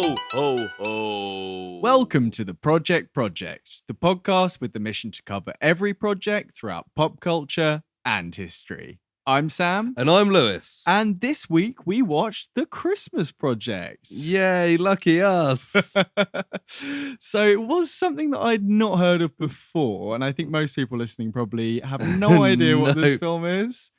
Ho, ho, ho. Welcome to the Project, the podcast with the mission to cover every project throughout pop culture and history. I'm Sam. And I'm Lewis. And this week we watched The Christmas Project. Yay, lucky us. So it was something that I'd not heard of before, and I think most people listening probably have no idea what this film is.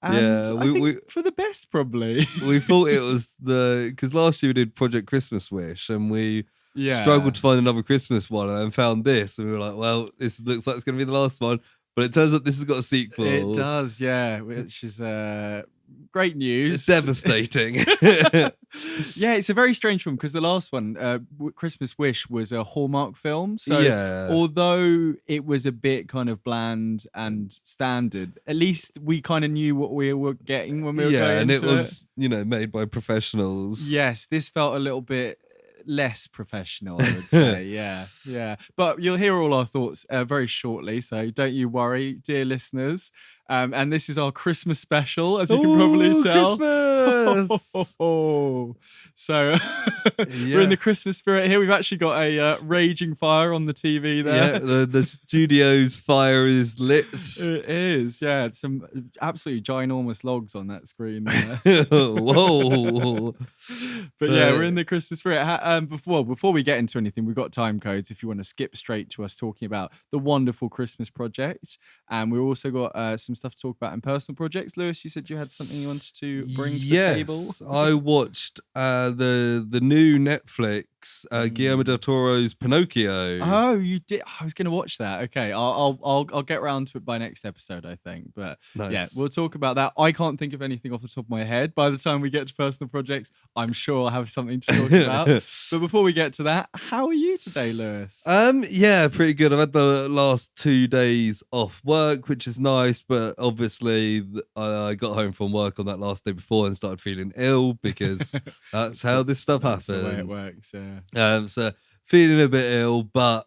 And I think for the best, probably. We thought it was because last year we did Project Christmas Wish, and we struggled to find another Christmas one, and then found this, and we were like, well, this looks like it's going to be the last one. But it turns out this has got a sequel. It does, yeah, which is great news. It's devastating. Yeah, it's a very strange film because the last one, Christmas Wish, was a Hallmark film. So although it was a bit kind of bland and standard, at least we kind of knew what we were getting when we were going and into it was, made by professionals. Yes, this felt a little bit less professional, I would say. yeah, but you'll hear all our thoughts very shortly, so don't you worry, dear listeners. And this is our Christmas special, as you can probably tell. Christmas! So we're in the Christmas spirit here. We've actually got a raging fire on the TV there. Yeah, the studio's fire is lit. It is, yeah. Some absolutely ginormous logs on that screen there. Whoa. But yeah, we're in the Christmas spirit. Before we get into anything, we've got time codes if you want to skip straight to us talking about the wonderful Christmas project. And we've also got some stuff to talk about in personal projects. Lewis, you said you had something you wanted to bring to the table. Yes, I watched the new Netflix Guillermo del Toro's Pinocchio. Oh, you did? I was going to watch that. Okay, I'll get around to it by next episode, I think. But nice. Yeah, we'll talk about that. I can't think of anything off the top of my head. By the time we get to personal projects, I'm sure I'll have something to talk about. But before we get to that, how are you today, Lewis? Yeah, pretty good. I've had the last 2 days off work, which is nice, but obviously I got home from work on that last day before and started feeling ill because that's how this stuff happens. That's the way it works, yeah. So feeling a bit ill, but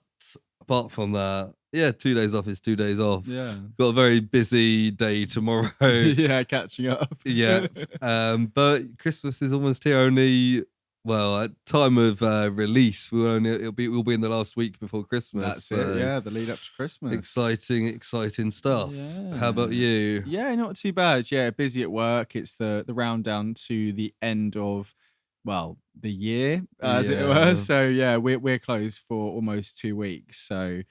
apart from that, 2 days off is 2 days off. Yeah. Got a very busy day tomorrow. Yeah, catching up. Yeah. But Christmas is almost here. Only, well, at time of release, we'll be in the last week before Christmas. That's it. Yeah, the lead up to Christmas. Exciting stuff. Yeah. How about you? Yeah, not too bad. Yeah, busy at work. It's the round down to the end of, well, the year, as it were. So yeah, we're closed for almost 2 weeks. So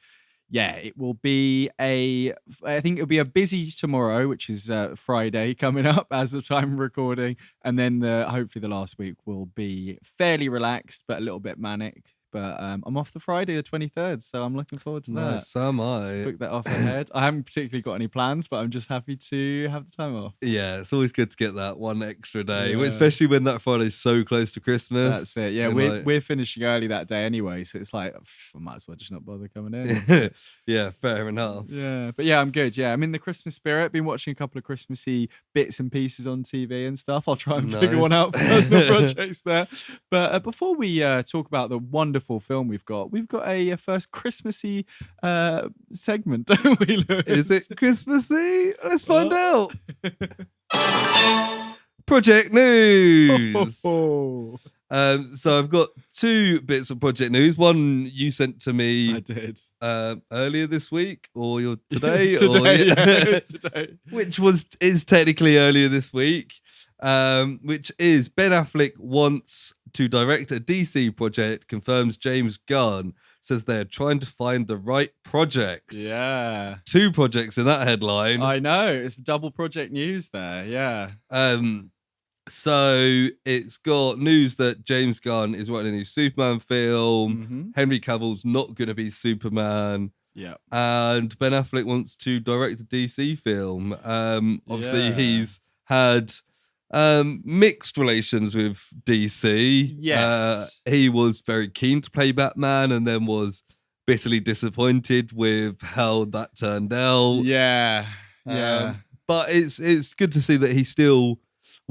yeah, it will be I think it'll be a busy tomorrow, which is Friday coming up as of time of recording. And then hopefully the last week will be fairly relaxed, but a little bit manic. But I'm off the Friday the 23rd, so I'm looking forward to that. So am I. Book that off ahead. I haven't particularly got any plans, but I'm just happy to have the time off. Yeah, it's always good to get that one extra day, especially when that Friday's so close to Christmas. That's it. Yeah, we're finishing early that day anyway, so it's like I might as well just not bother coming in. Yeah, fair enough. Yeah, but yeah, I'm good. Yeah, I'm in the Christmas spirit. Been watching a couple of Christmassy bits and pieces on TV and stuff. I'll try and figure one out for personal projects there. But before we talk about the wonderful film we've got a first Christmassy segment, don't we, Lewis? Is it Christmassy? Let's find out. Project news. So I've got 2 bits of project news. One you sent to me. I did earlier this week, or today. It was today. Which is technically earlier this week. Which is Ben Affleck wants to direct a DC project, confirms James Gunn, says they're trying to find the right project. Yeah. 2 projects in that headline. I know, it's double project news there, yeah. So it's got news that James Gunn is writing a new Superman film. Mm-hmm. Henry Cavill's not going to be Superman. Yeah. And Ben Affleck wants to direct a DC film. Obviously he's had mixed relations with DC. Yes. He was very keen to play Batman and then was bitterly disappointed with how that turned out. Yeah. But it's good to see that he still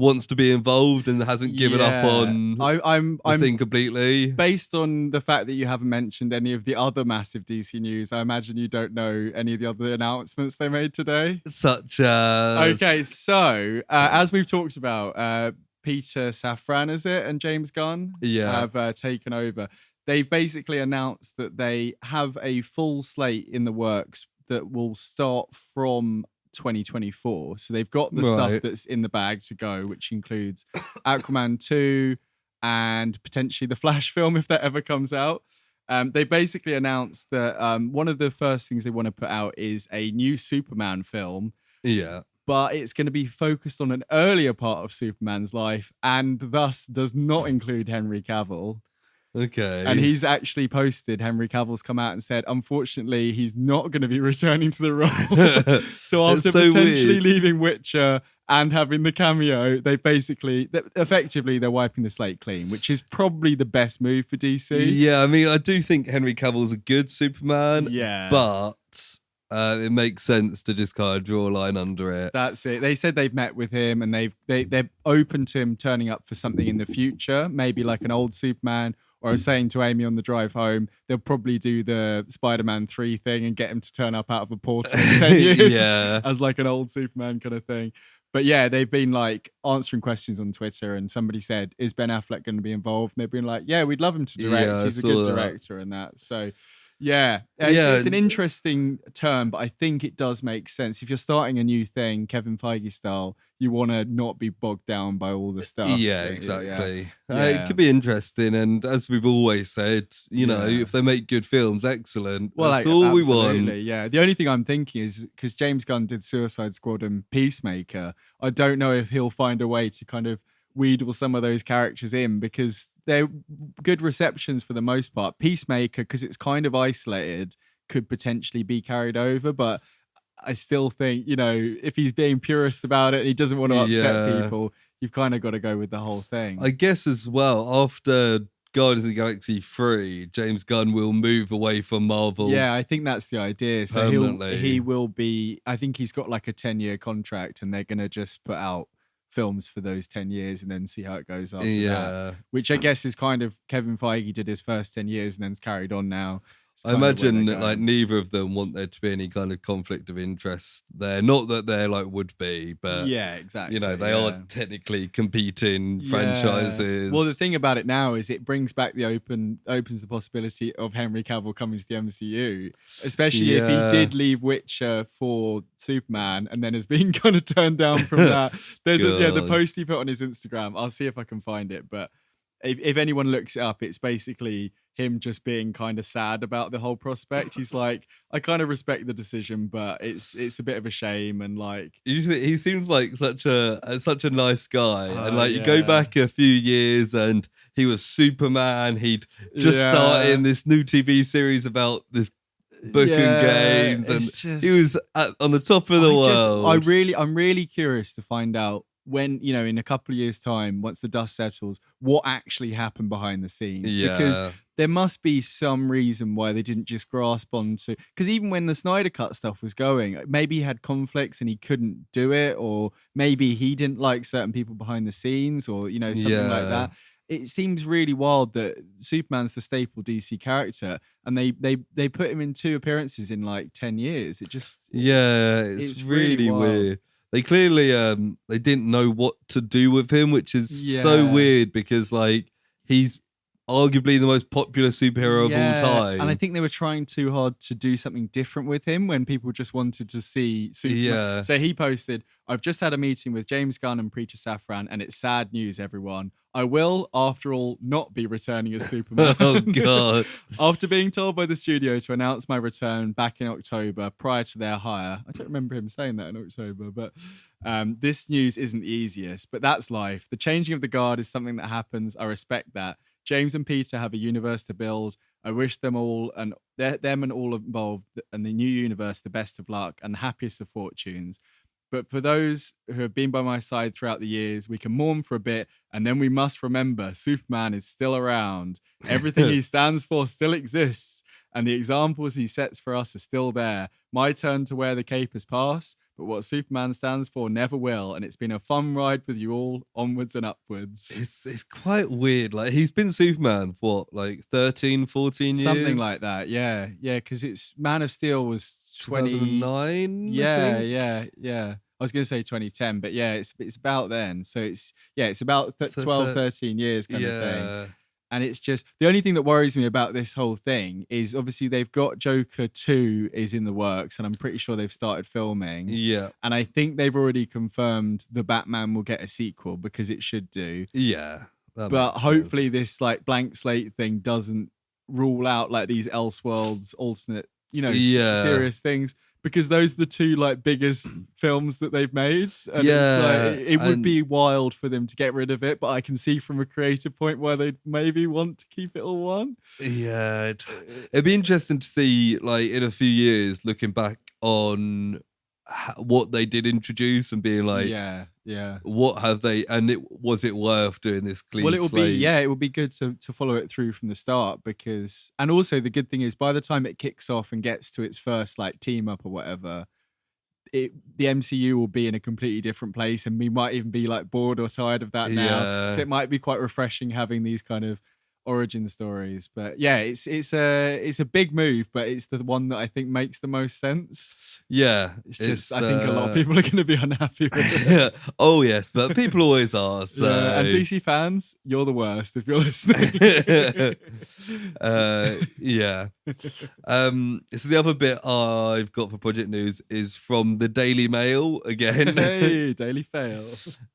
wants to be involved and hasn't given up on the thing completely. Based on the fact that you haven't mentioned any of the other massive DC news, I imagine you don't know any of the other announcements they made today. Such as... Okay, so as we've talked about, Peter Safran, is it, and James Gunn have taken over. They've basically announced that they have a full slate in the works that will start from 2024. So they've got the stuff that's in the bag to go, which includes Aquaman 2 and potentially the Flash film if that ever comes out. They basically announced that one of the first things they want to put out is a new Superman film. Yeah. But it's going to be focused on an earlier part of Superman's life and thus does not include Henry Cavill. Okay. And he's actually posted, Henry Cavill's come out and said, unfortunately, he's not going to be returning to the role. So after potentially leaving Witcher and having the cameo, effectively, they're wiping the slate clean, which is probably the best move for DC. Yeah, I mean, I do think Henry Cavill's a good Superman. Yeah. But it makes sense to just kind of draw a line under it. That's it. They said they've met with him and they're open to him turning up for something in the future, maybe like an old Superman. Or I was saying to Amy on the drive home, they'll probably do the Spider-Man 3 thing and get him to turn up out of a portal in 10 years as like an old Superman kind of thing. But yeah, they've been like answering questions on Twitter and somebody said, is Ben Affleck going to be involved? And they've been like, yeah, we'd love him to direct. Yeah, he's a good director and that. So yeah, it's an interesting term, but I think it does make sense. If you're starting a new thing, Kevin Feige style, you want to not be bogged down by all the stuff. Yeah, exactly. It could be interesting. And as we've always said, you know, if they make good films, excellent. Well, that's all we want. Yeah. The only thing I'm thinking is because James Gunn did Suicide Squad and Peacemaker, I don't know if he'll find a way to kind of wheedle some of those characters in because they're good receptions for the most part. Peacemaker, because it's kind of isolated, could potentially be carried over, but I still think, you know, if he's being purist about it and he doesn't want to upset people, you've kind of got to go with the whole thing. I guess as well, after Guardians of the Galaxy 3, James Gunn will move away from Marvel. Yeah, I think that's the idea. So he will be, I think he's got like a 10-year contract and they're going to just put out films for those 10 years and then see how it goes after that. Which I guess is kind of Kevin Feige did his first 10 years and then's carried on now. I imagine that like neither of them want there to be any kind of conflict of interest there. Not that there like would be, but yeah, exactly. You know, they are technically competing franchises. Well, the thing about it now is it brings back opens the possibility of Henry Cavill coming to the MCU, especially if he did leave Witcher for Superman and then has been kind of turned down from that. There's the post he put on his Instagram. I'll see if I can find it, but if anyone looks it up, it's basically him just being kind of sad about the whole prospect. He's like, I kind of respect the decision, but it's a bit of a shame. And like, he seems like such a nice guy. And like, you go back a few years, and he was Superman. He'd just started in this new TV series about this book and games, and he was on the top of the world. I'm really curious to find out when, you know, in a couple of years' time, once the dust settles, what actually happened behind the scenes. Because there must be some reason why they didn't just grasp onto, because even when the Snyder Cut stuff was going, maybe he had conflicts and he couldn't do it, or maybe he didn't like certain people behind the scenes, or, you know, something like that. It seems really wild that Superman's the staple DC character and they put him in 2 appearances in like 10 years. It's really weird. They clearly they didn't know what to do with him, which is so weird because like he's arguably the most popular superhero of all time. And I think they were trying too hard to do something different with him when people just wanted to see Superman. Yeah. So he posted, I've just had a meeting with James Gunn and Peter Safran and it's sad news, everyone. I will, after all, not be returning as Superman. Oh, God. After being told by the studio to announce my return back in October prior to their hire. I don't remember him saying that in October, but this news isn't the easiest, but that's life. The changing of the guard is something that happens. I respect that. James and Peter have a universe to build. I wish them all and them and all involved and the new universe the best of luck and the happiest of fortunes. But for those who have been by my side throughout the years, we can mourn for a bit, and then we must remember Superman is still around. Everything he stands for still exists, and the examples he sets for us are still there. My turn to wear the cape has passed, but what Superman stands for never will, and it's been a fun ride with you all, onwards and upwards. It's quite weird. Like, he's been Superman for, what, like 13, 14 years? Something like that, yeah, because it's Man of Steel was 2009. Yeah. I was going to say 2010, but yeah, it's about then. So it's about 12, 13 years kind of thing. And it's just the only thing that worries me about this whole thing is obviously they've got Joker 2 is in the works, and I'm pretty sure they've started filming. Yeah. And I think they've already confirmed the Batman will get a sequel because it should do. Yeah. But hopefully this like blank slate thing doesn't rule out like these Elseworlds alternate, serious things. Because those are the two like biggest films that they've made, and it's like it would be wild for them to get rid of it. But I can see from a creative point where they'd maybe want to keep it all one. Yeah, it'd be interesting to see, like in a few years, looking back on what they did introduce and being like, what have they? And was it worth doing this clean? Well, it would slate? it would be good to follow it through from the start because, and also the good thing is by the time it kicks off and gets to its first like team up or whatever, the MCU will be in a completely different place, and we might even be like bored or tired of that now. So it might be quite refreshing having these kind of origin stories. But yeah, it's a big move, but it's the one that I think makes the most sense. Yeah, it's just I think a lot of people are going to be unhappy with it. Yeah. Oh yes, but people always are. So. Yeah, and DC fans, you're the worst if you're listening. Yeah. So the other bit I've got for project news is from the Daily Mail again. Hey, Daily Fail.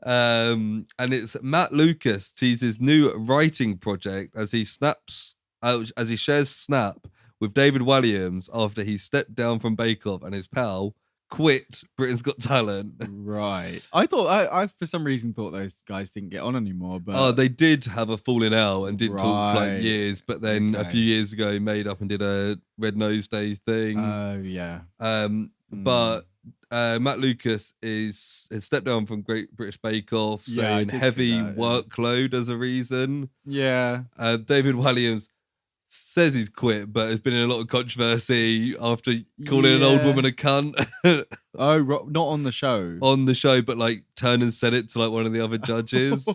And it's Matt Lucas teases new writing project as he shares Snap with David Walliams after he stepped down from Bake Off and his pal quit Britain's Got Talent. Right. I thought I for some reason thought those guys didn't get on anymore, but they did have a falling out and didn't talk for like years, but then a few years ago he made up and did a Red Nose Day thing. Oh yeah. But Matt Lucas has stepped down from Great British Bake Off, saying heavy workload as a reason. Yeah. David Walliams says he's quit, but there's been a lot of controversy after calling an old woman a cunt. Not on the show. On the show, but like turned and said it to like one of the other judges.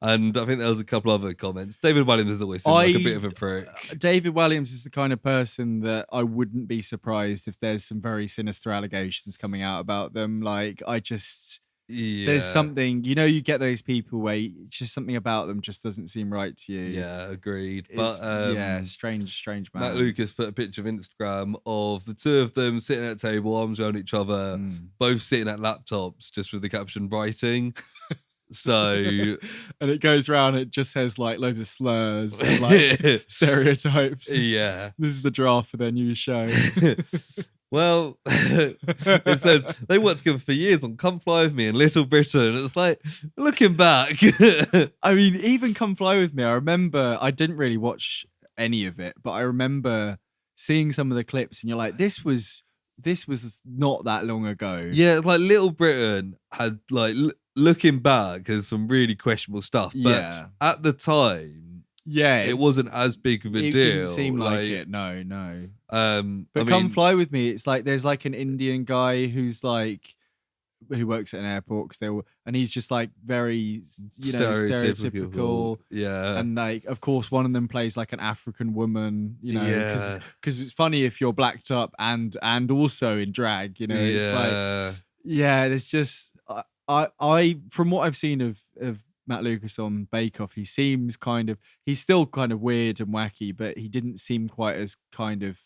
And I think there was a couple other comments. David Walliams has always seemed like a bit of a prick. David Walliams is the kind of person that I wouldn't be surprised if there's some very sinister allegations coming out about them. Like there's something, you get those people where just something about them just doesn't seem right to you. Yeah, agreed. Strange man. Matt Lucas put a picture of Instagram of the two of them sitting at a table, arms around each other, both sitting at laptops, just with the caption writing. So and it goes around, it just says like loads of slurs and like stereotypes. Yeah. This is the draft for their new show. Well, it says they worked together for years on Come Fly With Me in Little Britain. It's like, looking back. I mean, even Come Fly With Me, I remember, I didn't really watch any of it, but I remember seeing some of the clips and you're like, this was not that long ago. Yeah, it's like Little Britain had like, looking back, there's some really questionable stuff. But at the time, it wasn't as big of a deal. It didn't seem like it. No. But Come Fly With Me, it's like there's like an Indian guy who works at an airport and he's just like very stereotypical. Yeah. And like, of course, one of them plays like an African woman. Because it's funny if you're blacked up and also in drag. It's like there's just I from what I've seen of Matt Lucas on Bake Off, he seems he's still kind of weird and wacky, but he didn't seem quite as kind of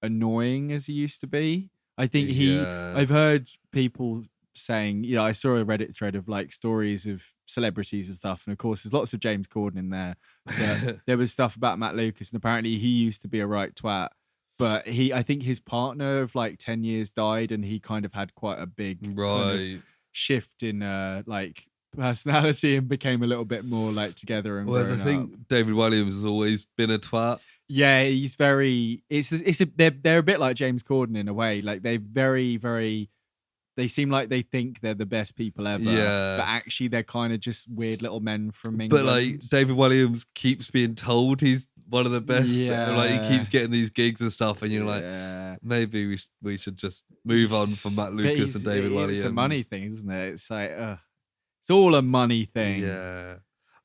annoying as he used to be. I think I've heard people saying, I saw a Reddit thread of like stories of celebrities and stuff. And of course, there's lots of James Corden in there. But there was stuff about Matt Lucas, and apparently he used to be a right twat. But I think his partner of like 10 years died, and he kind of had quite a big kind of shift in like personality and became a little bit more like together and I think David Walliams has always been a twat. Yeah, he's very they're a bit like James Corden in a way. Like they very, very, they seem like they think they're the best people ever. Yeah. But actually they're kind of just weird little men from England. But like David Walliams keeps being told he's one of the best. Yeah. Like he keeps getting these gigs and stuff, and you're like, maybe we should just move on from Matt Lucas and David Walliams. It's a money thing, isn't it? It's like it's all a money thing. Yeah.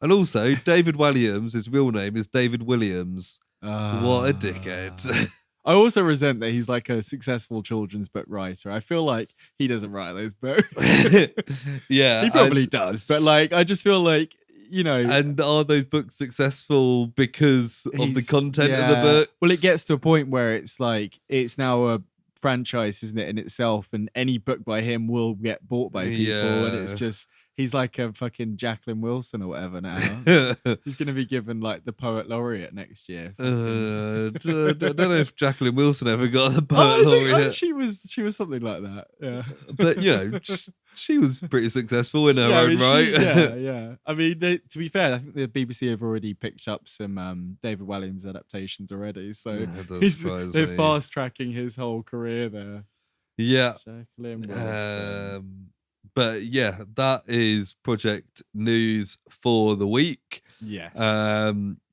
And also, David Walliams, his real name is David Williams. What a dickhead. I also resent that he's like a successful children's book writer. I feel like he doesn't write those books. Yeah, he probably does, but like I just feel like, you know. And are those books successful because of the content of the book? Well, it gets to a point where it's like it's now a franchise, isn't it, in itself, and any book by him will get bought by people, and it's just he's like a fucking Jacqueline Wilson or whatever now. He's going to be given like the poet laureate next year. I don't know if Jacqueline Wilson ever got the poet laureate. She was something like that. Yeah, but you know, she was pretty successful in her own right. Yeah. I mean, to be fair, I think the BBC have already picked up some David Walliams adaptations already, so they're fast tracking his whole career there. Yeah. Jacqueline Wilson. But yeah, that is project news for the week. Yes.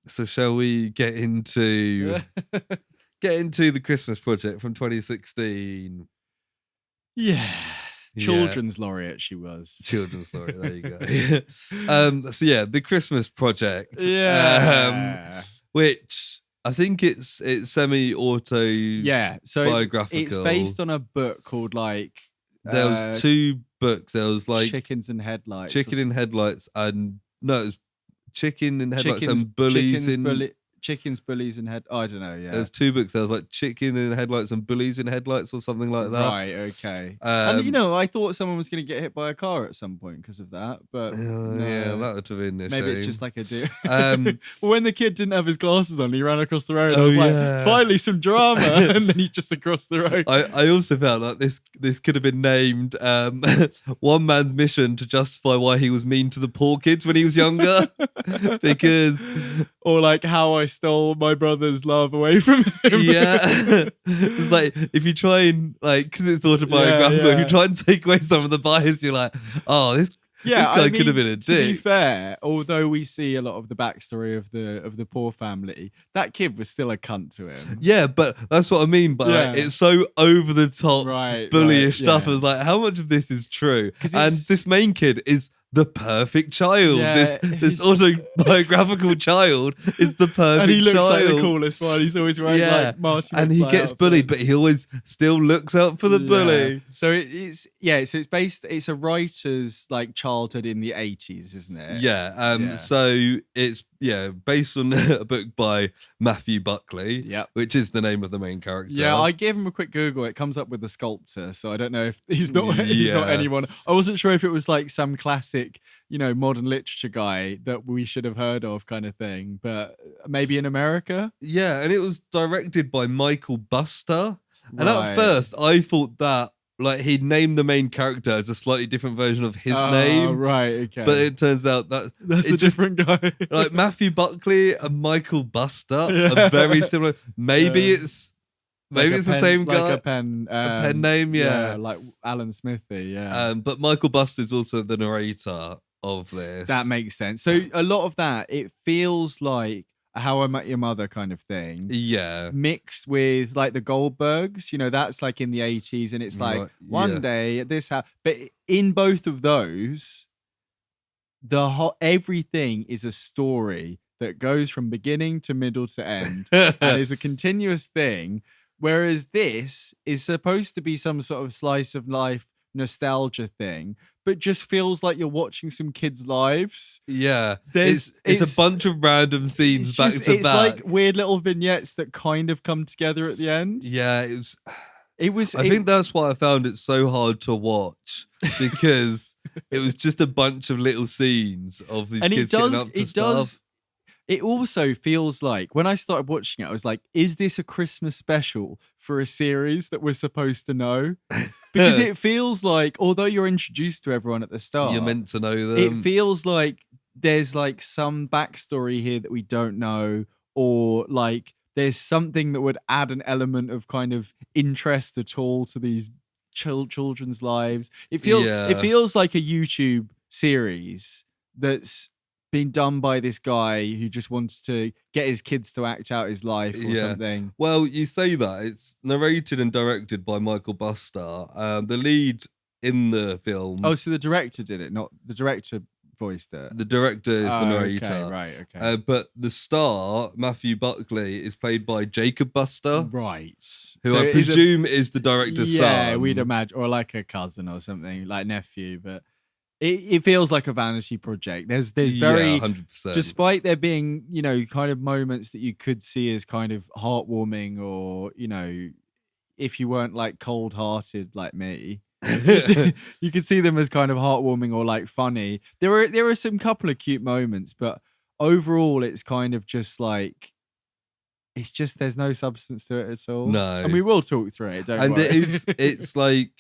So shall we get into the Christmas project from 2016? Yeah. Children's laureate she was. Children's laureate, there you go. So yeah, the Christmas project. Yeah. Which I think it's semi-auto biographical. It's based on a book called like there was two books. There was like Chickens and Headlights. Chicken in Headlights and no, it was Chicken in Headlights and Bullies in Chickens, Bullies and I don't know, yeah. There's two books. There was like Chicken in Headlights and Bullies in Headlights or something like that. Right, okay. And you know, I thought someone was going to get hit by a car at some point because of that, but no. Yeah, that would have been a Maybe shame. it's just like a deal. Well, when the kid didn't have his glasses on, he ran across the road. I was like, finally some drama, and then he's just across the road. I also felt like this could have been named One Man's Mission to Justify Why He Was Mean to the Poor Kids when he was younger. Because... Or like How I Stole My Brother's Love Away from Him. Yeah. It's like, if you try and, like, because it's autobiographical, if you try and take away some of the bias, you're like, oh, this guy could have been a dick. To be fair, although we see a lot of the backstory of the poor family, that kid was still a cunt to him. Yeah, but that's what I mean. But like, it's so over the top, bullyish stuff. I was like, how much of this is true? And this main kid is the perfect child. Yeah, this autobiographical child is the perfect child. And he looks like the coolest one. He's always wearing like Marty and he gets bullied, but he always still looks out for the bully. So it's a writer's like childhood in the 80s, isn't it? Yeah. So it's based on a book by Matthew Buckley, which is the name of the main character. Yeah, I gave him a quick Google. It comes up with the sculptor, so I don't know if he's not anyone. I wasn't sure if it was like some classic, modern literature guy that we should have heard of kind of thing, but maybe in America. Yeah, and it was directed by Michael Buster. And at first I thought that like he'd named the main character as a slightly different version of his name. Right, okay. But it turns out that's a different guy. Like Matthew Buckley and Michael Buster are very similar. Maybe it's the same guy. Like a pen name, like Alan Smithy, but Michael Buster is also the narrator of this. That makes sense. So a lot of that, it feels like How I Met Your Mother kind of thing. Yeah. Mixed with like the Goldbergs, that's like in the 80s, and it's like one day at this house. But in both of those, everything is a story that goes from beginning to middle to end and is a continuous thing. Whereas this is supposed to be some sort of slice of life nostalgia thing, but just feels like you're watching some kids' lives. Yeah. It's a bunch of random scenes back to back. It's like weird little vignettes that kind of come together at the end. Yeah, I think that's why I found it so hard to watch, because it was just a bunch of little scenes of these kids getting up to stuff. It also feels like, when I started watching it, I was like, is this a Christmas special for a series that we're supposed to know? Because it feels like, although you're introduced to everyone at the start, you're meant to know them. It feels like there's like some backstory here that we don't know, or like there's something that would add an element of kind of interest at all to these children's lives. It feels like a YouTube series that's been done by this guy who just wants to get his kids to act out his life or something. Well, you say that. It's narrated and directed by Michael Buster. The lead in the film... Oh, so the director did it, not the director voiced it? The director is the narrator. Okay, right, okay. But the star, Matthew Buckley, is played by Jacob Buster. Right. Who So I presume is the director's son. Yeah, we'd imagine. Or like a cousin or something, like nephew. But it feels like a vanity project. There's very... 100%. Despite there being, kind of moments that you could see as kind of heartwarming or, if you weren't like cold-hearted like me, you could see them as kind of heartwarming or like funny. There are some couple of cute moments, but overall it's kind of just like, it's just, there's no substance to it at all. No. And we will talk through it, don't worry. It's like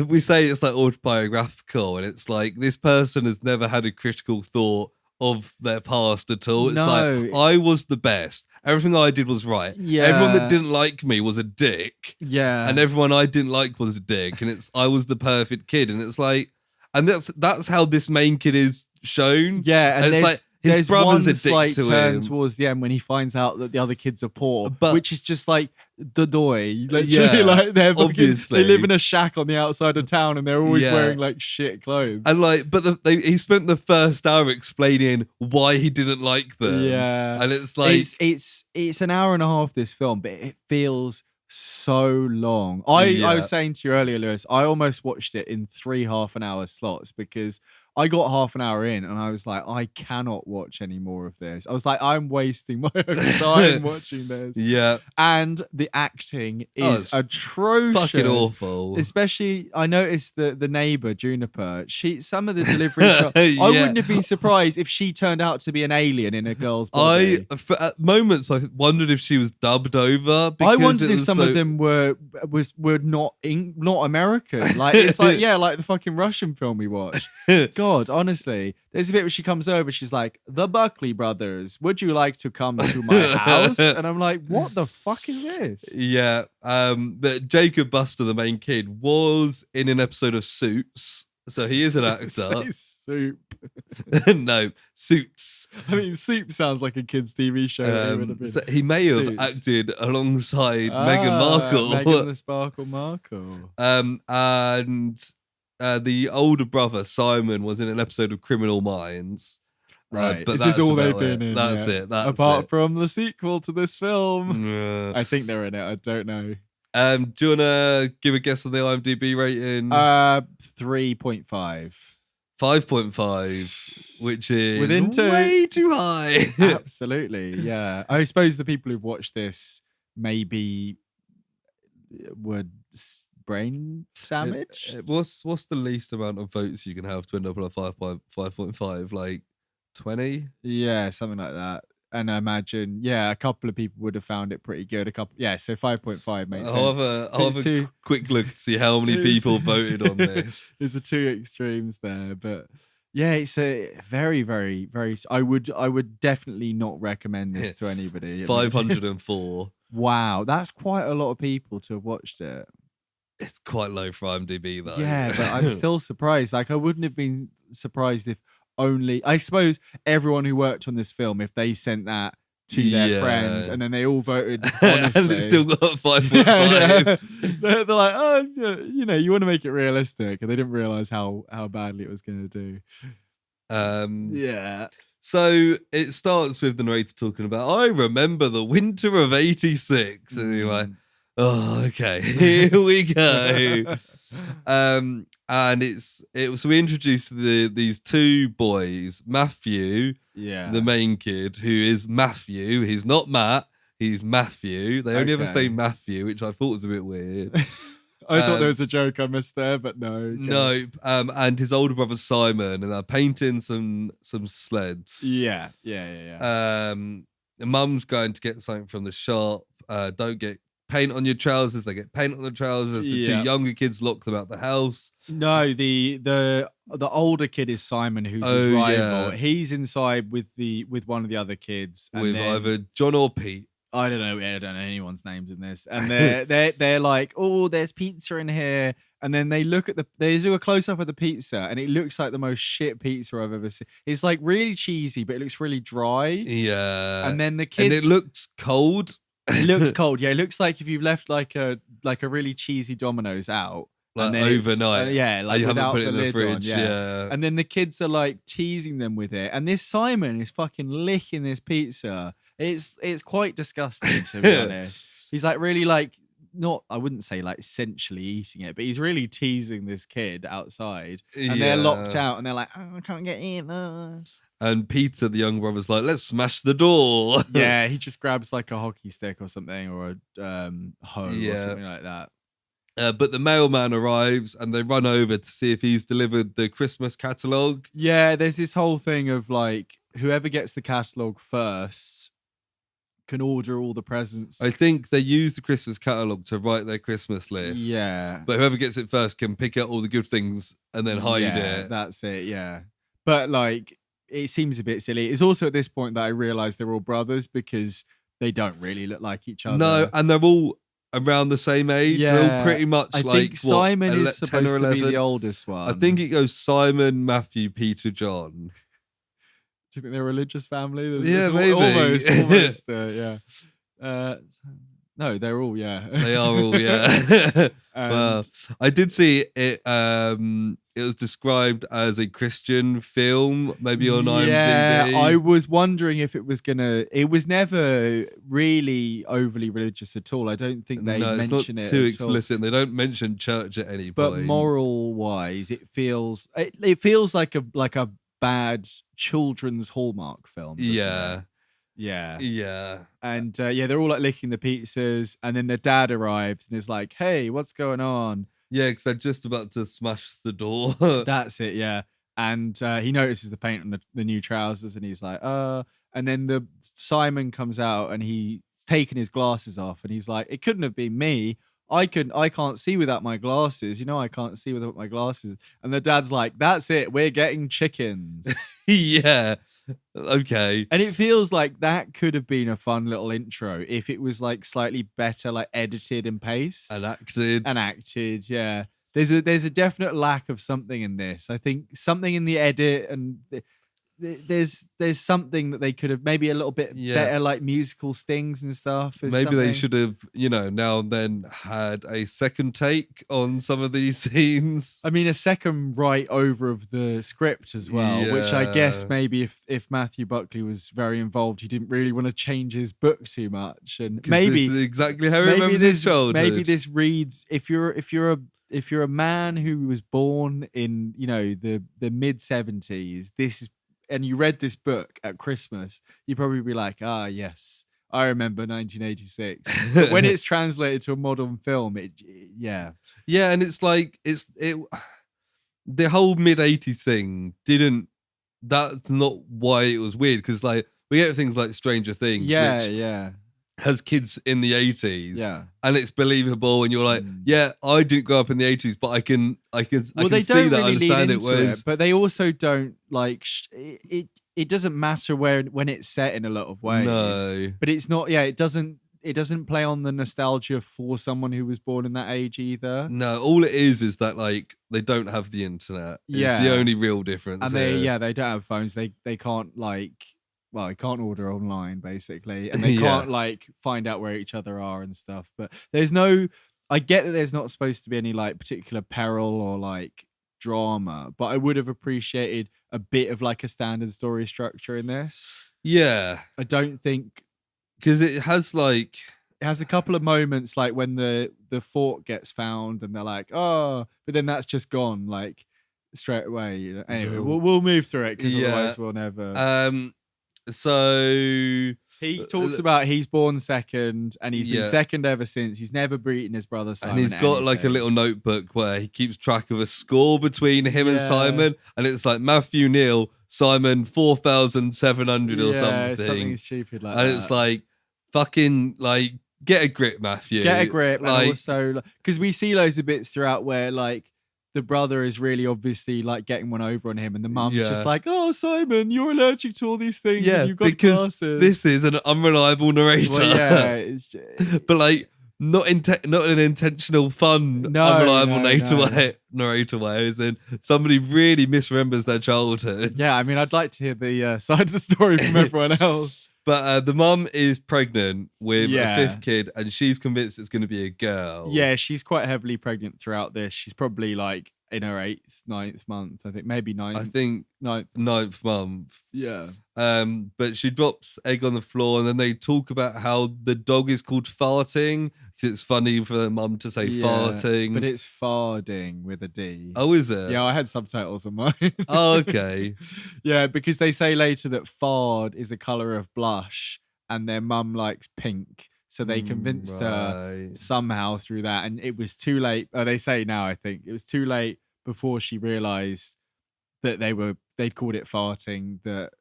we say it's like autobiographical, and it's like this person has never had a critical thought of their past at all. It's like, I was the best. Everything I did was right. Yeah. Everyone that didn't like me was a dick. Yeah. And everyone I didn't like was a dick. And I was the perfect kid. And it's like, and that's how this main kid is shown. Yeah, and it's like his brother's a dick slight to turn him towards the end when he finds out that the other kids are poor, But- which is just like the doy. Literally, Yeah, like they're fucking, obviously. they live in a shack on the outside of town, and they're always Yeah. wearing like shit clothes. And like, but he spent the first hour explaining why he didn't like them. Yeah, And it's like, it's an hour and a half, this film, but it feels so long. I was saying to you earlier, Lewis, I almost watched it in 3 half-an-hour slots because I got half an hour in and I was like, I cannot watch any more of this. I was like, I'm wasting my own time watching this. yeah, And the acting is it's atrocious. fucking awful. Especially, I noticed the neighbor Juniper. Some of the deliveries. I Yeah. wouldn't have been surprised if she turned out to be an alien in a girl's body. At moments, I wondered if she was dubbed over. I wondered it if was some of them were not American. Like it's like, yeah, like the fucking Russian film we watched. God, honestly, there's a bit where she comes over. She's like, "The Buckley brothers, would you like to come to my house?" And I'm like, "What the fuck is this?" Yeah, but Jacob Buster, the main kid, was in an episode of Suits, so he is an actor. Say Soup. No, Suits. I mean, Soup sounds like a kids' TV show. So he may have Suits. acted alongside Meghan Markle. Meghan the Sparkle Markle. And the older brother Simon was in an episode of Criminal Minds. Right, but is this all they've about been in? That's yeah. it. That's Apart it. from the sequel to this film, Yeah. I think they're in it. I don't know. Do you wanna give a guess on the IMDb rating? 3.5. 5.5, which is Within two. way too high. Absolutely, yeah. I suppose the people who've watched this maybe were brain damaged. What's the least amount of votes you can have to end up on a 5.5? Like 20? Yeah, something like that. And I imagine, yeah, a couple of people would have found it pretty good. So 5.5 makes sense. I'll have a quick look to see how many people voted on this. There's the two extremes there, but yeah, it's a very, very, very. I would definitely not recommend this to anybody. 504. Wow, that's quite a lot of people to have watched it. It's quite low for IMDb though. Yeah, but I'm still surprised. Like, I wouldn't have been surprised if only, I suppose, everyone who worked on this film, if they sent that to their friends and then they all voted honestly. And it still got 5.5. They're like, oh, you want to make it realistic, and they didn't realize how badly it was going to do. Yeah. So it starts with the narrator talking about, I remember the winter of 86. And you're like, oh, okay, here we go. And so we introduced these two boys, Matthew, the main kid, who is Matthew. He's not Matt, he's Matthew. They only ever say Matthew, which I thought was a bit weird. I thought there was a joke I missed there, but no. Okay. No. And his older brother Simon, and they're painting some sleds. Yeah. Mum's going to get something from the shop. Don't get paint on your trousers. They get paint on the trousers. The two younger kids lock them out the house. No, the older kid is Simon, who's his rival. Yeah. He's inside with one of the other kids, and with then, either John or Pete. I don't know anyone's names in this, and they're like, oh, there's pizza in here, and then they do a close up of the pizza, and it looks like the most shit pizza I've ever seen. It's like really cheesy, but it looks really dry. Yeah, and then the kids, and it looks cold. It looks cold. Yeah, it looks like if you've left like a really cheesy Domino's out, like and then overnight. like you haven't without put it the in the lid fridge. on, Yeah. And then the kids are like teasing them with it, and this Simon is fucking licking this pizza. It's quite disgusting, to be honest. He's like really like not, I wouldn't say like essentially eating it, but he's really teasing this kid outside, and they're locked out, and they're like, oh, I can't get in. And Peter, the young brother's like, let's smash the door. Yeah, he just grabs like a hockey stick or something, or a hoe or something like that. But the mailman arrives and they run over to see if he's delivered the Christmas catalogue. Yeah, there's this whole thing of like, whoever gets the catalogue first can order all the presents. I think they use the Christmas catalogue to write their Christmas list. Yeah. But whoever gets it first can pick out all the good things and then hide it. That's it, yeah. But like, it seems a bit silly. It's also at this point that I realised they're all brothers because they don't really look like each other. No, and they're all around the same age. Yeah. They're all pretty much I like think Simon is 10 supposed or to 11. be the oldest one. I think it goes Simon, Matthew, Peter, John. Do you think they're a religious family? Maybe. Almost, yeah. No, they're all, yeah. They are all, yeah. Well, I did see it. It was described as a Christian film, maybe on IMDb. Yeah, I was wondering if it was gonna. It was never really overly religious at all. I don't think they mention it. Too explicit. They don't mention church at any point. But moral wise, it feels like a bad children's Hallmark film. Yeah. Yeah. And they're all like licking the pizzas, and then their dad arrives and is like, "Hey, what's going on?" Yeah, because they're just about to smash the door. That's it, yeah. And he notices the paint on the new trousers, and he's like, and then the Simon comes out and he's taken his glasses off, and he's like, "It couldn't have been me. I can't see without my glasses. You know, I can't see without my glasses." And the dad's like, "That's it. We're getting chickens." Yeah. Okay. And it feels like that could have been a fun little intro if it was like slightly better, like edited and paced. And acted, yeah. There's a definite lack of something in this. I think something in the edit, and there's something that they could have maybe a little bit better, like musical stings and stuff. Maybe they should have, now and then had a second take on some of these scenes. I mean, a second write over of the script as well, which I guess maybe if Matthew Buckley was very involved, he didn't really want to change his book too much, and maybe this is exactly how he remembers his childhood. Maybe this reads if you're a man who was born in the mid 70s, and you read this book at Christmas, you'd probably be like, "Ah, yes, I remember 1986." But when it's translated to a modern film, yeah, and it's like the whole mid 80s thing didn't. That's not why it was weird, because like we get things like Stranger Things, which has kids in the 80s, and it's believable, and you're like, I didn't grow up in the 80s, but I can they see don't that, really understand lean into it, but they also don't like it doesn't matter when it's set in a lot of ways. No, but it's not. Yeah, it doesn't play on the nostalgia for someone who was born in that age either. No, all it is that like they don't have the internet. It's the only real difference. And they don't have phones. They can't they can't order online basically, and they can't like find out where each other are and stuff. But I get that there's not supposed to be any like particular peril or like drama, but I would have appreciated a bit of like a standard story structure in this. Yeah, I don't think, because it has a couple of moments like when the fort gets found and they're like, "Oh," but then that's just gone like straight away. Anyway, we'll move through it because otherwise we'll never. So he talks about he's born second, and he's been second ever since. He's never beaten his brother Simon. And he's got like a little notebook where he keeps track of a score between him and Simon, and it's like Matthew Neal, Simon 4,700 or something stupid like that. And that. it's like fucking like get a grip, Matthew. Get a grip, like, and also because we see loads of bits throughout where like the brother is really obviously like getting one over on him, and the mum's just like, "Oh, Simon, you're allergic to all these things. and you've got because glasses." This is an unreliable narrator. Well, it's just... but like not an intentional fun unreliable narrator way. As in somebody really misremembers their childhood. Yeah, I mean, I'd like to hear the side of the story from everyone else. But the mum is pregnant with Yeah. a 5th kid, and she's convinced it's going to be a girl. Yeah, she's quite heavily pregnant throughout this. She's probably like in her 8th, 9th month. I think maybe 9th. I think 9th month. Yeah. But she drops egg on the floor, and then they talk about how the dog is called Farting because it's funny for the mum to say farting. But it's farding with a D. Oh, is it? Yeah, I had subtitles on mine. Oh, okay. Yeah, because they say later that fard is a colour of blush and their mum likes pink. So they convinced her somehow through that. And it was too late. They say now, I think, it was too late before she realised that they'd called it farting, that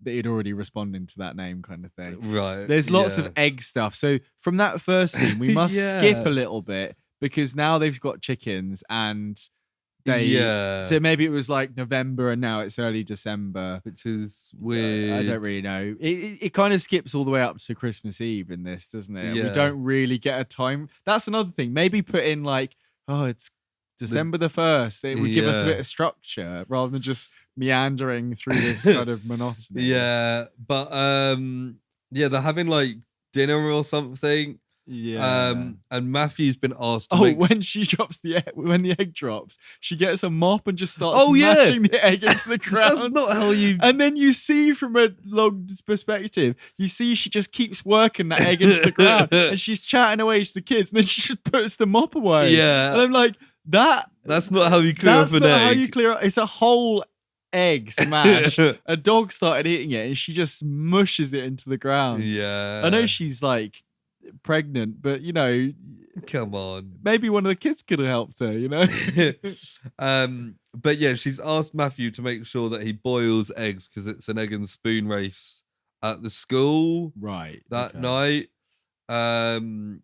he'd already responded to that name kind of thing. Right. There's lots of egg stuff. So from that first scene, we must skip a little bit because now they've got chickens and so maybe it was like November and now it's early December, which is weird. I don't really know. It kind of skips all the way up to Christmas Eve in this, doesn't it? Yeah. We don't really get a time. That's another thing. Maybe put in like, it's December the 1st. It would give us a bit of structure rather than just meandering through this kind of monotony. Yeah, but they're having like dinner or something. Yeah. And Matthew's been asked. When she drops when the egg drops, she gets a mop and just starts mashing the egg into the ground. That's not how you. And then you see from a long perspective, she just keeps working that egg into the ground, and she's chatting away to the kids, and then she just puts the mop away. Yeah, and I'm like, That's not how you clear up an egg. That's not how you clear up. It's a whole egg smashed. A dog started eating it, and she just mushes it into the ground. Yeah, I know she's like pregnant, but come on, maybe one of the kids could have helped her. But yeah, she's asked Matthew to make sure that he boils eggs because it's an egg and spoon race at the school that night. And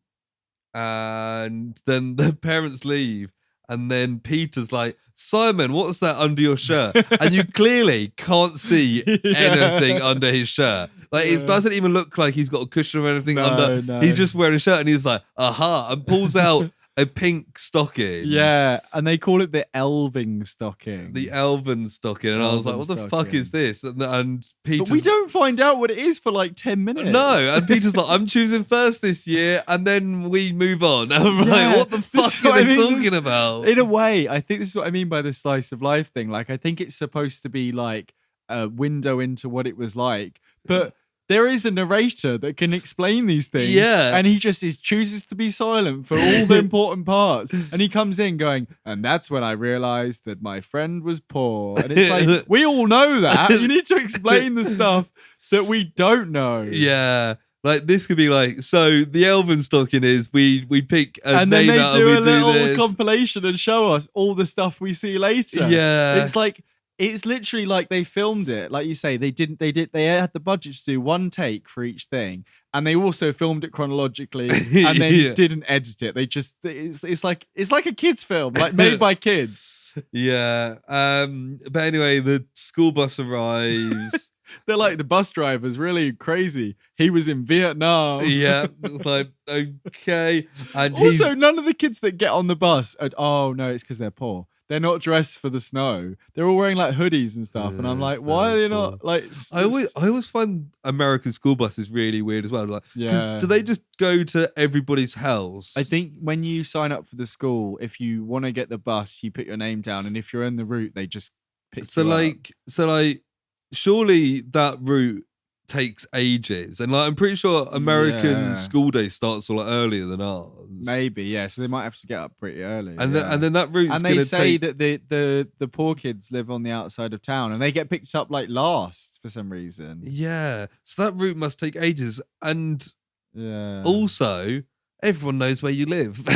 then the parents leave, and then Peter's like, Simon, what's that under your shirt? And you clearly can't see anything under his shirt. Like, it doesn't even look like he's got a cushion or anything under. No. He's just wearing a shirt, and he's like, aha, and pulls out a pink stocking. Yeah, and they call it the elving stocking. The elven stocking. And I was like, what the fuck is this? And Peter's... But we don't find out what it is for like 10 minutes. No, and Peter's like, I'm choosing first this year, and then we move on. And I'm like, what the fuck are they talking about? In a way, I think this is what I mean by the slice of life thing. Like, I think it's supposed to be like a window into what it was like. But there is a narrator that can explain these things. Yeah. And he just chooses to be silent for all the important parts. And he comes in going, and that's when I realized that my friend was poor. And it's like, we all know that. You need to explain the stuff that we don't know. Yeah. Like, this could be like, so the elven stocking is we pick a and name then they out do and a we do little this. compilation and show us all the stuff we see later. Yeah. It's like, it's literally like they filmed it. Like you say, they had the budget to do one take for each thing. And they also filmed it chronologically and then didn't edit it. They just, it's like a kid's film, like made by kids. Yeah. But anyway, the school bus arrives. They're like, the bus driver's really crazy. He was in Vietnam. Yeah. It's like, okay. And also, none of the kids that get on the bus it's because they're poor. They're not dressed for the snow. They're all wearing like hoodies and stuff. And I'm like, why are they not like... I always find American school buses really weird as well. Like, do they just go to everybody's house? I think when you sign up for the school, if you want to get the bus, you put your name down. And if you're in the route, they just pick you up. So like, surely that route takes ages, and like I'm pretty sure American school day starts a lot earlier than ours. Maybe, yeah. So they might have to get up pretty early. And then that route, and they say that the poor kids live on the outside of town, and they get picked up like last for some reason. Yeah, so that route must take ages, and also everyone knows where you live.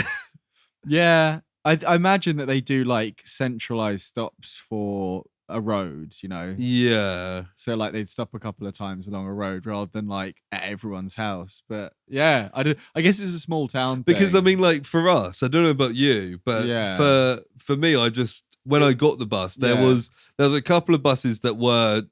Yeah, I imagine that they do like centralized stops for a road, Yeah. So like they'd stop a couple of times along a road rather than like at everyone's house. But yeah, I guess it's a small town thing. Because I mean, like for us, I don't know about you, but for me, when I got the bus, there was a couple of buses that were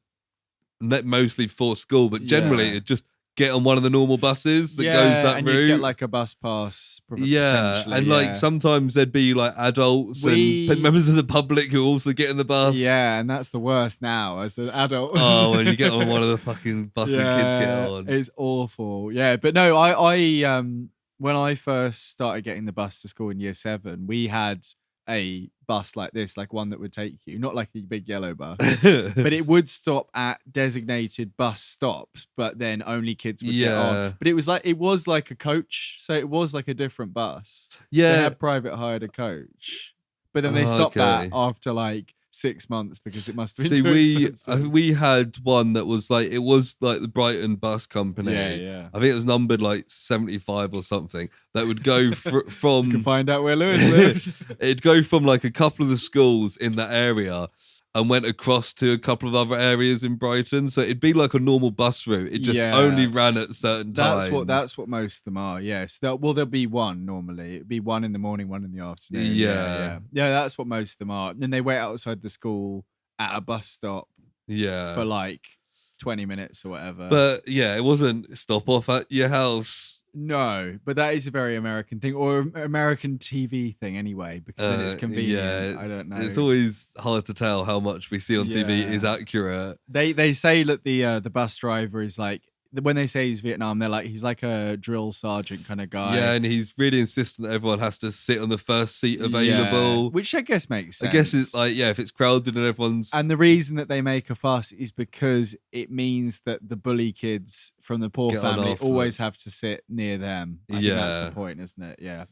mostly for school, but generally it just get on one of the normal buses that goes that and route. you get like a bus pass. Yeah, and like sometimes there'd be like adults and members of the public who also get in the bus. Yeah, and that's the worst now as an adult. Oh, when you get on one of the fucking buses kids get on. It's awful. Yeah, but no, I when I first started getting the bus to school in year 7, we had a bus like this, like one that would take you, not like a big yellow bus, but it would stop at designated bus stops, but then only kids would get on. But it was like a coach, so it was like a different bus. Yeah, they had private hired a coach, but then they stopped that after like 6 months because it must have been too expensive. We had one that was like, it was like the Brighton Bus Company. Yeah. I think it was numbered like 75 or something. That would go from. You can find out where Lewis lived. It'd go from like a couple of the schools in that area and went across to a couple of other areas in Brighton. So it'd be like a normal bus route. It just only ran at certain times. That's what most of them are. Yes. There'll be one normally. It'd be one in the morning, one in the afternoon. Yeah. That's what most of them are. And then they wait outside the school at a bus stop. Yeah. For like 20 minutes or whatever. But yeah, it wasn't stop off at your house. No, but that is a very American thing, or American TV thing anyway, because then it's convenient. Yeah, I don't know. It's always hard to tell how much we see on TV is accurate. They say that the bus driver is like, when they say he's Vietnam, they're like, he's like a drill sergeant kind of guy. Yeah, and he's really insistent that everyone has to sit on the first seat available. Which I guess makes sense. I guess it's like, if it's crowded and everyone's... And the reason that they make a fuss is because it means that the bully kids from the poor family always have to sit near them. I think that's the point, isn't it? Yeah.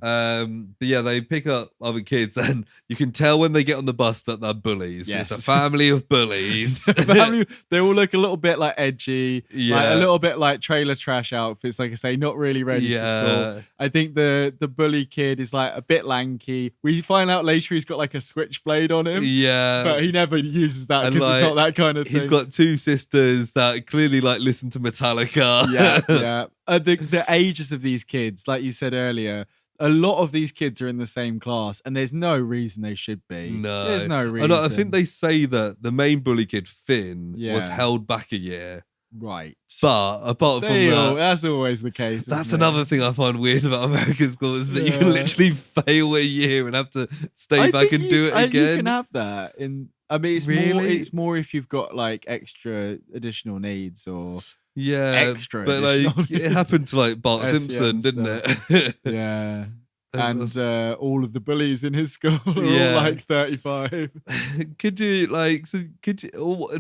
But yeah, they pick up other kids and you can tell when they get on the bus that they're bullies. Yes. It's a family of bullies. They all look a little bit like edgy. Yeah. Like a little bit like trailer trash outfits, like I say, not really ready for school. I think the bully kid is like a bit lanky. We find out later he's got like a switchblade on him. Yeah. But he never uses that because it's not that kind of thing. He's got 2 sisters that clearly like listen to Metallica. Yeah. The ages of these kids, like you said earlier, a lot of these kids are in the same class and there's no reason they should be. No. There's no reason. I think they say that the main bully kid, Finn, was held back a year. Right. But apart from that, that's always the case. That's another thing I find weird about American schools is that you can literally fail a year and have to stay back and do it again. You can have that. It's more if you've got like extra additional needs or extra. But like it happened to like Bart Simpson, didn't it? Yeah. And all of the bullies in his school are all like 35.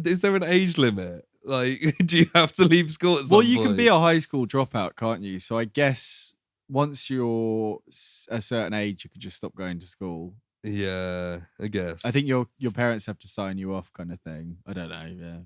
Is there an age limit? Like, do you have to leave school at some point? You can be a high school dropout, can't you? So I guess once you're a certain age, you could just stop going to school. Yeah, I guess. I think your parents have to sign you off, kind of thing. I don't know.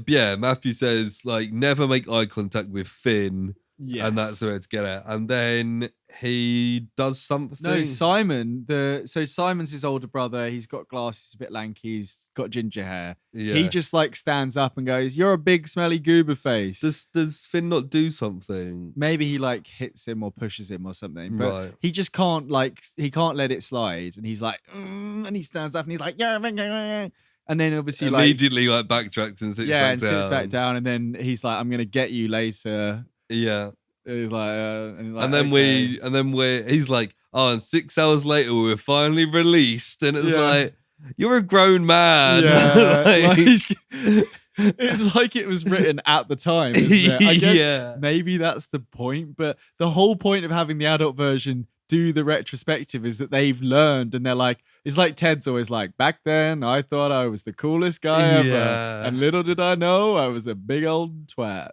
Yeah. Matthew says like never make eye contact with Finn. Yes. And that's the way to get it. And then he does something. No, Simon. Simon's his older brother. He's got glasses, a bit lanky. He's got ginger hair. Yeah. He just like stands up and goes, "You're a big smelly goober face." Does Finn not do something? Maybe he like hits him or pushes him or something. But he just can't he can't let it slide. And he's like, and he stands up and he's like, yeah. And then obviously immediately backtracks and sits back down. Sits back down. And then he's like, "I'm gonna get you later." Yeah. He's like, he's like, oh, and 6 hours later we're finally released, and it's like, you're a grown man. Yeah, it's like it was written at the time, isn't it? I guess maybe that's the point, but the whole point of having the adult version do the retrospective is that they've learned, and they're like, it's like Ted's always like, back then I thought I was the coolest guy ever, and little did I know I was a big old twat.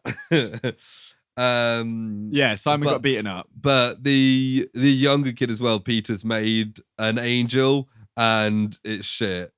Simon got beaten up. But the younger kid as well, Peter's made an angel and it's shit.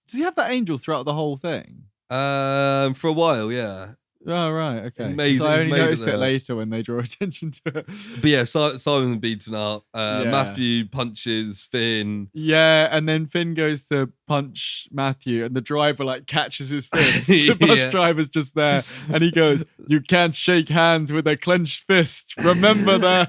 Does he have that angel throughout the whole thing? For a while, yeah. Oh, right, okay. So I only noticed it later when they draw attention to it. But yeah, Simon's beaten up. Matthew punches Finn. Yeah, and then Finn goes to punch Matthew, and the driver like catches his fist. The bus driver's just there, and he goes, "You can't shake hands with a clenched fist. Remember that."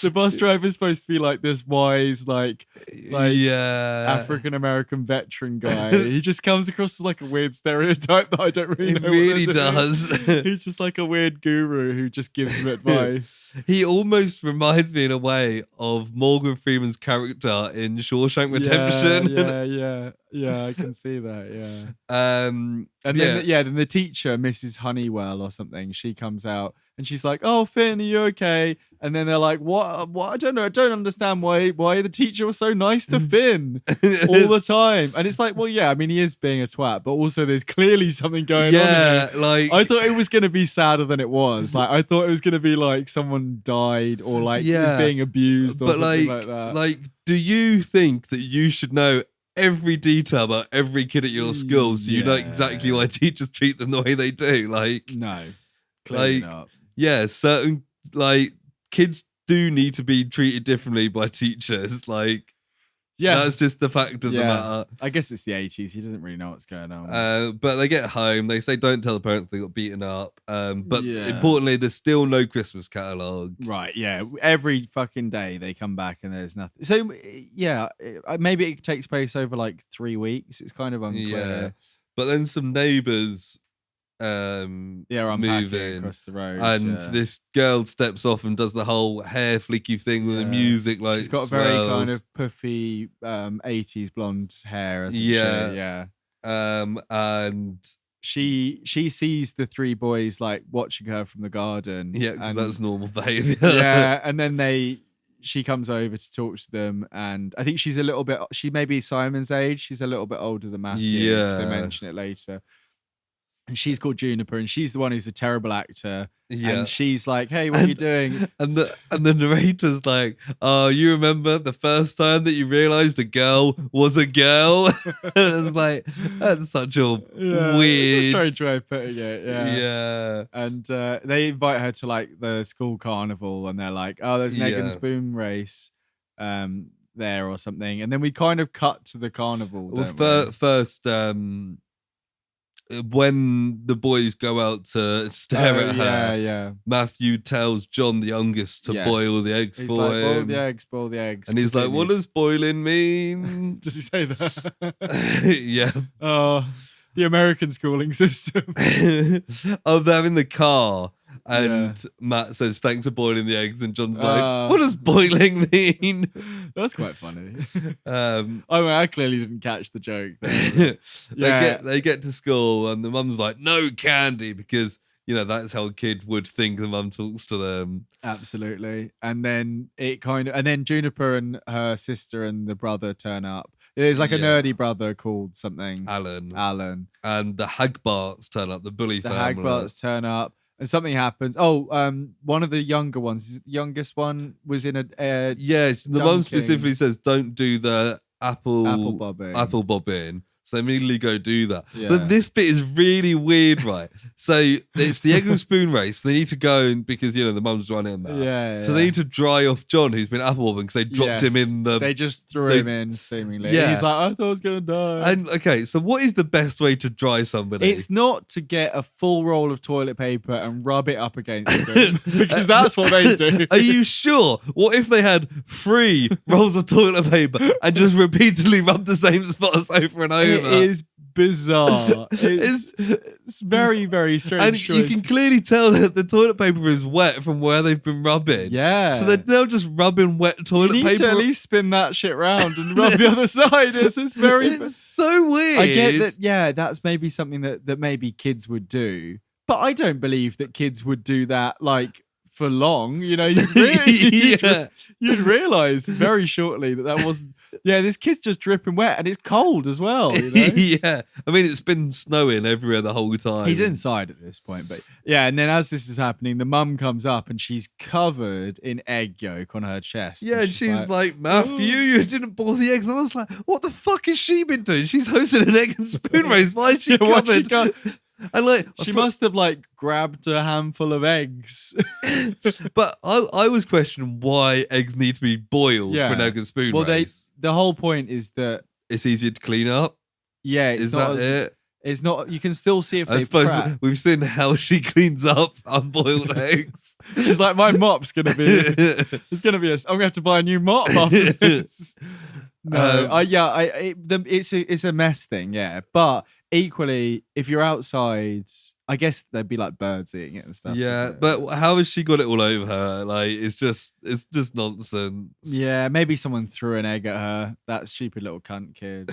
The bus driver is supposed to be like this wise, like African American veteran guy. He just comes across as like a weird stereotype that I don't really know. He really does. He's just like a weird guru who just gives him advice. He almost reminds me in a way of Morgan Freeman's character in Shawshank Redemption. Yeah, I can see that. Yeah. And then the teacher, Mrs. Honeywell or something, she comes out and she's like, "Oh, Finn, are you okay?" And then they're like, "What? I don't know. I don't understand why the teacher was so nice to Finn all the time." And it's like, well, yeah, I mean, he is being a twat, but also there's clearly something going on here. Like I thought it was going to be sadder than it was. Like I thought it was going to be like someone died or like is being abused or something like that. Like, do you think that you should know every detail about every kid at your school so you know exactly why teachers treat them the way they do? Like, no, clearly not. Yeah, certain like kids do need to be treated differently by teachers. Like, that's just the fact of the matter. I guess it's the 80s. He doesn't really know what's going on. But they get home. They say, "Don't tell the parents they got beaten up." But importantly, there's still no Christmas catalogue. Right, yeah. Every fucking day they come back and there's nothing. So, yeah, maybe it takes place over like 3 weeks. It's kind of unclear. Yeah. But then some neighbours move in across the road, and this girl steps off and does the whole hair flicky thing with the music. Like, she's got very kind of puffy 80s blonde hair. And she sees the three boys like watching her from the garden. Yeah, because that's normal behavior. And then she comes over to talk to them, and I think she's a little bit. She may be Simon's age. She's a little bit older than Matthew. Yeah, because they mention it later. And she's called Juniper, and she's the one who's a terrible actor. Yeah. And she's like, "Hey, what are you doing?" And the narrator's like, "Oh, you remember the first time that you realised a girl was a girl?" And it's like, that's such a weird... It's a strange way of putting it, yeah. And they invite her to like the school carnival, and they're like, "Oh, there's an egg and spoon race there or something." And then we kind of cut to the carnival. First, when the boys go out to stare at her, Matthew tells John, the youngest, to boil the eggs for him. Boil the eggs. And he's like, "What does boiling mean?" Does he say that? Yeah. Oh, the American schooling system. They're in the car. And Matt says, "Thanks for boiling the eggs." And John's like, "What does boiling mean?" That's quite funny. I clearly didn't catch the joke there. They get to school and the mum's like, "No candy," because, you know, that's how a kid would think the mum talks to them. Absolutely. And then Juniper and her sister and the brother turn up. There's like a nerdy brother called something. Alan. And the Hagbarts turn up, the bully family. The Hagbarts turn up. And something happens. One of the younger ones, the youngest one, was in a the mum specifically says, "Don't do the apple bobbing." So they immediately go do that. Yeah. But this bit is really weird, right? So it's the egg and spoon race. They need to go because, you know, the mum's running that. Yeah. So they need to dry off John, who's been apple bobbing, because they dropped him in the... They just threw him in, seemingly. Yeah. He's like, "I thought I was going to die." And, okay, so what is the best way to dry somebody? It's not to get a full roll of toilet paper and rub it up against them, because that's what they do. Are you sure? What if they had 3 rolls of toilet paper and just repeatedly rubbed the same spots over and over? It is bizarre. It's very, very strange. And choice. You can clearly tell that the toilet paper is wet from where they've been rubbing. Yeah. So they're now just rubbing wet toilet paper. You need to at least spin that shit round and rub the other side. It's so weird. I get that, yeah, that's maybe something that maybe kids would do. But I don't believe that kids would do that, like, for long. You know, you'd realise very shortly that wasn't... Yeah, this kid's just dripping wet, and it's cold as well, you know? Yeah. I mean, it's been snowing everywhere the whole time. He's inside at this point, but... Yeah, and then as this is happening, the mum comes up, and she's covered in egg yolk on her chest. Yeah, and she's like, "Matthew, you didn't boil the eggs." And I was like, what the fuck has she been doing? She's hosting an egg and spoon race. Why is she covered? And like, she must have like grabbed a handful of eggs. But I was questioning why eggs need to be boiled for an egg and spoon race. The whole point is that it's easier to clean up. Yeah, it's Is not that as, it? It's not. You can still see if I they suppose prep. we've seen how she cleans up unboiled eggs. She's like, my mop's gonna be. It's gonna be. I'm gonna have to buy a new mop after this. No, it's a mess thing. Yeah, but equally, if you're outside, I guess there'd be like birds eating it and stuff. Yeah, but how has she got it all over her? Like, it's just nonsense. Yeah, maybe someone threw an egg at her. That stupid little cunt kid.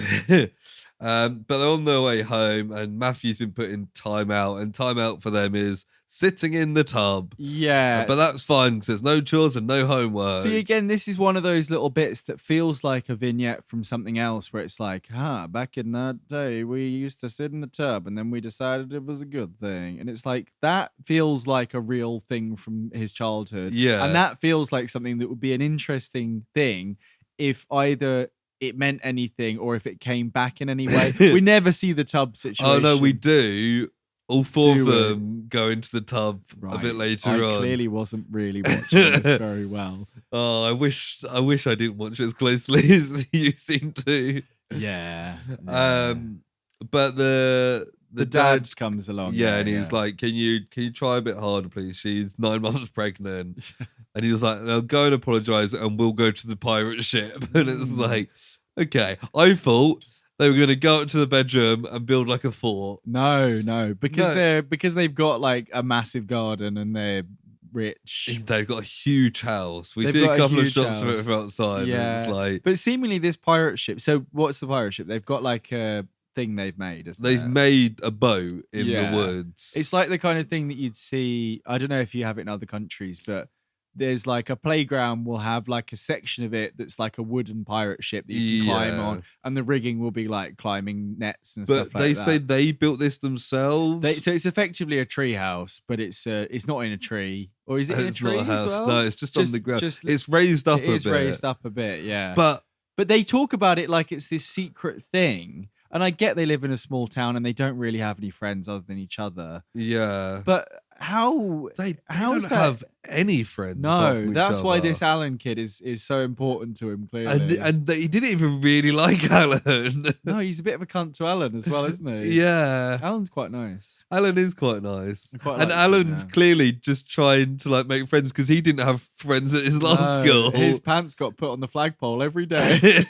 But they're on their way home, and Matthew's been put in timeout, and timeout for them is sitting in the tub. Yeah, but that's fine because there's no chores and no homework. See, again, this is one of those little bits that feels like a vignette from something else, where it's like, back in that day, we used to sit in the tub, and then we decided it was a good thing, and it's like that feels like a real thing from his childhood. Yeah, and that feels like something that would be an interesting thing if either it meant anything or if it came back in any way. We never see the tub situation. Oh no, we do. All four of them go into the tub a bit later on. I clearly wasn't really watching this very well. Oh, I wish I didn't watch it as closely as you seem to. Yeah. But the dad comes along. Yeah, and he's like, "Can you try a bit harder, please? She's 9 months pregnant." And he was like, "I'll go and apologize, and we'll go to the pirate ship." And it's like, okay, I thought they were going to go up to the bedroom and build like a fort. No, because they've got like a massive garden and they're rich. They've got a huge house. We see a couple of shots of it from outside. Yeah, and it's like, but seemingly this pirate ship. So what's the pirate ship? They've got like a thing they've made. They've made a boat in the woods. It's like the kind of thing that you'd see. I don't know if you have it in other countries, but there's like a playground will have like a section of it that's like a wooden pirate ship that you can climb on, and the rigging will be like climbing nets and stuff like that. But they say they built this themselves. So it's effectively a tree house, but it's not in a tree. Or is it in a tree not a house. as well? No, it's just on the ground. It's raised up a bit. It is raised up a bit, yeah. But they talk about it like it's this secret thing. And I get they live in a small town and they don't really have any friends other than each other. Yeah. But how they don't have any friends. No, that's why this Alan kid is so important to him, clearly. And he didn't even really like Alan. No, he's a bit of a cunt to Alan as well, isn't he? Yeah. Alan's quite nice. Alan is quite nice. And Alan's clearly just trying to like make friends because he didn't have friends at his last school. His pants got put on the flagpole every day.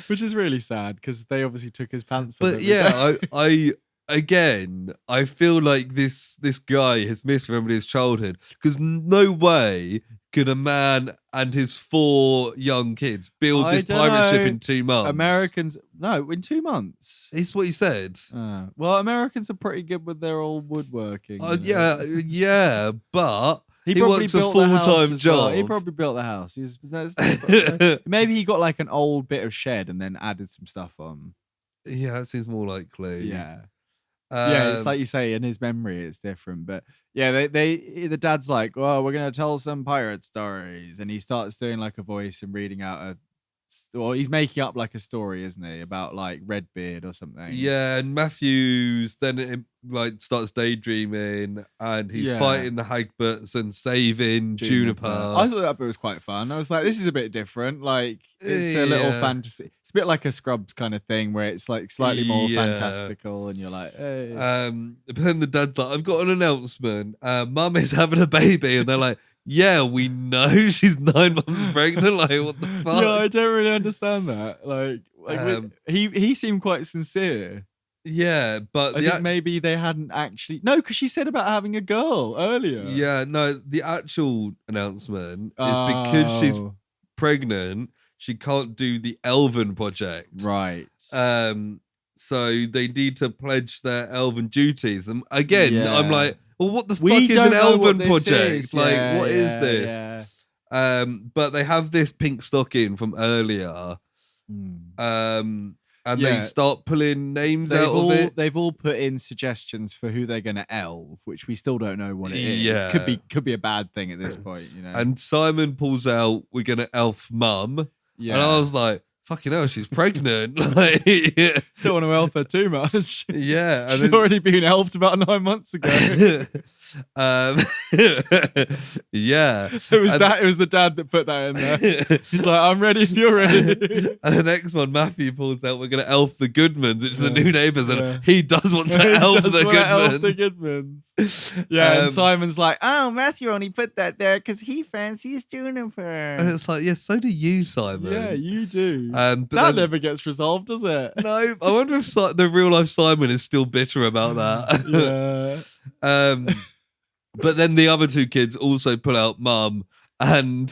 Which is really sad because they obviously took his pants off. But yeah, I feel like this guy has misremembered his childhood because no way could a man and his 4 young kids build this pirate ship in 2 months. Americans, no, in 2 months. It's what he said. Well, Americans are pretty good with their old woodworking. Yeah, but he probably works a built the house full-time as well. job. He probably built the house. Maybe he got like an old bit of shed and then added some stuff on. Yeah, that seems more likely. Yeah. Yeah, it's like you say, in his memory, it's different. But yeah, the dad's like, "Well, we're gonna tell some pirate stories," and he starts doing like a voice and reading out he's making up like a story, isn't he, about like Redbeard or something? Yeah, and Matthews then like starts daydreaming, and he's fighting the Hagberts and saving Juniper. I thought that bit was quite fun. I was like, this is a bit different. Like, it's a little fantasy. It's a bit like a Scrubs kind of thing where it's like slightly more fantastical, and you're like, hey. But then the dad's like, I've got an announcement. Mum is having a baby, and they're like, yeah, we know she's 9 months pregnant. Like, what the fuck? Yeah, I don't really understand that. Like he seemed quite sincere. Yeah, but I think maybe they hadn't actually. No, because she said about having a girl earlier. Yeah, no, the actual announcement is because she's pregnant, she can't do the Elven project. Right. So they need to pledge their Elven duties. And again, I'm like, well, what the fuck is an Elven project? Like, what is this? Yeah. But they have this pink stocking from earlier. And they start pulling names out of it. They've all put in suggestions for who they're going to elf, which we still don't know what it is. Yeah. Could be a bad thing at this point, you know. And Simon pulls out, we're going to elf Mum. Yeah. And I was like, fucking hell, she's pregnant. Like, Don't want to elf her too much. yeah. And She's already been elfed about 9 months ago. Yeah. It was the dad that put that in there. He's like, I'm ready if you're ready. And the next one, Matthew pulls out, we're going to elf the Goodmans, which is the new neighbours, and Yeah. he does want to elf the Goodmans. Yeah, and Simon's like, oh, Matthew only put that there because he fancies Juniper. And it's like, yeah, so do you, Simon. Yeah, you do. But that never gets resolved, does it? No, I wonder if the real life Simon is still bitter about that. Yeah. But then the other two kids also pull out Mum and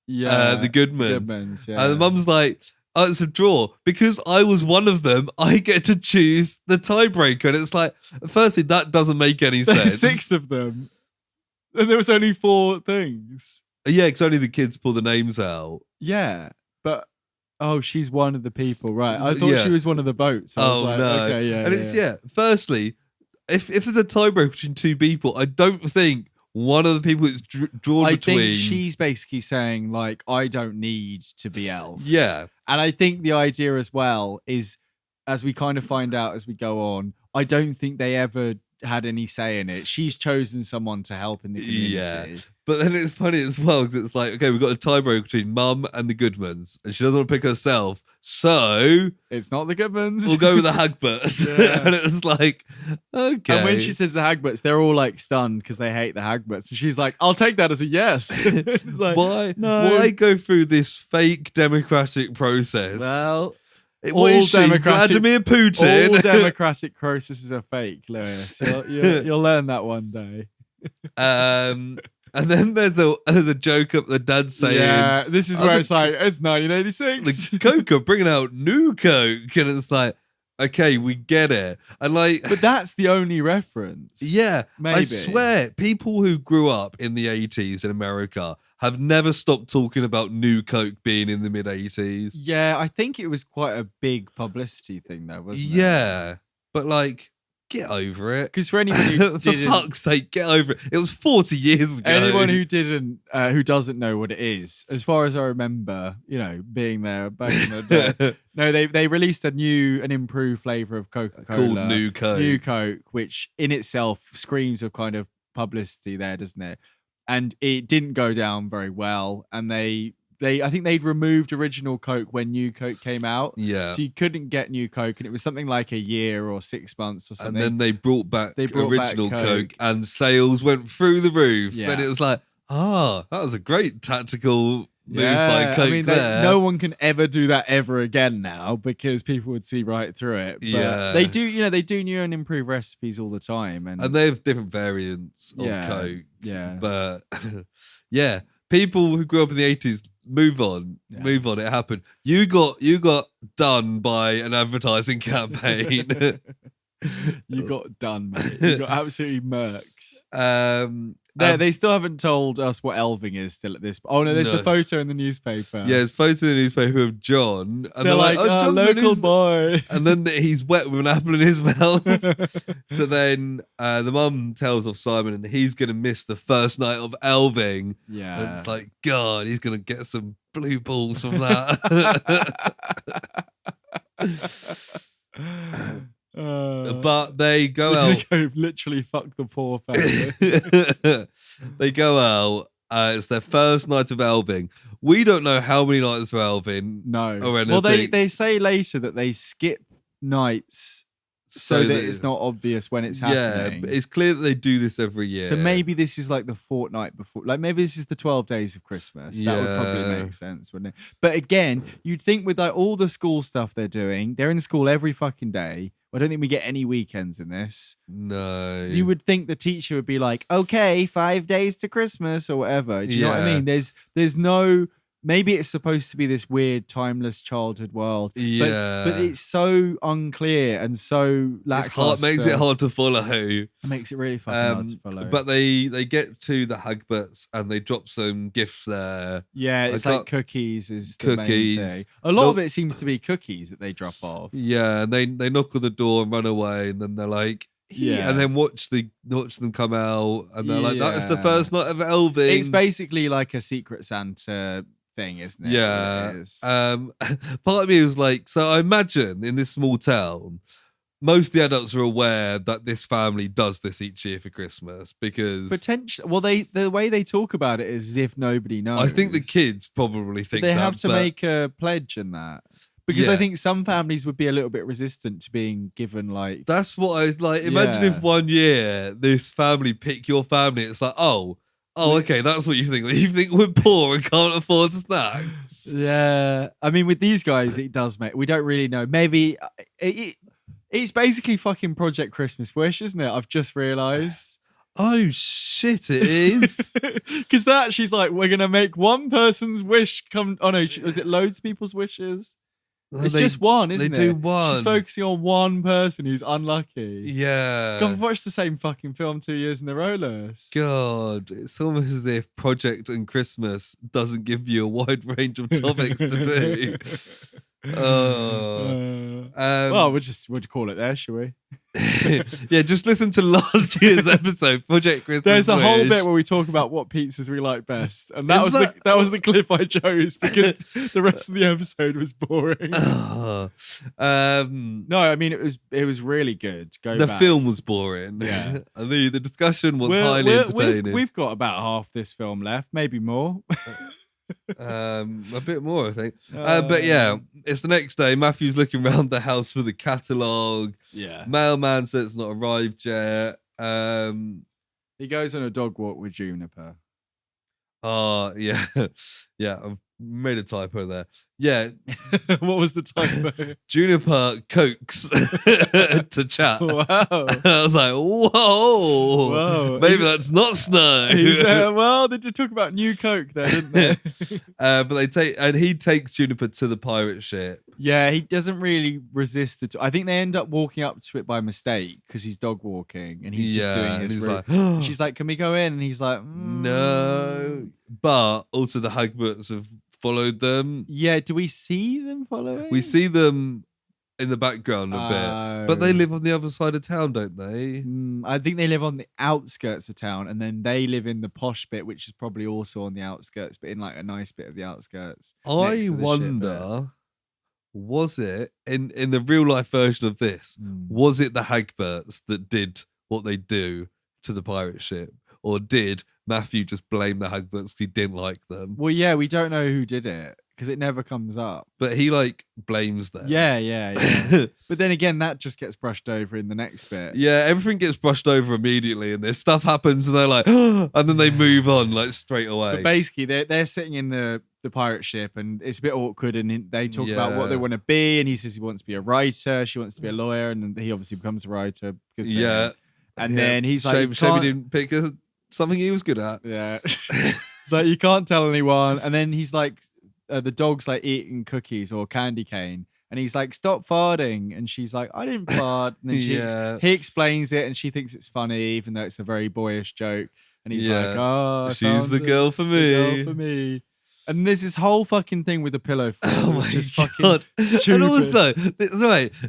the Goodmans. Yeah. And the Mum's like, oh, it's a draw. Because I was one of them, I get to choose the tiebreaker. And it's like, firstly, that doesn't make any sense. There's 6 of them. And there was only 4 things. Yeah, because only the kids pull the names out. Yeah, but she's one of the people, right? I thought she was one of the votes. I was like, no. Okay, yeah. And it's firstly, if there's a tiebreaker between 2 people, I don't think one of the people is drawn between. I think she's basically saying, like, I don't need to be elf. Yeah. And I think the idea as well is, as we kind of find out as we go on, I don't think they ever had any say in it. She's chosen someone to help in the community. Yeah. But then it's funny as well, because it's like, okay, we've got a tiebreaker between Mum and the Goodmans, and she doesn't want to pick herself, so it's not the Goodmans. We'll go with the Hagberts. Yeah. And it's like, okay. And when she says the Hagberts, they're all like stunned because they hate the Hagberts. And she's like, I'll take that as a yes. It's like, why go through this fake democratic process? Well, what is she, Vladimir Putin? All democratic processes are fake, Lewis. You'll learn that one day. And then there's a joke up the dad saying, yeah, this is where it's like, it's 1986. The Coke are bringing out new Coke. And it's like, okay, we get it. And like, but that's the only reference. Yeah, maybe. I swear, people who grew up in the 80s in America have never stopped talking about New Coke being in the mid 80s. Yeah, I think it was quite a big publicity thing, though, wasn't it? Yeah, but like, get over it. Because for anyone who for fuck's sake, get over it. It was 40 years ago. Anyone who who doesn't know what it is, as far as I remember, being there back in the day. No, they released an improved flavor of Coca-Cola called New Coke. New Coke, which in itself screams of kind of publicity there, doesn't it? And it didn't go down very well. And I think they'd removed original Coke when New Coke came out. Yeah. So you couldn't get New Coke, and it was something like a year or 6 months or something. And then they brought back original Coke, and sales went through the roof. Yeah. And it was like, that was a great tactical move by Coke there. No one can ever do that ever again now, because people would see right through it. But yeah. they do new and improved recipes all the time. And they have different variants of Coke. Yeah. But yeah, people who grew up in the 80s, move on. It happened. You got done by an advertising campaign. You got done, mate. You got absolutely murked. They still haven't told us what elving is still at this. Oh no, there's the photo in the newspaper. Yeah, it's photo in the newspaper of John, and they're like, John's local boy. And then he's wet with an apple in his mouth. So then the mum tells off Simon, and he's gonna miss the first night of elving. Yeah, and it's like, God, he's gonna get some blue balls from that. But they go out. Literally fuck the poor family. They go out. It's their first night of elving. We don't know how many nights of elving. No. Or anything. Well, they say later that they skip nights so that it's not obvious when it's happening. Yeah, but it's clear that they do this every year. So maybe this is like the fortnight before. Like maybe this is the 12 days of Christmas. That would probably make sense, wouldn't it? But again, you'd think with like all the school stuff they're doing, they're in school every fucking day. I don't think we get any weekends in this. No. You would think the teacher would be like, okay, 5 days to Christmas or whatever. Do you know what I mean? There's no... Maybe it's supposed to be this weird, timeless childhood world. Yeah. But it's so unclear and so lackluster. Makes it hard to follow. It makes it really fucking hard to follow. But they get to the Hagberts and they drop some gifts there. Yeah, it's like cookies is the main thing. A lot of it seems to be cookies that they drop off. Yeah, and they knock on the door and run away, and then they're like... Yeah, and then watch them come out, and they're like, "That is the first night of elving." It's basically like a Secret Santa thing, isn't it? Yeah. It is. Part of me was like, so I imagine in this small town, most of the adults are aware that this family does this each year for Christmas because Potential. Well, the way they talk about it is as if nobody knows. I think the kids probably think they that, have to make a pledge in that. Because I think some families would be a little bit resistant to being given like. That's what I was like. Imagine if one year this family pick your family. It's like, okay, that's what you think. You think we're poor and can't afford snacks. Yeah, I mean, with these guys, it does make. We don't really know. Maybe it's basically fucking Project Christmas Wish, isn't it? I've just realised. Oh shit! It is because she's like, we're gonna make one person's wish come. Oh no, is it loads of people's wishes? It's just one, isn't it? They do one. She's focusing on one person who's unlucky. Yeah. God, I've watched the same fucking film 2 years in a row, Lewis. God, it's almost as if Project and Christmas doesn't give you a wide range of topics to do. Well, we'll call it there, shall we? Yeah, just listen to last year's episode, Project Christmas. There's a whole bit where we talk about what pizzas we like best, and that was the clip I chose because the rest of the episode was boring. No, I mean it was really good. The film was boring. Yeah, and the discussion was highly entertaining. We've got about half this film left, maybe more. A bit more, I think. But yeah, it's the next day. Matthew's looking around the house for the catalogue. Yeah. Mailman says it's not arrived yet. He goes on a dog walk with Juniper. Yeah. Yeah, I've made a typo there. Yeah. What was the typo? Juniper coax to chat. Wow. And I was like, whoa. Maybe that's not snow. Well, they did talk about new Coke there, didn't they? But he takes Juniper to the pirate ship. Yeah, he doesn't really resist it. I think they end up walking up to it by mistake because he's dog walking and he's just doing his route. She's like, "Can we go in?" And he's like, "No." But also the Hagberts have followed them. Yeah, do we see them following? We see them in the background a bit, but they live on the other side of town, don't they? I think they live on the outskirts of town, and then they live in the posh bit, which is probably also on the outskirts, but in like a nice bit of the outskirts. I wonder, was it in the real life version of this? Was it the Hagberts that did what they do to the pirate ship, or did Matthew just blame the Hagberts because he didn't like them? Well, yeah, we don't know who did it because it never comes up. But he like blames them. Yeah. But then again, that just gets brushed over in the next bit. Yeah, everything gets brushed over immediately, and this stuff happens, and they're like, and then they move on like straight away. But basically, they're sitting in the pirate ship, and it's a bit awkward, and they talk about what they want to be, and he says he wants to be a writer, she wants to be a lawyer, and then he obviously becomes a writer. Good and then he's like, shame he didn't pick something he was good at. Yeah. It's like, you can't tell anyone. And then he's like, the dog's like eating cookies or candy cane. And he's like, stop farting. And she's like, I didn't fart. And then he explains it and she thinks it's funny, even though it's a very boyish joke. And he's like, oh, she's the girl for me. And there's this whole fucking thing with the pillow fort. Oh my fucking God. stupid. And also,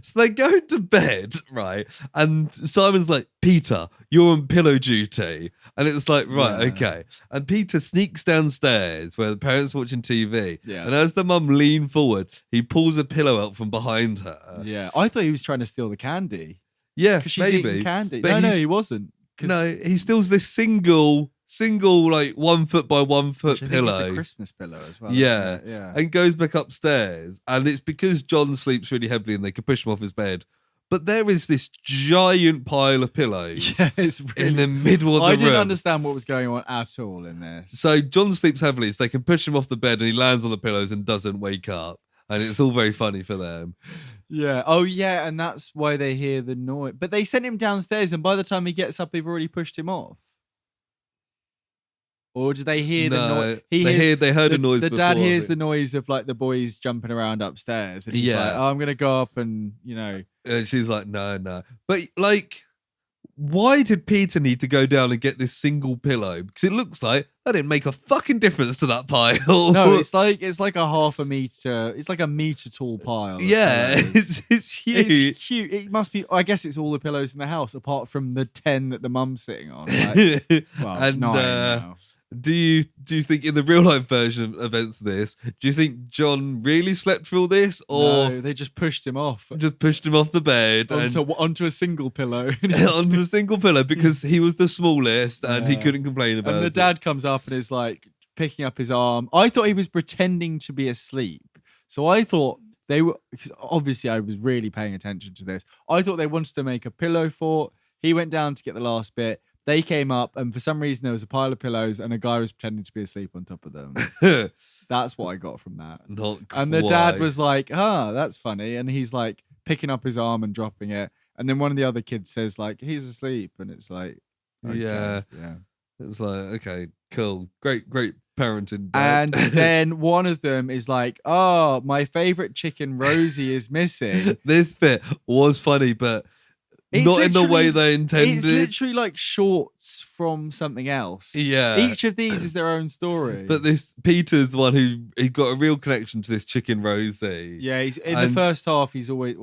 so they go to bed, right? And Simon's like, Peter, you're on pillow duty. And it's like, okay. And Peter sneaks downstairs where the parents are watching TV. Yeah. And as the mum lean forward, he pulls a pillow out from behind her. Yeah. I thought he was trying to steal the candy. Yeah, because she's eating candy. But no, he wasn't. No, he steals this single like 1 foot by 1 foot pillow. It's a Christmas pillow as well. Yeah. And goes back upstairs. And it's because John sleeps really heavily and they can push him off his bed. But there is this giant pile of pillows in the middle of the room. I didn't understand what was going on at all in this. So John sleeps heavily, so they can push him off the bed and he lands on the pillows and doesn't wake up. And it's all very funny for them. Yeah. Oh, yeah. And that's why they hear the noise. But they sent him downstairs, and by the time he gets up, they've already pushed him off. Or do they hear the noise? They heard a noise. The dad hears the noise of like the boys jumping around upstairs, and he's like, "Oh, I'm gonna go up and And she's like, "No." But like, why did Peter need to go down and get this single pillow? Because it looks like that didn't make a fucking difference to that pile. No, it's like a half a meter. It's like a meter tall pile. Yeah, it's huge. It's huge. It must be. I guess it's all the pillows in the house, apart from the 10 that the mum's sitting on. Like, well, 9 now. Do you think in the real life version of events of this, do you think John really slept through all this, or No, they just pushed him off just pushed him off the bed onto a single pillow? onto a single pillow because he was the smallest and he Yeah. couldn't complain about it? And the dad comes up and is like picking up his arm. I thought he was pretending to be asleep. So I thought they were, because obviously I was really paying attention to this. I thought they wanted to make a pillow fort. He went down to get the last bit. They came up, and for some reason there was a pile of pillows, and a guy was pretending to be asleep on top of them. That's what I got from that. Not quite. And the dad was like, that's funny. And he's like picking up his arm and dropping it. And then one of the other kids says, like, he's asleep. And it's like, okay, yeah. It's like, okay, cool. Great parenting. And then one of them is like, oh, my favorite chicken, Rosie, is missing. This bit was funny, but not in the way they intended. It's literally like shorts from something else. Yeah. Each of these is their own story. But this Peter's the one he got a real connection to this chicken Rosie. Yeah, he's in the first half,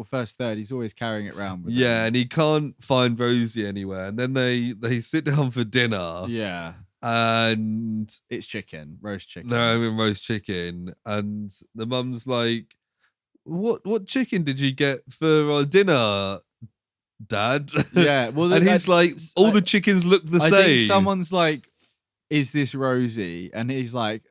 first third, he's always carrying it around with him. And he can't find Rosie anywhere. And then they sit down for dinner. Yeah. And it's chicken, roast chicken. They're having roast chicken. And the mum's like, What chicken did you get for our dinner, Dad? Yeah, well, and he's like, all the chickens look the same. I think someone's like, is this Rosie? And he's like,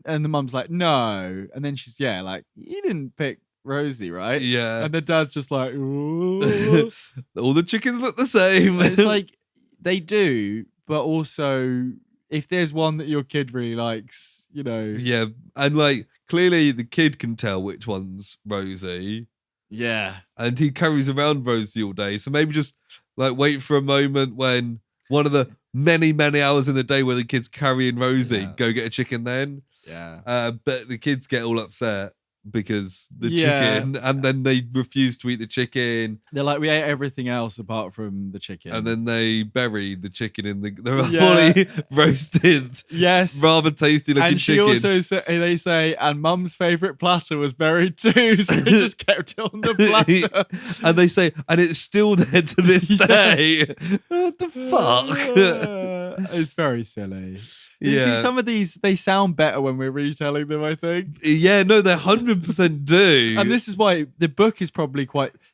and the mum's like, no. And then she's, like, you didn't pick Rosie, right? Yeah. And the dad's just like, ooh. All the chickens look the same. It's like, they do, but also, if there's one that your kid really likes, Yeah, and like, clearly the kid can tell which one's Rosie. Yeah. And he carries around Rosie all day. So maybe just like wait for a moment when one of the many, many hours in the day where the kid's carrying Rosie, go get a chicken then. Yeah. But the kids get all upset because the chicken, and then they refuse to eat the chicken. They're like, we ate everything else apart from the chicken. And then they bury the chicken in the fully roasted, rather tasty looking chicken. And she also they say, and Mum's favourite platter was buried too, so they just kept it on the platter. And they say, and it's still there to this day. What the fuck? It's very silly. You see, some of these, they sound better when we're retelling them, I think. Yeah, no, they 100% do. And this is why the book is probably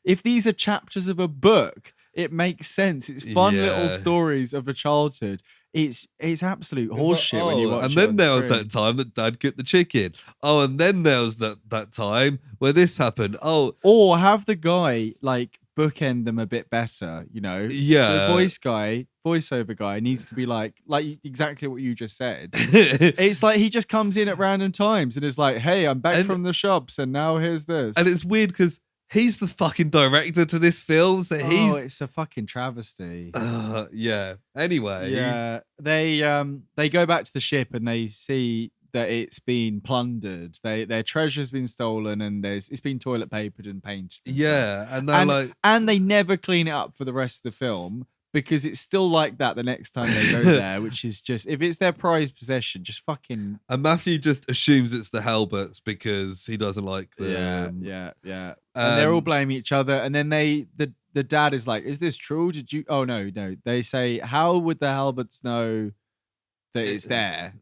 if these are chapters of a book, it makes sense. It's fun little stories of a childhood. It's absolute horseshit when you watch it. And then there was that time that Dad cooked the chicken. Oh, and then there was that time where this happened. Oh. Or have the guy, like, bookend them a bit better, Yeah. The voiceover guy needs to be like exactly what you just said. It's like he just comes in at random times and is like, hey, I'm back from the shops and now here's this. And it's weird because he's the fucking director to this film. So it's a fucking travesty. Yeah. Anyway. Yeah. They go back to the ship and they see that it's been plundered. Their treasure's been stolen and it's been toilet papered and painted. And they never clean it up for the rest of the film because it's still like that the next time they go there, which is just, if it's their prized possession, just fucking. And Matthew just assumes it's the Halberts because he doesn't like them. Yeah. And they're all blaming each other. And then the dad is like, is this true? Did you? Oh, no. They say, how would the Halberts know that it's there?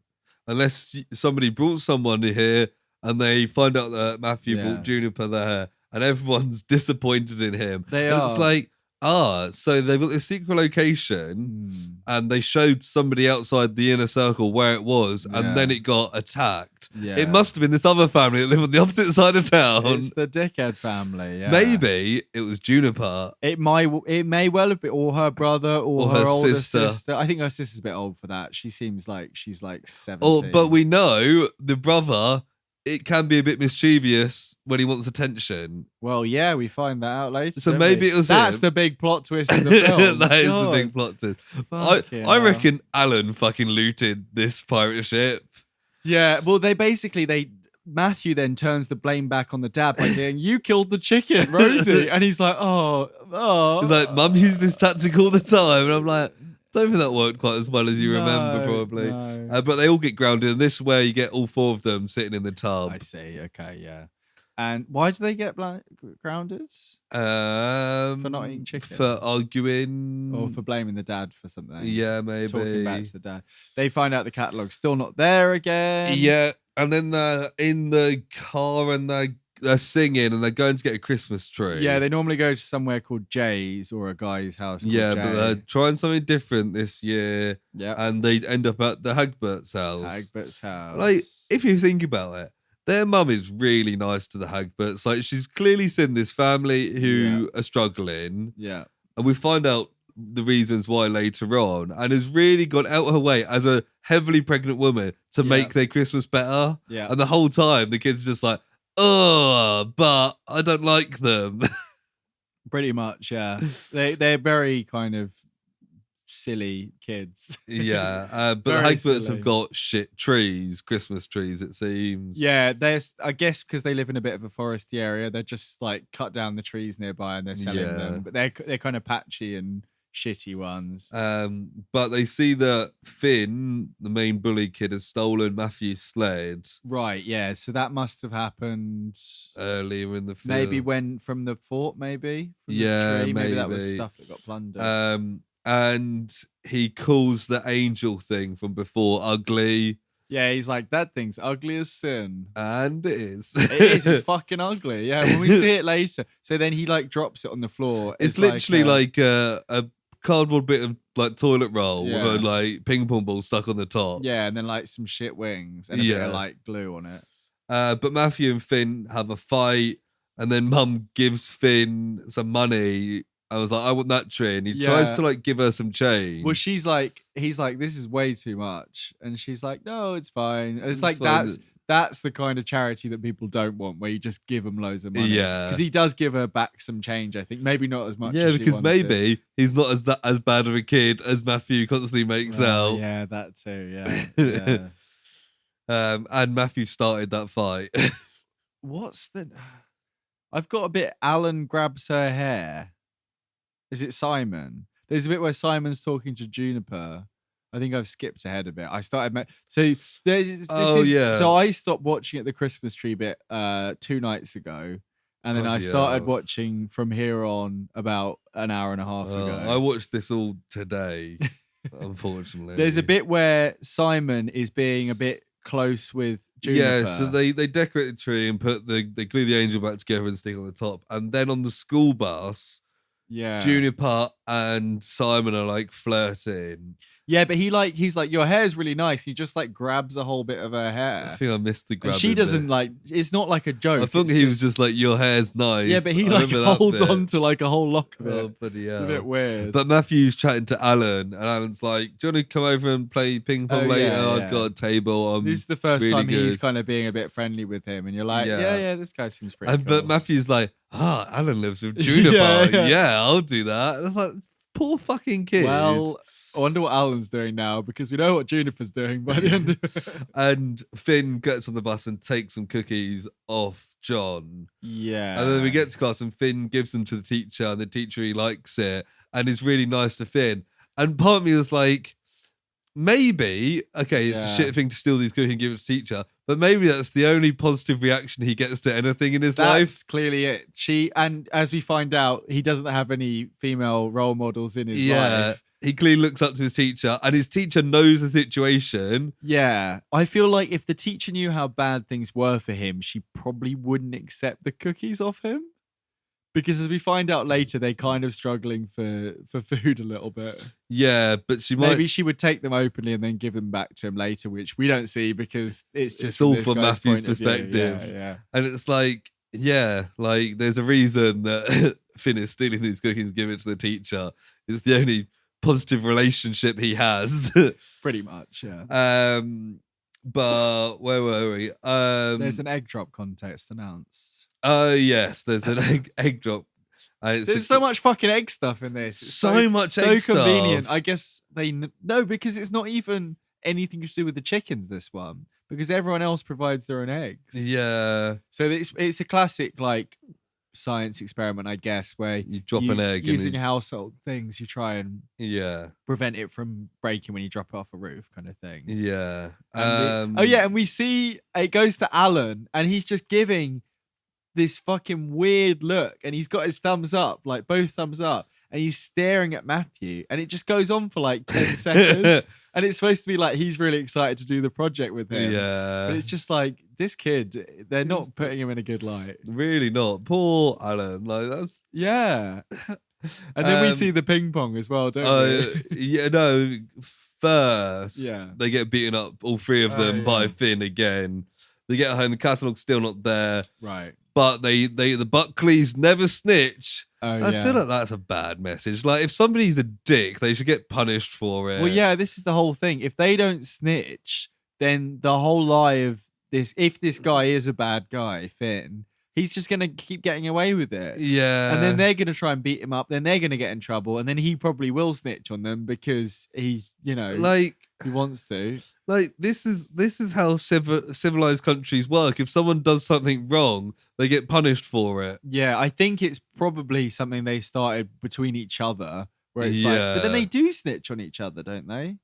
Unless somebody brought someone here and they find out that Matthew brought Juniper there and everyone's disappointed in him. It's like, so they've got this secret location and they showed somebody outside the inner circle where it was and then it got attacked. Yeah. It must have been this other family that live on the opposite side of town. It's the dickhead family. Yeah. Maybe it was Juniper. It may well have been, or her brother, or her older sister. I think her sister's a bit old for that. She seems like she's like 17. But we know the brother, it can be a bit mischievous when he wants attention. Well, yeah, we find that out later. So maybe it was That's him. the big plot twist in the film. That is the big plot twist. I reckon Alan fucking looted this pirate ship. Yeah, well, Matthew then turns the blame back on the dad by saying, you killed the chicken, Rosie. And he's like, oh. He's like, Mum used this tactic all the time. And I'm like, don't think that worked quite as well as you remember, probably. No. But they all get grounded, and this is where you get all four of them sitting in the tub. I see. Okay, yeah. And why do they get grounded? For not eating chicken? For arguing. Or for blaming the dad for something? Yeah, maybe. Talking back to the dad. They find out the catalogue's still not there again. Yeah, and then they're in the car and they're singing and they're going to get a Christmas tree. Yeah, they normally go to somewhere called Jay's or a guy's house called Yeah, Jay. but they're trying something different this year. Yeah. And they end up at the Hagbert's house. Hagbert's house. Like, if you think about it, their mum is really nice to the Hagberts. Like, she's clearly seen this family who are struggling. Yeah. And we find out the reasons why later on, and has really gone out of her way as a heavily pregnant woman to make their Christmas better. Yeah. And the whole time, the kids are just like, oh, but I don't like them. Pretty much, yeah. They're very kind of silly kids. Yeah, but the Very Hagberts silly. have got shit trees, Christmas trees, it seems. Yeah, I guess because they live in a bit of a foresty area, they're just like cut down the trees nearby and they're selling them. But they're kind of patchy and shitty ones. But they see that Finn, the main bully kid, has stolen Matthew's sled. Right, yeah. So that must have happened Earlier in the film. maybe when from the fort, maybe? From the Yeah, tree. Maybe that was maybe. stuff that got plundered. And he calls the angel thing from before ugly. Yeah, he's like, that thing's ugly as sin. And it is. It is. It's fucking ugly. Yeah, when we see it later. So then he like drops it on the floor. It's literally like a cardboard bit of like toilet roll with a like ping pong ball stuck on the top. Yeah, and then like some shit wings and a bit of like glue on it. But Matthew and Finn have a fight, and then Mum gives Finn some money. I was like, I want that tree, and he tries to like give her some change. Well, he's like, this is way too much, and she's like, no, it's fine. And it's like fine. that's the kind of charity that people don't want, where you just give them loads of money. Yeah, because he does give her back some change. I think maybe not as much. Yeah, as because she maybe he's not as bad of a kid as Matthew constantly makes out. Yeah, that too. Yeah. And Matthew started that fight. What's the? I've got a bit. Alan grabs her hair. Is it Simon? There's a bit where Simon's talking to Juniper. I think I've skipped ahead a bit. I started. So So I stopped watching at the Christmas tree bit 2 nights ago, and then I started watching from here on about an hour and a half ago. I watched this all today, unfortunately. There's a bit where Simon is being a bit close with Juniper. Yeah, so they decorate the tree and they glue the angel back together and stick on the top, and then on the school bus. Yeah, Juniper and Simon are like flirting. Yeah, but he's like, your hair's really nice. He just like grabs a whole bit of her hair. I think I missed the grab. And she doesn't like. It's not like a joke. I think he was just like, your hair's nice. Yeah, but he like holds on to like a whole lock of it. Oh, bloody hell. It's a bit weird. But Matthew's chatting to Alan, and Alan's like, "Do you want to come over and play ping pong later? Yeah. I've got a table." This is the first really time he's good." kind of being a bit friendly with him, and you're like, yeah, this guy seems pretty cool. But Matthew's like, Alan lives with Juniper. yeah, I'll do that. And I was like, poor fucking kid. Well, I wonder what Alan's doing now, because we know what Juniper's doing by the end of it. And Finn gets on the bus and takes some cookies off John. Yeah. And then we get to class and Finn gives them to the teacher, and the teacher, he likes it and is really nice to Finn. And part of me was like, maybe, okay, it's a shit thing to steal these cookies and give it to the teacher, but maybe that's the only positive reaction he gets to anything in his life. That's clearly it. And as we find out, he doesn't have any female role models in his life. He clearly looks up to his teacher, and his teacher knows the situation. Yeah. I feel like if the teacher knew how bad things were for him, she probably wouldn't accept the cookies off him. Because as we find out later, they're kind of struggling for food a little bit. Yeah, but maybe she would take them openly and then give them back to him later, which we don't see because it's all from Matthew's perspective. Yeah. And it's like, like there's a reason that Finn is stealing these cookies and giving it to the teacher. It's the only positive relationship he has. Pretty much, yeah. But where were we? There's an egg drop contest announced. Yes, there's an egg drop. There's so much fucking egg stuff in this. It's so much egg stuff. So convenient. I guess no, because it's not even anything to do with the chickens, this one. Because everyone else provides their own eggs. Yeah. So it's a classic like science experiment, I guess, where you drop an egg using household things, you try and prevent it from breaking when you drop it off a roof, kind of thing. Yeah. And we see it goes to Alan, and he's just giving this fucking weird look, and he's got his thumbs up, like both thumbs up, and he's staring at Matthew, and it just goes on for like 10 seconds. And it's supposed to be like he's really excited to do the project with him. Yeah. But it's just like this kid, they're not putting him in a good light. Really not. Poor Alan. Like that's Yeah. And then we see the ping pong as well, don't we? Yeah, no. First, Yeah. they get beaten up, all three of them, by Finn again. They get home, the catalogue's still not there. Right. But the Buckleys never snitch. I yeah. feel like that's a bad message. Like, if somebody's a dick, they should get punished for it. Well, yeah, this is the whole thing. If they don't snitch, then the whole lie of this, if this guy is a bad guy, Finn, he's just going to keep getting away with it. Yeah. And then they're going to try and beat him up. Then they're going to get in trouble. And then he probably will snitch on them because he's, like, he wants to. Like, this is how civilized countries work. If someone does something wrong, they get punished for it. Yeah, I think it's probably something they started between each other, where it's like, but then they do snitch on each other, don't they?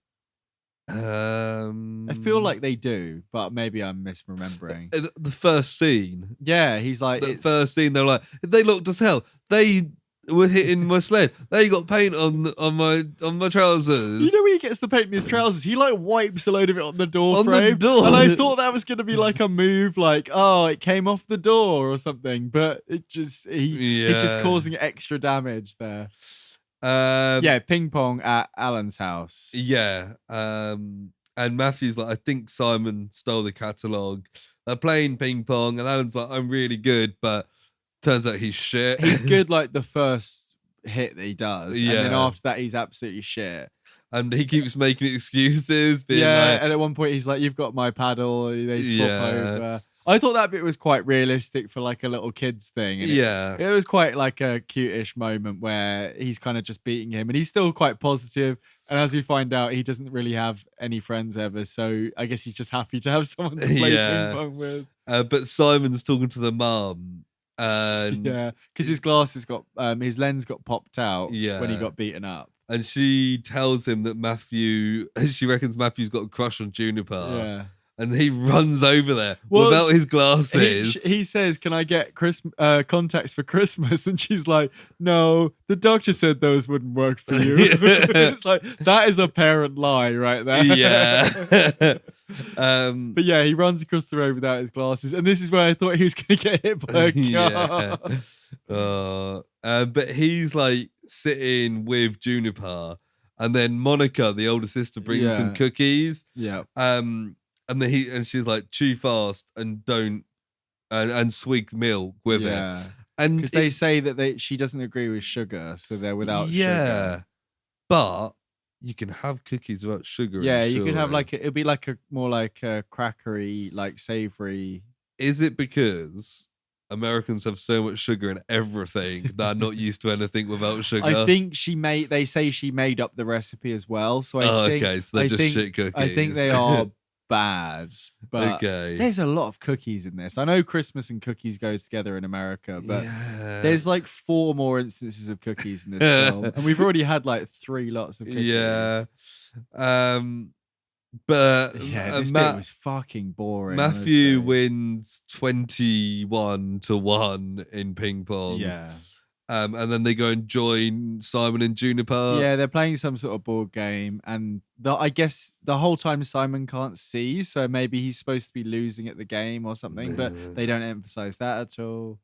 I feel like they do, but maybe I'm misremembering. The first scene. Yeah, he's like, first scene, they're like, they looked as hell. They were hitting my sled. They got paint on my trousers. You know when he gets the paint in his trousers, he like wipes a load of it on the door frame. The door. And I thought that was going to be like a move, like, oh, it came off the door or something, but it's just causing extra damage there. Ping pong at Alan's house. Yeah. And Matthew's like, I think Simon stole the catalogue. They're playing ping pong, and Alan's like, I'm really good, but turns out he's shit. He's good like the first hit that he does. Yeah. And then after that, he's absolutely shit. And he keeps making excuses. And at one point he's like, you've got my paddle. They swap over. I thought that bit was quite realistic for like a little kid's thing. And it was quite like a cute-ish moment where he's kind of just beating him, and he's still quite positive. And as we find out, he doesn't really have any friends ever. So I guess he's just happy to have someone to play ping pong with. But Simon's talking to the mum. And because his glasses his lens got popped out when he got beaten up. And she tells him that she reckons Matthew's got a crush on Juniper. Yeah. And he runs over there without his glasses. He says, can I get contacts for Christmas? And she's like, no, the doctor said those wouldn't work for you. It's like, that is a parent lie right there. Yeah. But yeah, he runs across the road without his glasses. And this is where I thought he was going to get hit by a car. But he's like sitting with Juniper. And then Monica, the older sister, brings some cookies. Yeah. And she's like, chew fast and don't and swig milk with it. And because they say that she doesn't agree with sugar, so they're without sugar. But you can have cookies without sugar. Yeah, you could have it'd be like more like a crackery, like savory. Is it because Americans have so much sugar in everything that are not used to anything without sugar? I think they say she made up the recipe as well. So I think, okay, so they're just shit cookies. I think they are bad, but there's a lot of cookies in this. I know Christmas and cookies go together in America, but there's like 4 more instances of cookies in this film, and we've already had like 3 lots of cookies. But this bit was fucking boring. Matthew wins 21-1 in ping pong. And then they go and join Simon and Juniper. Yeah, they're playing some sort of board game, and I guess the whole time Simon can't see, so maybe he's supposed to be losing at the game or something, but they don't emphasize that at all.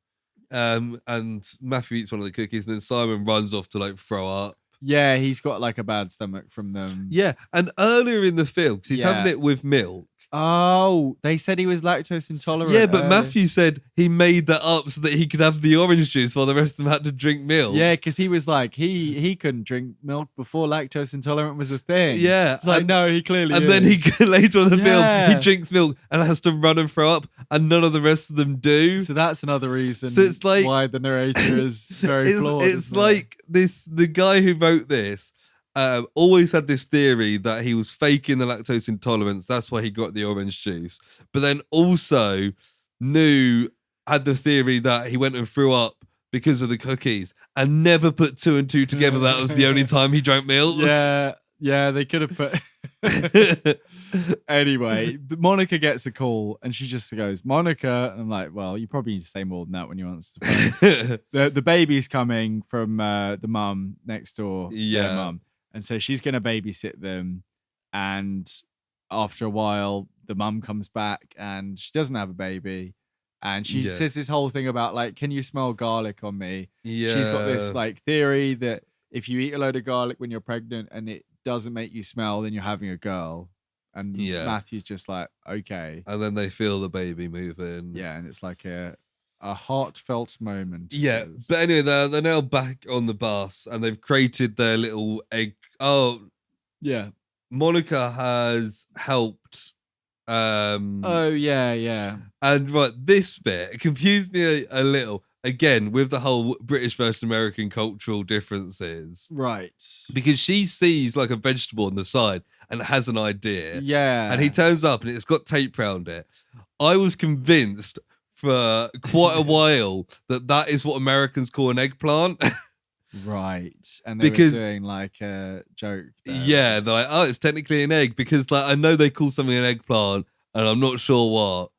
And Matthew eats one of the cookies, and then Simon runs off to like throw up. Yeah, he's got like a bad stomach from them. Yeah, and earlier in the film, because he's having it with milk. Oh, they said he was lactose intolerant. Yeah, but Matthew said he made that up so that he could have the orange juice while the rest of them had to drink milk. Yeah, because he was like, he couldn't drink milk before lactose intolerant was a thing. Yeah. It's like, no, he clearly And is. then later in the film, he drinks milk and has to run and throw up, and none of the rest of them do. So that's another reason it's like, why the narrator is very flawed. It's like the guy who wrote this always had this theory that he was faking the lactose intolerance. That's why he got the orange juice. But then also had the theory that he went and threw up because of the cookies, and never put 2 and 2 together. That was the only time he drank milk. Yeah, they could have put Anyway, Monica gets a call and she just goes, Monica. And I'm like, well, you probably need to say more than that when you answer the phone. The baby's coming from the mum next door, their mum. And so she's going to babysit them. And after a while, the mum comes back and she doesn't have a baby. And she says this whole thing about like, can you smell garlic on me? Yeah. She's got this like theory that if you eat a load of garlic when you're pregnant and it doesn't make you smell, then you're having a girl. And Matthew's just like, okay. And then they feel the baby moving. Yeah, and it's like a heartfelt moment. Yeah, but anyway, they're now back on the bus and they've created their little egg. Oh, yeah. Monica has helped. Oh, yeah. And right, this bit confused me a little. Again, with the whole British versus American cultural differences. Right. Because she sees like a vegetable on the side and has an idea. Yeah. And he turns up and it's got tape around it. I was convinced for quite a while that is what Americans call an eggplant. Right. And they were doing like a joke there. Yeah, they're like, oh, it's technically an egg. Because like I know they call something an eggplant and I'm not sure what.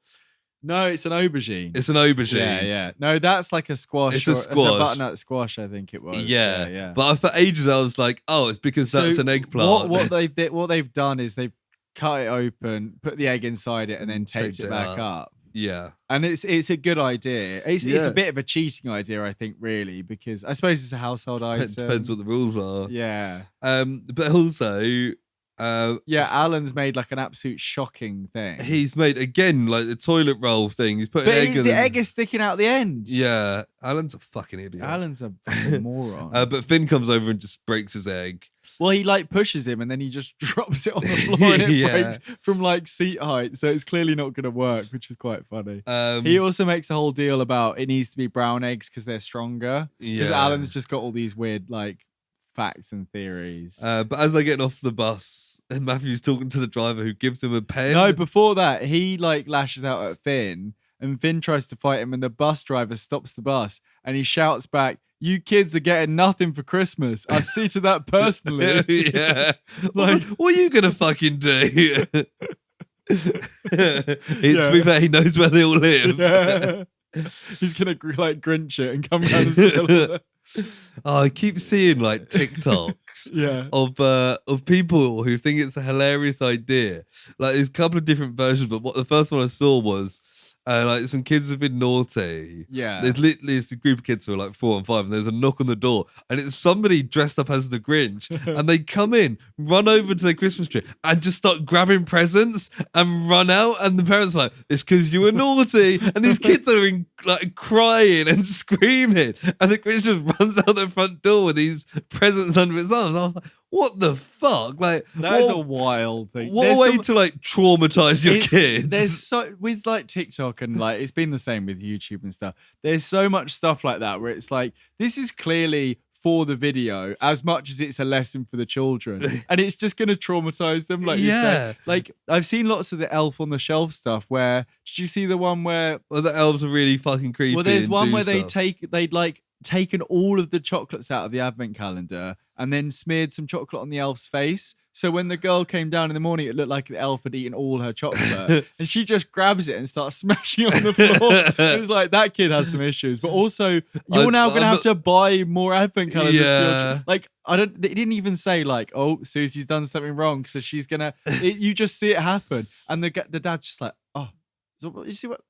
No, it's an aubergine. It's an aubergine. Yeah. No, that's like a squash. It's a squash. It's a butternut squash, I think it was. Yeah. But for ages I was like, oh, it's because that's an eggplant. What they've done is they've cut it open, put the egg inside it, and then taped it back up. Yeah. And it's a good idea. It's a bit of a cheating idea, I think, really, because I suppose it's a household item. It depends what the rules are. Yeah. But also... Alan's made like an absolute shocking thing. He's made again like the toilet roll thing. He's put an egg in the egg is sticking out the end. Yeah, Alan's a fucking idiot. Alan's a fucking moron. But Finn comes over and just breaks his egg. Well, he like pushes him and then he just drops it on the floor and it breaks from like seat height. So it's clearly not going to work, which is quite funny. He also makes a whole deal about it needs to be brown eggs because they're stronger. Because Alan's just got all these weird like facts and theories. But as they're getting off the bus, Matthew's talking to the driver who gives him a pen. No, before that, he like lashes out at Finn and Finn tries to fight him and the bus driver stops the bus and he shouts back, "You kids are getting nothing for Christmas. I see to that personally." Yeah. Like, what are you going to fucking do? To be fair, he knows where they all live. Yeah. He's going to like Grinch it and come down and steal it. Oh, I keep seeing like TikToks of people who think it's a hilarious idea. Like there's a couple of different versions, but what the first one I saw was like some kids have been naughty. Yeah. There's literally a group of kids who are like 4 and 5 and there's a knock on the door and it's somebody dressed up as the Grinch and they come in, run over to their Christmas tree and just start grabbing presents and run out and the parents are like, it's because you were naughty and these kids are like crying and screaming and the Grinch just runs out the front door with these presents under his arms. I was like, what the fuck? Like that is a wild thing. What a way to like traumatize your kids. There's so with like TikTok and like it's been the same with YouTube and stuff. There's so much stuff like that where it's like this is clearly for the video as much as it's a lesson for the children, and it's just going to traumatize them. Like you said, like I've seen lots of the Elf on the Shelf stuff. Where did you see the one where the elves are really fucking creepy? Well, there's one where they'd like taken all of the chocolates out of the advent calendar and then smeared some chocolate on the elf's face. So when the girl came down in the morning, it looked like the elf had eaten all her chocolate. And she just grabs it and starts smashing it on the floor. It was like, that kid has some issues. But also, you're now going to have to buy more advent calendars for your child. Like, it didn't even say like, oh, Susie's done something wrong. So she's going to, you just see it happen. And the dad's just like, oh, so you see what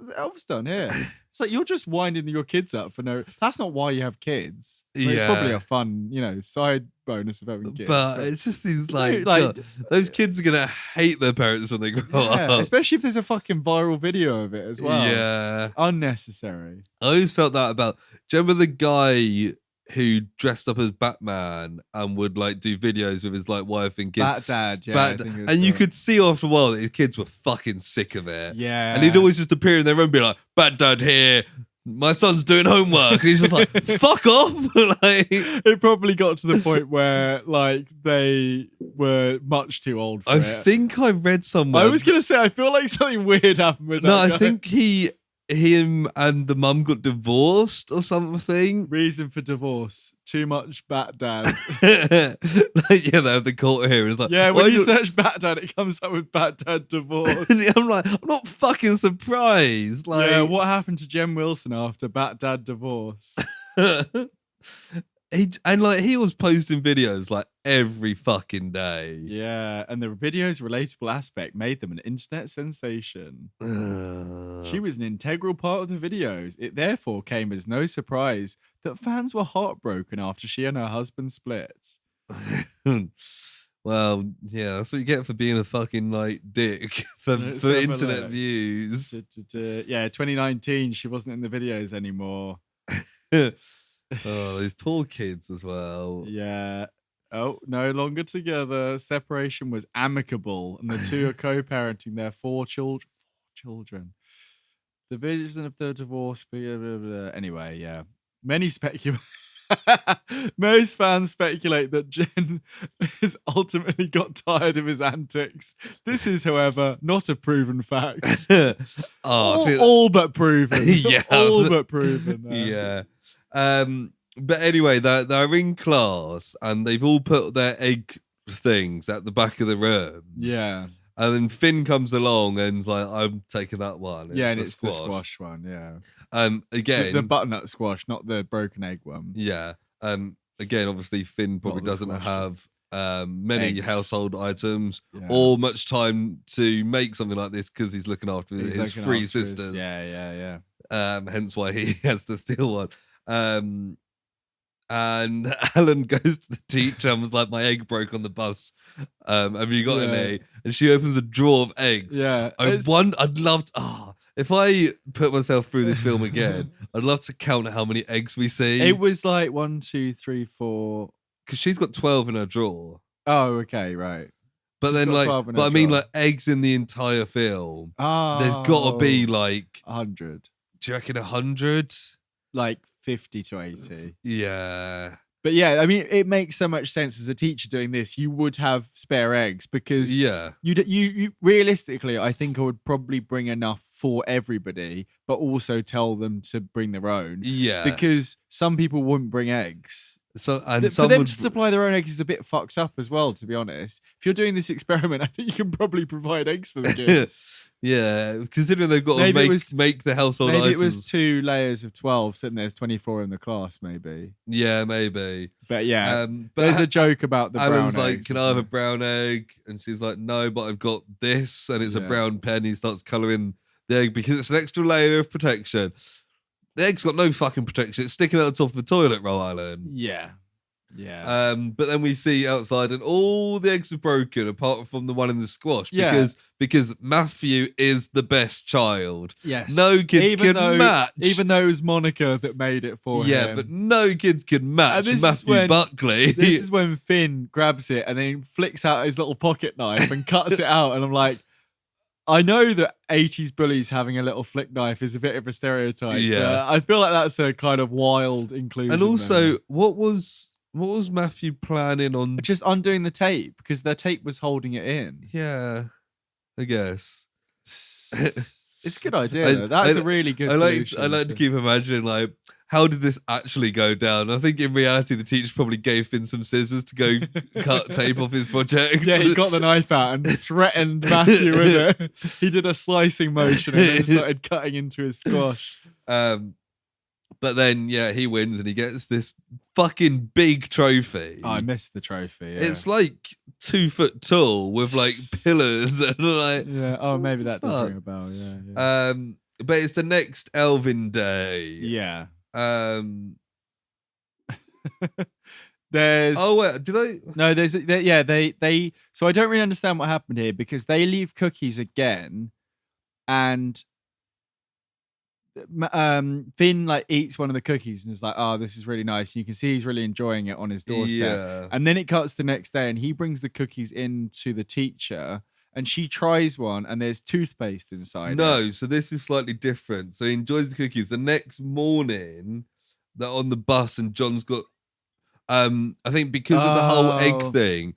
the elf's done here? It's like you're just winding your kids up for no. That's not why you have kids. I mean, it's probably a fun, side bonus of having kids. But it's just these like God, those kids are gonna hate their parents when they grow up. Especially if there's a fucking viral video of it as well. Yeah, unnecessary. I always felt that about. Do you remember the guy who dressed up as Batman and would like do videos with his like wife and kids? Bat Dad, yeah. And you could see after a while that his kids were fucking sick of it. Yeah. And he'd always just appear in their room and be like, Bat Dad here, my son's doing homework. And he's just like, fuck off. Like, it probably got to the point where like they were much too old for it. I think I read somewhere. I was going to say, I feel like something weird happened with that guy. I think he him and the mum got divorced or something. Reason for divorce: too much Bat Dad. Like, yeah, they have the court here. It's like, Yeah, why when you do- search Bat Dad, it comes up with Bat Dad divorce. I'm like, I'm not fucking surprised. Like, Yeah, what happened to Jem Wilson after Bat Dad divorce? he was posting videos like every fucking day. Yeah, and the video's relatable aspect made them an internet sensation. She was an integral part of the videos. It therefore came as no surprise that fans were heartbroken after she and her husband split. Well, yeah, that's what you get for being a fucking like dick for Let's have a internet look. views. Yeah, 2019, she wasn't in the videos anymore. Oh, these poor kids as well. Yeah. Oh, no longer together. Separation was amicable, and the two are co-parenting their four children. The vision of the divorce. Blah, blah, blah. Anyway, yeah. Most fans speculate that Jen has ultimately got tired of his antics. This is, however, not a proven fact. All but proven. Yeah. All but proven. Yeah. But anyway, they're in class and they've all put their egg things at the back of the room. Yeah. And then Finn comes along and's like, I'm taking that one. It's the squash one, yeah. Again, the butternut squash, not the broken egg one. Yeah. Again, obviously Finn probably doesn't have many Eggs. household items Yeah. or much time to make something like this because he's looking after his three sisters. Yeah. Hence why he has to steal one. And Alan goes to the teacher and was like, my egg broke on the bus. Have you got any? And she opens a drawer of eggs. Yeah. I'd love to, if I put myself through this film again, I'd love to count how many eggs we see. It was like 1, 2, 3, 4. Because she's got 12 in her drawer. Oh, okay, right. But She's then got like, 12 in but her I mean drawer. like eggs in the entire film. Oh. There's got to be like, 100. do you reckon 100? Like 50 to 80. Yeah. But yeah, I mean, it makes so much sense as a teacher doing this. You would have spare eggs because you realistically, I think I would probably bring enough for everybody, but also tell them to bring their own. Yeah. Because some people wouldn't bring eggs. So For them to supply their own eggs is a bit fucked up as well, to be honest. If you're doing this experiment, I think you can probably provide eggs for the kids. Yeah, considering they've got to make the household items. Maybe it was 2 layers of 12, sitting there's 24 in the class, maybe. Yeah, maybe. But yeah, but there's a joke about the brown Alan's like, eggs, can I have a brown egg? And she's like, no, but I've got this. And it's a brown pen. He starts colouring the egg because it's an extra layer of protection. The egg's got no fucking protection. It's sticking out the top of the toilet roll, Alan. Yeah. But then we see outside and all the eggs are broken apart from the one in the squash because Matthew is the best child. Yes. No kids can match. Even though it was Monica that made it for him. Yeah, but no kids can match Matthew Buckley. This is when Finn grabs it and then flicks out his little pocket knife and cuts it out. And I'm like, I know that 80s bullies having a little flick knife is a bit of a stereotype. Yeah. I feel like that's a kind of wild inclusion. And also, what was Matthew planning on? Just undoing the tape because the tape was holding it in. Yeah, I guess. It's a good idea, though. That's a really good solution. I like to keep imagining, like, how did this actually go down? I think in reality, the teacher probably gave Finn some scissors to go cut tape off his project. Yeah, he got the knife out and threatened Matthew with it. He did a slicing motion and then started cutting into his squash. But then, he wins and he gets this fucking big trophy. Oh, I missed the trophy. Yeah. It's like 2 foot tall with like pillars and like. Yeah. Oh, maybe that does ring a bell. Yeah. But it's the next Elvin Day. Yeah. There's. Oh wait, did I? No, there's. They. So I don't really understand what happened here because they leave cookies again, and Finn like eats one of the cookies and is like, "Oh, this is really nice." And you can see he's really enjoying it on his doorstep. Yeah. And then it cuts the next day, and he brings the cookies in to the teacher, and she tries one, and there's toothpaste inside. No, so this is slightly different. So he enjoys the cookies. The next morning, they're on the bus, and John's got. I think because of the whole egg thing,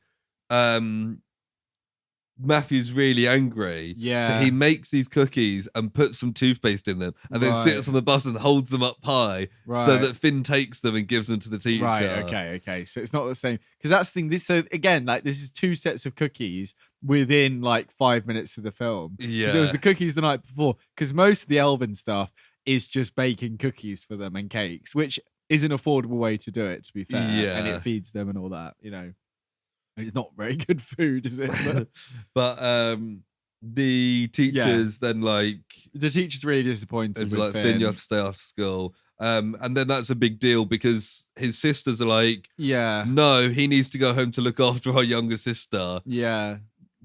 Matthew's really angry. Yeah. So he makes these cookies and puts some toothpaste in them and then sits on the bus and holds them up high so that Finn takes them and gives them to the teacher. Right, okay. So it's not the same. Because that's the thing. So again, like this is 2 sets of cookies within like 5 minutes of the film. Yeah. There was the cookies the night before. Because most of the Elven stuff is just baking cookies for them and cakes, which is an affordable way to do it, to be fair. Yeah. And it feeds them and all that, you know. It's not very good food, is it? But the teachers then like the teacher's really disappointed with like Finn, you have to stay after school. And then that's a big deal because his sisters are like, no, he needs to go home to look after our younger sister. Yeah.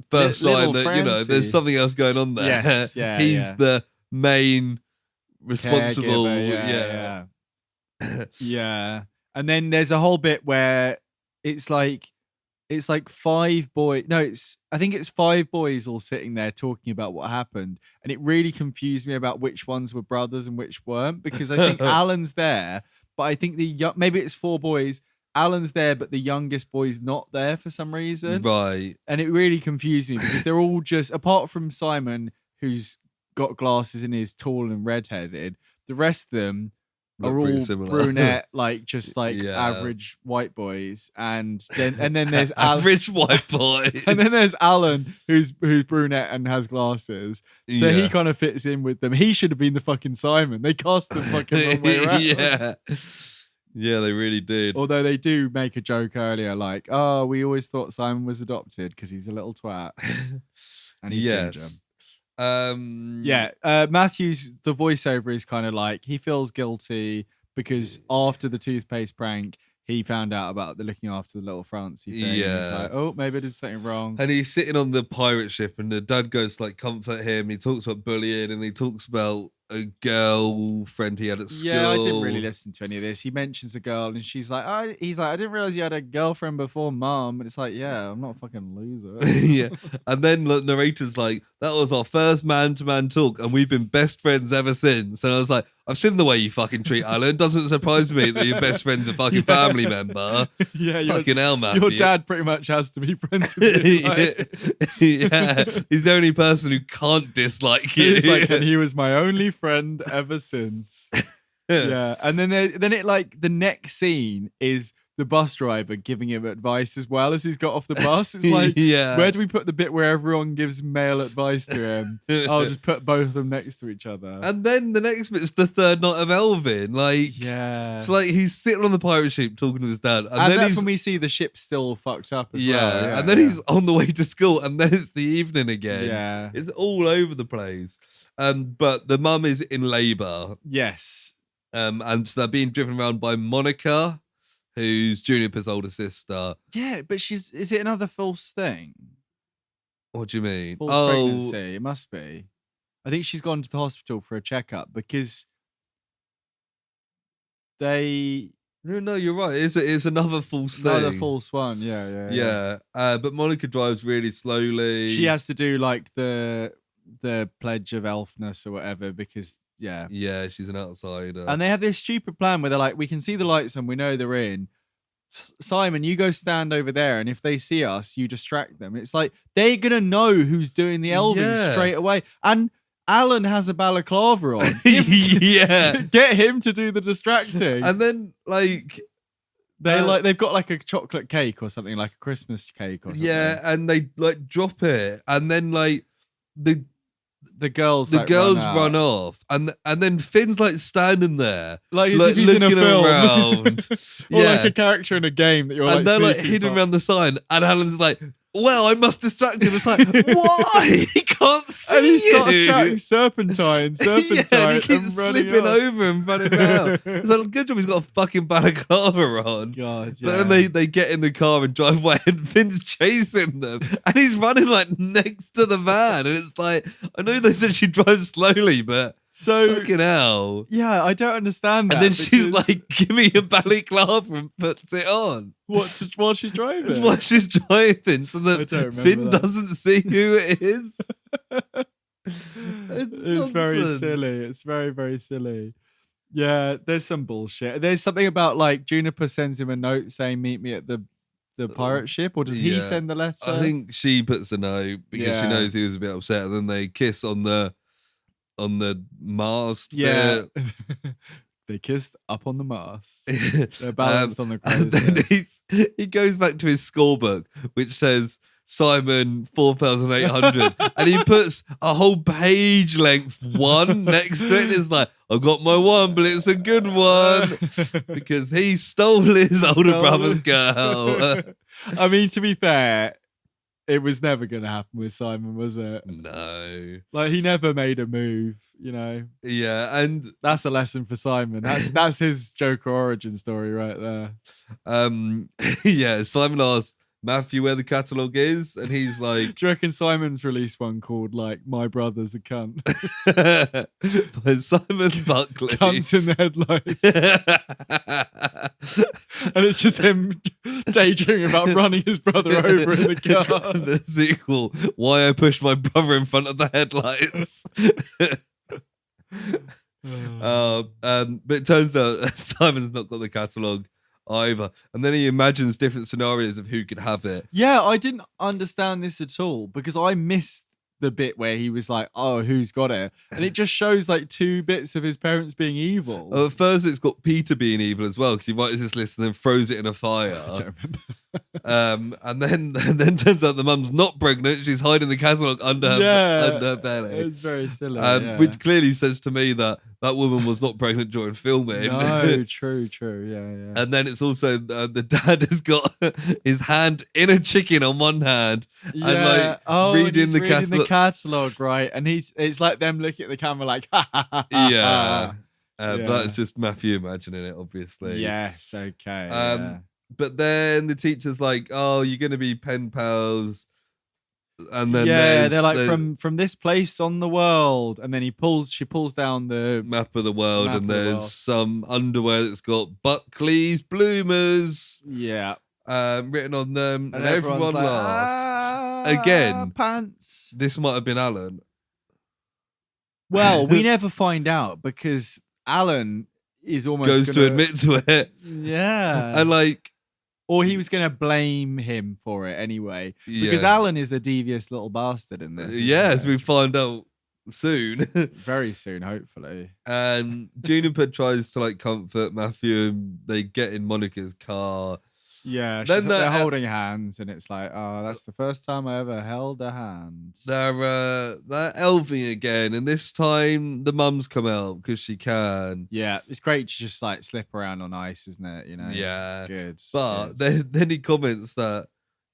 First sign that, you know, there's something else going on there. Yes, He's the main responsible. Caregiver, yeah. And then there's a whole bit where it's like 5 boys. No, I think it's 5 boys all sitting there talking about what happened. And it really confused me about which ones were brothers and which weren't, because I think Alan's there, but I think maybe it's 4 boys. Alan's there, but the youngest boy's not there for some reason. Right. And it really confused me because they're all just, apart from Simon, who's got glasses and is tall and redheaded, the rest of them are all brunette, like just like average white boys, and then there's average white boys, and then there's Alan who's brunette and has glasses, so he kind of fits in with them. He should have been the fucking Simon. They cast the fucking wrong way around. Yeah, they really did. Although they do make a joke earlier, like, "Oh, we always thought Simon was adopted because he's a little twat," and he's ginger. Matthew's the voiceover is kind of like he feels guilty because after the toothpaste prank he found out about the looking after the little Francie thing. Yeah, he's like, oh, maybe I did something wrong. And he's sitting on the pirate ship, and the dad goes to like comfort him. He talks about bullying, and he talks about a girlfriend he had at school. Yeah, I didn't really listen to any of this. He mentions a girl, and she's like, he's like, I didn't realize you had a girlfriend before, Mum. And it's like, yeah, I'm not a fucking loser. Yeah. And then the narrator's like, that was our first man-to-man talk, and we've been best friends ever since. And I was like, I've seen the way you fucking treat Alan. Doesn't surprise me that your best friend's a fucking family member. Yeah, fucking hell, Matthew. Your dad pretty much has to be friends with you. Yeah, he's the only person who can't dislike you. He's like, and he was my only friend ever since. Yeah, and then it like the next scene is the bus driver giving him advice as well as he's got off the bus. It's like, where do we put the bit where everyone gives male advice to him? I'll just put both of them next to each other. And then the next bit is the third night of Elvin. Like, so like he's sitting on the pirate ship talking to his dad, and then that's when we see the ship still fucked up as well. Yeah, and then he's on the way to school, and then it's the evening again. Yeah, it's all over the place. But the mum is in labour. Yes. And so they're being driven around by Monica, who's Juniper's older sister. Yeah, but is it another false thing? What do you mean? False pregnancy, it must be. I think she's gone to the hospital for a checkup because they... No, you're right. It's another false thing. Another false one, yeah. But Monica drives really slowly. She has to do like the pledge of elfness or whatever because... Yeah, she's an outsider. And they have this stupid plan where they're like, we can see the lights and we know they're in. Simon, you go stand over there, and if they see us, you distract them. It's like, they're going to know who's doing the Elven straight away. And Alan has a balaclava on. Get him to do the distracting. And then, like... they've got like a chocolate cake or something, like a Christmas cake or something. Yeah, and they like drop it, and then like the girls run off, and then Finn's like standing there, like as if he's in a film, around. Or like a character in a game that you're like. And they're like hidden around the sign, and Alan's like, "Well, I must distract him." It's like, why? He can't see. And he starts shouting serpentine, and he keeps slipping over and running around. It's like, good job he's got a fucking balaclava on. God, But then they get in the car and drive away, and Finn's chasing them, and he's running like next to the van, and it's like, I know they said she drives slowly, but fucking hell. Yeah, I don't understand that. And then she's like, give me a balaclava and puts it on. While she's driving? While she's driving, so that Finn doesn't see who it is. It's very silly. It's very, very silly. Yeah, there's some bullshit. There's something about like Juniper sends him a note saying, meet me at the the pirate ship, or does he send the letter? I think she puts a note because she knows he was a bit upset, and then they kiss on the mast. Yeah. bit. They kissed up on the mast. They're balanced on the and then he goes back to his scorebook, which says Simon 4,800, and he puts a whole page length 1 next to it. It's like, I got my 1, but it's a good one because he stole his older brother's girl. I mean, to be fair, it was never going to happen with Simon, was it? No. Like, he never made a move, you know? Yeah, and that's a lesson for Simon. That's his Joker origin story right there. Yeah, Simon asked Matthew where the catalogue is, and he's like... Do you reckon Simon's released one called, like, My Brother's a Cunt? By Simon Buckley. Cunts in the Headlights. And it's just him daydreaming about running his brother over in the car. The sequel, Why I Pushed My Brother in Front of the Headlights. But it turns out Simon's not got the catalogue either, and then he imagines different scenarios of who could have it. Yeah, I didn't understand this at all because I missed the bit where he was like, oh, who's got it? And it just shows like 2 bits of his parents being evil. Oh, at first it's got Peter being evil as well because he writes this list and then throws it in a fire. I don't remember. And then turns out the mum's not pregnant. She's hiding the catalogue under her belly. It's very silly. Which clearly says to me that woman was not pregnant during filming. No, true. Yeah. And then it's also the dad has got his hand in a chicken on one hand and like reading the catalogue, right? And it's like them looking at the camera like, ha ha ha. Yeah. That's just Matthew imagining it, obviously. Yes, okay. But then the teacher's like, "Oh, you're gonna be pen pals," and then they're like from this place on the world, and then she pulls down the map of the world, and there's some underwear that's got Buckley's Bloomers, written on them, and everyone like, laughs. Again, pants. This might have been Alan. Well, we never find out because Alan is almost goes to admit to it. Yeah, and like. Or he was going to blame him for it anyway. Because Alan is a devious little bastard in this. As we find out soon. Very soon, hopefully. And Juniper tries to like comfort Matthew and they get in Monica's car. Yeah, they're holding hands and it's like, oh, that's the first time I ever held a hand. They're elving again, and this time the mum's come out because she can. Yeah, it's great to just like slip around on ice, isn't it? You know, yeah, it's good. But then he comments that,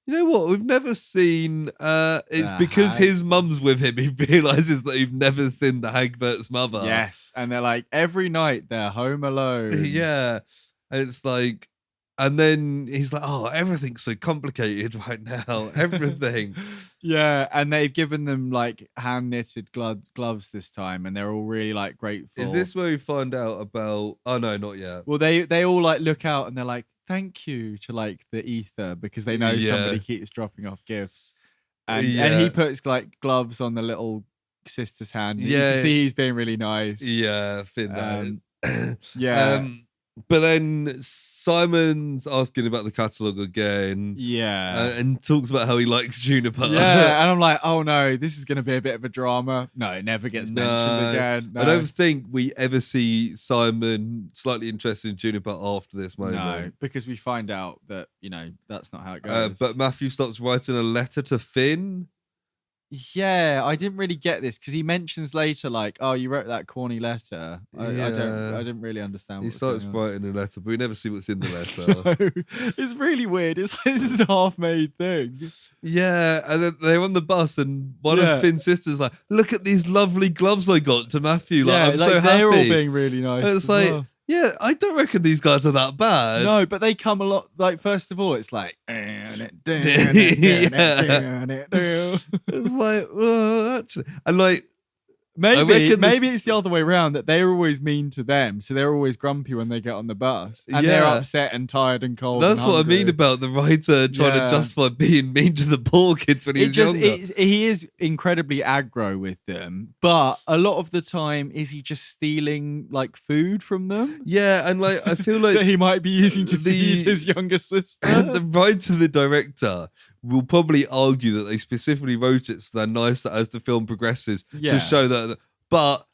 you know what, we've never seen. It's because his mum's with him. He realizes that we've never seen the Hagbert's mother. Yes, and they're like every night they're home alone. Yeah, and it's like. And then he's like, oh, everything's so complicated right now. Everything. Yeah, and they've given them like hand-knitted gloves this time, and they're all really like grateful. Is this where we find out about... Oh, no, not yet. Well, they all like look out and they're like, thank you to like the ether because they know somebody keeps dropping off gifts. And he puts like gloves on the little sister's hand. You can see he's being really nice. Yeah, Finn yeah. But then Simon's asking about the catalogue again. Yeah. And talks about how he likes Juniper. Yeah, and I'm like, oh no, this is going to be a bit of a drama. No, it never gets mentioned again. No. I don't think we ever see Simon slightly interested in Juniper after this moment. No, because we find out that, you know, that's not how it goes. But Matthew starts writing a letter to Finn. Yeah, I didn't really get this because he mentions later, like, "Oh, you wrote that corny letter." I didn't really understand. He starts writing a letter, but we never see what's in the letter. It's really weird. It's like, this is a half-made thing. Yeah, and then they're on the bus, and one of Finn's sisters like, "Look at these lovely gloves I got to Matthew." Like, I'm so happy. They're all being really nice. And it's like. Well. Yeah, I don't reckon these guys are that bad. No, but they come a lot. Like, first of all, it's like, it's like, well, actually, and like, Maybe it's the other way around, that they're always mean to them, so they're always grumpy when they get on the bus, and they're upset and tired and cold. That's and what I mean about the writer trying to justify being mean to the poor kids when he's younger. He is incredibly aggro with them, but a lot of the time, is he just stealing like food from them? Yeah, and like I feel like that he might be using to feed his younger sister. The writer, the director, will probably argue that they specifically wrote it so they're nicer as the film progresses to show that, but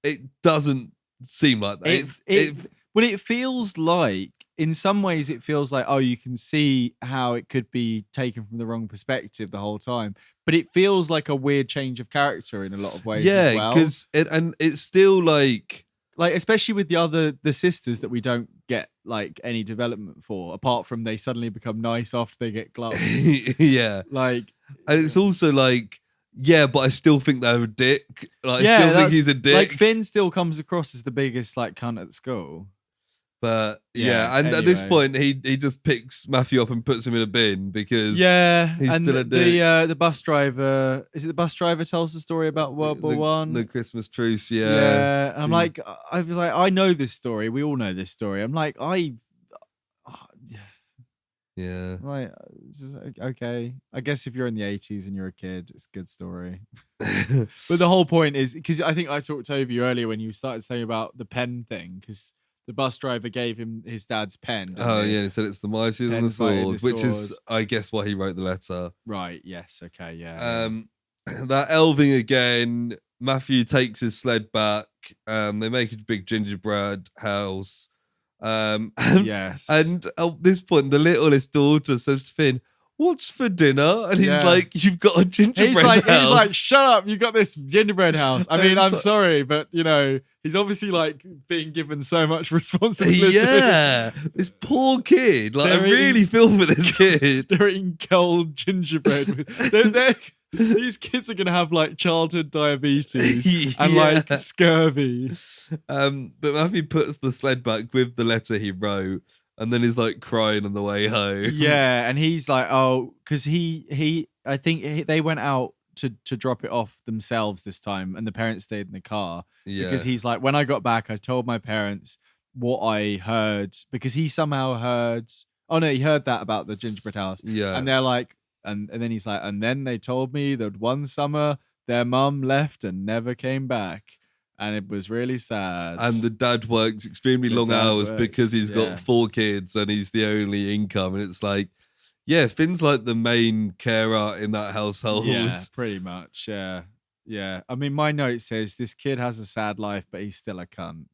it doesn't seem like that. It feels like, in some ways, it feels like, oh, you can see how it could be taken from the wrong perspective the whole time, but it feels like a weird change of character in a lot of ways. Yeah, as well. because it's still like especially with the sisters that we don't get like any development for, apart from they suddenly become nice after they get gloves. Yeah, like, and it's also like, yeah, but I still think they're a dick. Like, I still think he's a dick. Like, Finn still comes across as the biggest like cunt at school. But and at this point, he just picks Matthew up and puts him in a bin because he's still a dick. The bus driver, is it the bus driver, tells the story about World War One, the Christmas truce. Yeah. And I'm like, I was like, I know this story. We all know this story. I'm like, yeah. Like, okay. I guess if you're in the 80s and you're a kid, it's a good story. But the whole point is, because I think I talked over you earlier when you started saying about the pen thing, because the bus driver gave him his dad's pen. Oh, yeah. He said it's the mighty and the sword, which is, I guess, why he wrote the letter. Right. Yes. Okay. Yeah. That elving again. Matthew takes his sled back. They make a big gingerbread house. Yes. And at this point, the littlest daughter says to Finn, "What's for dinner?" And he's like, "You've got a gingerbread house." He's like, "Shut up, you got this gingerbread house." I mean, I'm sorry, but he's obviously like being given so much responsibility. Yeah, this poor kid. Like, I really feel for this kid. They're eating cold gingerbread. These kids are gonna have like childhood diabetes and like scurvy. But Matthew puts the sled back with the letter he wrote. And then he's like crying on the way home. Yeah, and he's like, oh, because I think they went out to drop it off themselves this time, and the parents stayed in the car. Yeah. Because he's like, when I got back, I told my parents what I heard, because he somehow heard, he heard that about the gingerbread house. Yeah. And they're like, and then he's like, and then they told me that one summer their mum left and never came back. And it was really sad. And the dad works extremely long hours because he's got 4 kids and he's the only income. And it's like, yeah, Finn's like the main carer in that household. Yeah, pretty much. Yeah. Yeah. I mean, my note says this kid has a sad life, but he's still a cunt.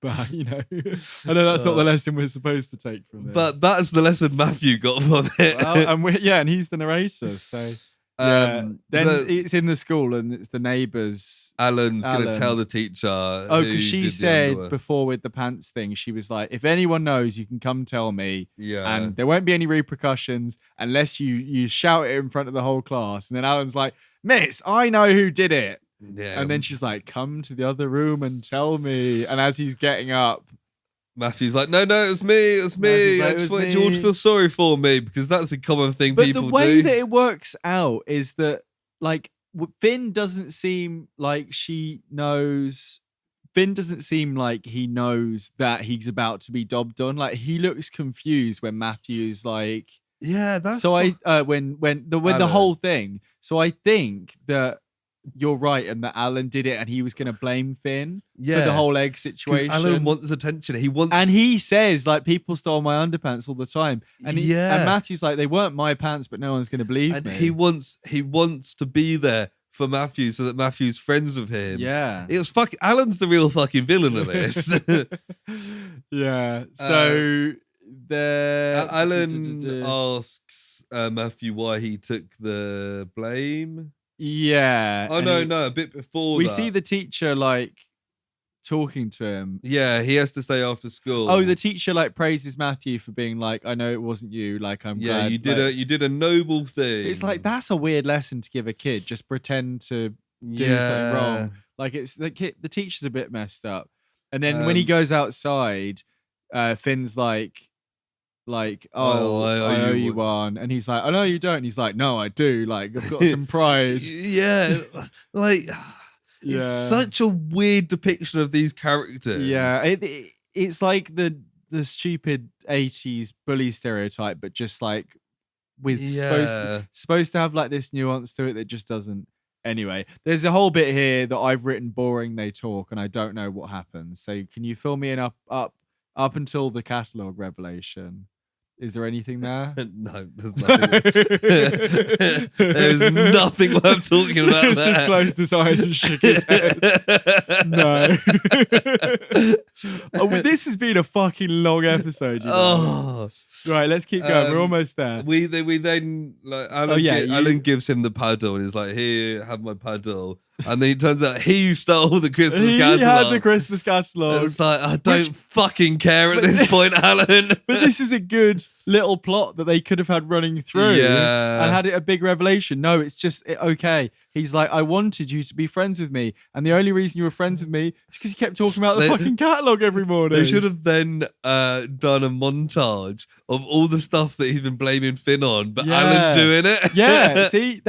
But, I know that's not the lesson we're supposed to take from it. But that's the lesson Matthew got from it. Well, and he's the narrator, so... then it's in the school and it's the neighbours. Alan's going to tell the teacher. Oh, because she said before with the pants thing, she was like, if anyone knows, you can come tell me. Yeah. And there won't be any repercussions unless you shout it in front of the whole class. And then Alan's like, "Miss, I know who did it." Yeah. And then she's like, "Come to the other room and tell me." And as he's getting up, Matthew's like, no, it was me. Like, I just wanted you all to feel sorry for me, because that's a common thing people do. But the way that it works out is that, like, Finn doesn't seem like he knows that he's about to be dobbed on. Like, he looks confused when Matthew's like, yeah, that's so when the whole thing. So I think that you're right, and that Alan did it, and he was going to blame Finn for the whole egg situation. Alan wants attention. And he says, like, people stole my underpants all the time. And and Matthew's like, they weren't my pants, but no one's going to believe me. He wants to be there for Matthew so that Matthew's friends with him. Yeah, it was Alan's the real fucking villain of this. Yeah. So Alan asks Matthew why he took the blame. Yeah. Oh, no, a bit before we see the teacher like talking to him. Yeah, he has to stay after school. Oh, the teacher like praises Matthew for being like, I know it wasn't you, like, I'm glad. You did a noble thing. It's like, that's a weird lesson to give a kid. Just pretend to do something wrong. Like, it's the teacher's a bit messed up. And then when he goes outside, Finn's like, like, Oh, oh, I owe you one. And he's like, I know you don't. And he's like, no, I do. Like, I've got some pride. Yeah, like Yeah. it's such a weird depiction of these characters. Yeah, it's like the stupid 80s bully stereotype, but just like with supposed to have like this nuance to it that just doesn't. Anyway, there's a whole bit here that I've written boring they talk, and I don't know what happens. So can you fill me in up until the catalog revelation? Is there anything there? No, there's nothing. There's nothing worth talking about. He's just closed his eyes and shook his head. No. Oh, this has been a fucking long episode. You know? Right, let's keep going. We're almost there. We then like Alan gives him the paddle and he's like, "Here, have my paddle." And then it turns out he stole the Christmas catalog. He had the Christmas catalog. It's like, I don't fucking care at this point, Alan. But this is a good little plot that they could have had running through and had it a big revelation. No, it's just, okay. He's like, I wanted you to be friends with me. And the only reason you were friends with me is because you kept talking about the fucking catalog every morning. They should have then done a montage of all the stuff that he's been blaming Finn on, but Alan doing it. Yeah, see,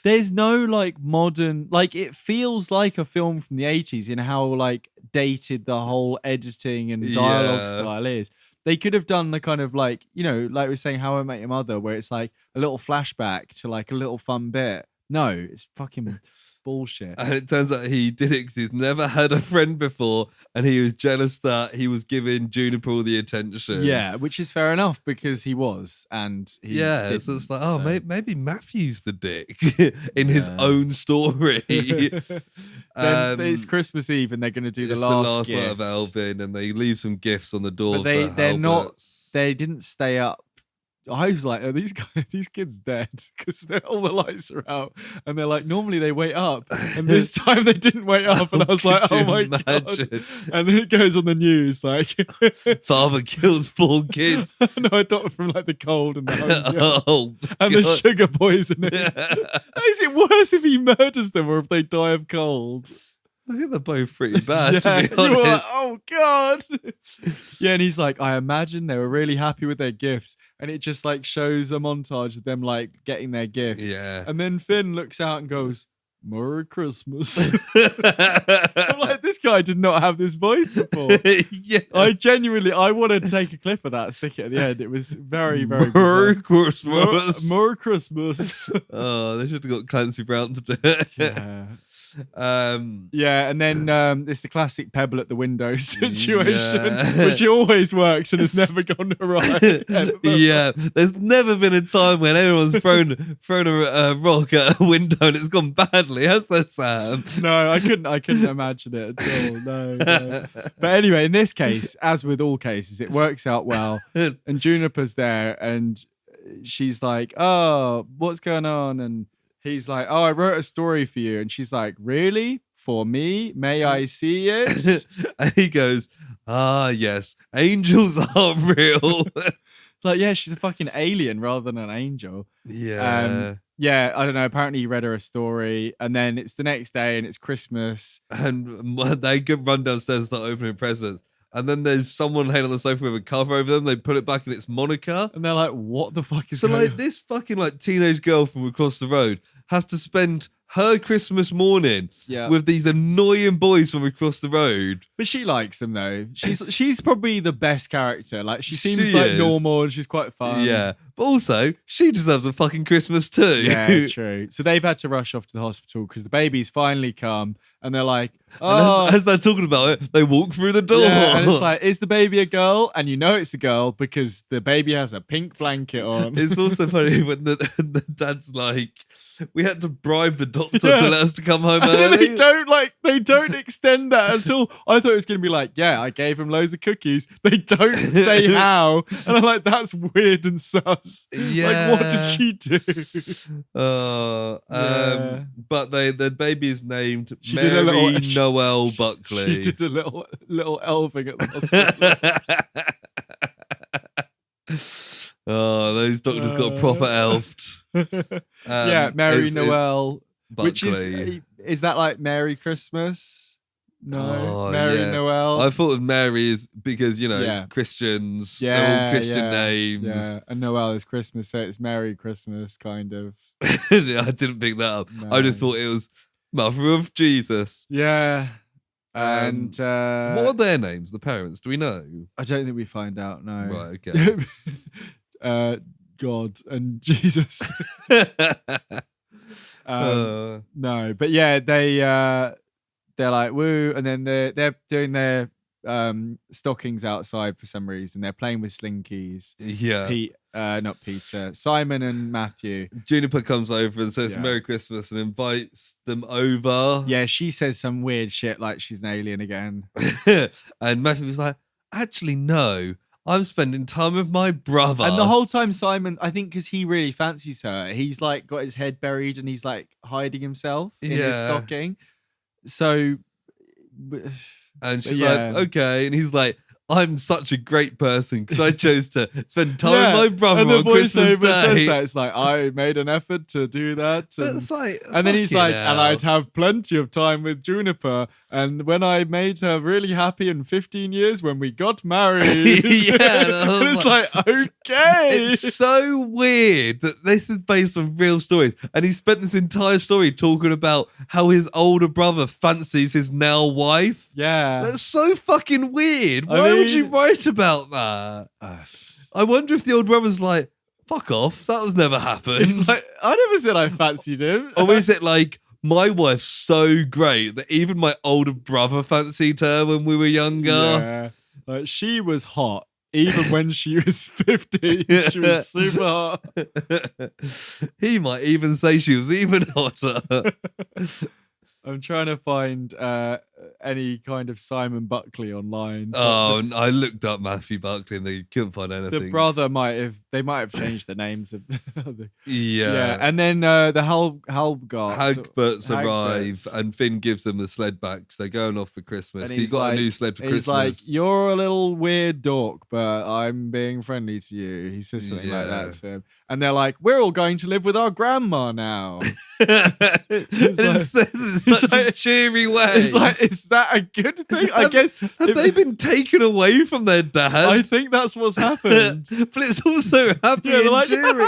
there's no like modern, like it feels like a film from the 80s in how like dated the whole editing and dialogue style is. They could have done the kind of like, you know, like we were saying How I Met Your Mother, where it's like a little flashback to like a little fun bit. No, it's fucking bullshit. And it turns out he did it because he's never had a friend before and he was jealous that he was giving Juniper all the attention. Yeah, which is fair enough because he was. And he so it's like, maybe Matthew's the dick in his own story. Then it's Christmas Eve and they're going to do the last night of Alvin and they leave some gifts on the door. But they didn't stay up. I was like, are these kids dead? Because all the lights are out. And they're like, normally they wait up. And this time they didn't wait up. And I was like, oh my God. And then it goes on the news like... Father kills 4 kids. No, I thought from like the cold and the hunger. And the sugar poisoning. Is it worse if he murders them or if they die of cold? I think they're both pretty bad, to be honest. You were like, oh, God. Yeah, and he's like, I imagine they were really happy with their gifts. And it just like shows a montage of them like getting their gifts. Yeah. And then Finn looks out and goes, Merry Christmas. I'm like, this guy did not have this voice before. Yeah. I want to take a clip of that, stick it at the end. It was very, very Merry Christmas. Merry Christmas. Oh, they should have got Clancy Brown to do it. Yeah. And then it's the classic pebble at the window situation, which always works and has never gone awry. Yeah, there's never been a time when anyone's thrown a rock at a window and it's gone badly, has there, Sam? No, I couldn't imagine it at all. No. But anyway, in this case, as with all cases, it works out well. And Juniper's there, and she's like, "Oh, what's going on?" And he's like, "Oh, I wrote a story for you." And she's like, "Really? For me? May I see it?" And he goes, yes, angels are real. It's like, yeah, she's a fucking alien rather than an angel. Yeah. Yeah, I don't know. Apparently he read her a story and then it's the next day and it's Christmas. And they could run downstairs and start opening presents. And then there's someone laying on the sofa with a cover over them. They put it back and it's Monica. And they're like, what the fuck is so going like on? This fucking like teenage girl from across the road has to spend her Christmas morning with these annoying boys from across the road. But she likes them though. She's probably the best character. Like she seems like normal and she's quite fun. Yeah. But also, she deserves a fucking Christmas too. Yeah, true. So they've had to rush off to the hospital because the baby's finally come and they're like, as they're talking about it, they walk through the door. Yeah, and it's like, is the baby a girl? And you know it's a girl because the baby has a pink blanket on. It's also funny when the dad's like, we had to bribe the doctor to let us to come home early. They don't extend that at all. I thought it was going to be like, yeah, I gave him loads of cookies. They don't say how. And I'm like, that's weird and sus. Yeah. Like, what did she do? But the baby is named Mary Noel Buckley. She did a little elving at the hospital. Those doctors got proper elfed. Mary Noel Buckley. Which is that like Merry Christmas? No, Mary Noel. I thought of Mary is because Yeah. it's Christians. Yeah, they're all Christian names. Yeah, and Noel is Christmas, so it's Merry Christmas, kind of. I didn't pick that up. No. I just thought it was Mother of Jesus. Yeah, and what are their names? The parents? Do we know? I don't think we find out. No. Right. Okay. God and Jesus. No, but yeah, they're like woo, and then they're doing their stockings outside for some reason. They're playing with slinkies. Yeah. Not Peter, Simon and Matthew. Juniper comes over and says Merry Christmas and invites them over. Yeah, she says some weird shit like she's an alien again. And Matthew was like, actually, no, I'm spending time with my brother. And the whole time Simon, I think because he really fancies her, he's like got his head buried and he's like hiding himself in his stocking. So, and she's like, okay. And he's like, I'm such a great person because I chose to spend time with my brother and the on Christmas Day. Says that. It's like, I made an effort to do that. And, it's like, and then he's like, and I'd have plenty of time with Juniper. And when I made her really happy in 15 years when we got married. It's like, okay. It's so weird that this is based on real stories. And he spent this entire story talking about how his older brother fancies his now wife. Yeah. That's so fucking weird. Why would you write about that? I wonder if the old brother's like, fuck off. That was never happened. He's like, I never said I fancied him. Or is it like, my wife's so great that even my older brother fancied her when we were younger? Yeah. Like, she was hot. Even when she was 50, she was super hot. He might even say she was even hotter. I'm trying to find any kind of Simon Buckley online. Oh, I looked up Matthew Buckley and they couldn't find anything. The brother might have changed the names of the yeah. And then the Hagberts arrive and Finn gives them the sled back because they're going off for Christmas. He's got a new sled for Christmas. He's like, you're a little weird dork, but I'm being friendly to you. He says something like that to him. And they're like, we're all going to live with our grandma now. It's such a cheery way. It's like, is that a good thing? I guess. Have they been taken away from their dad? I think that's what's happened. But it's also happy and like, cheery.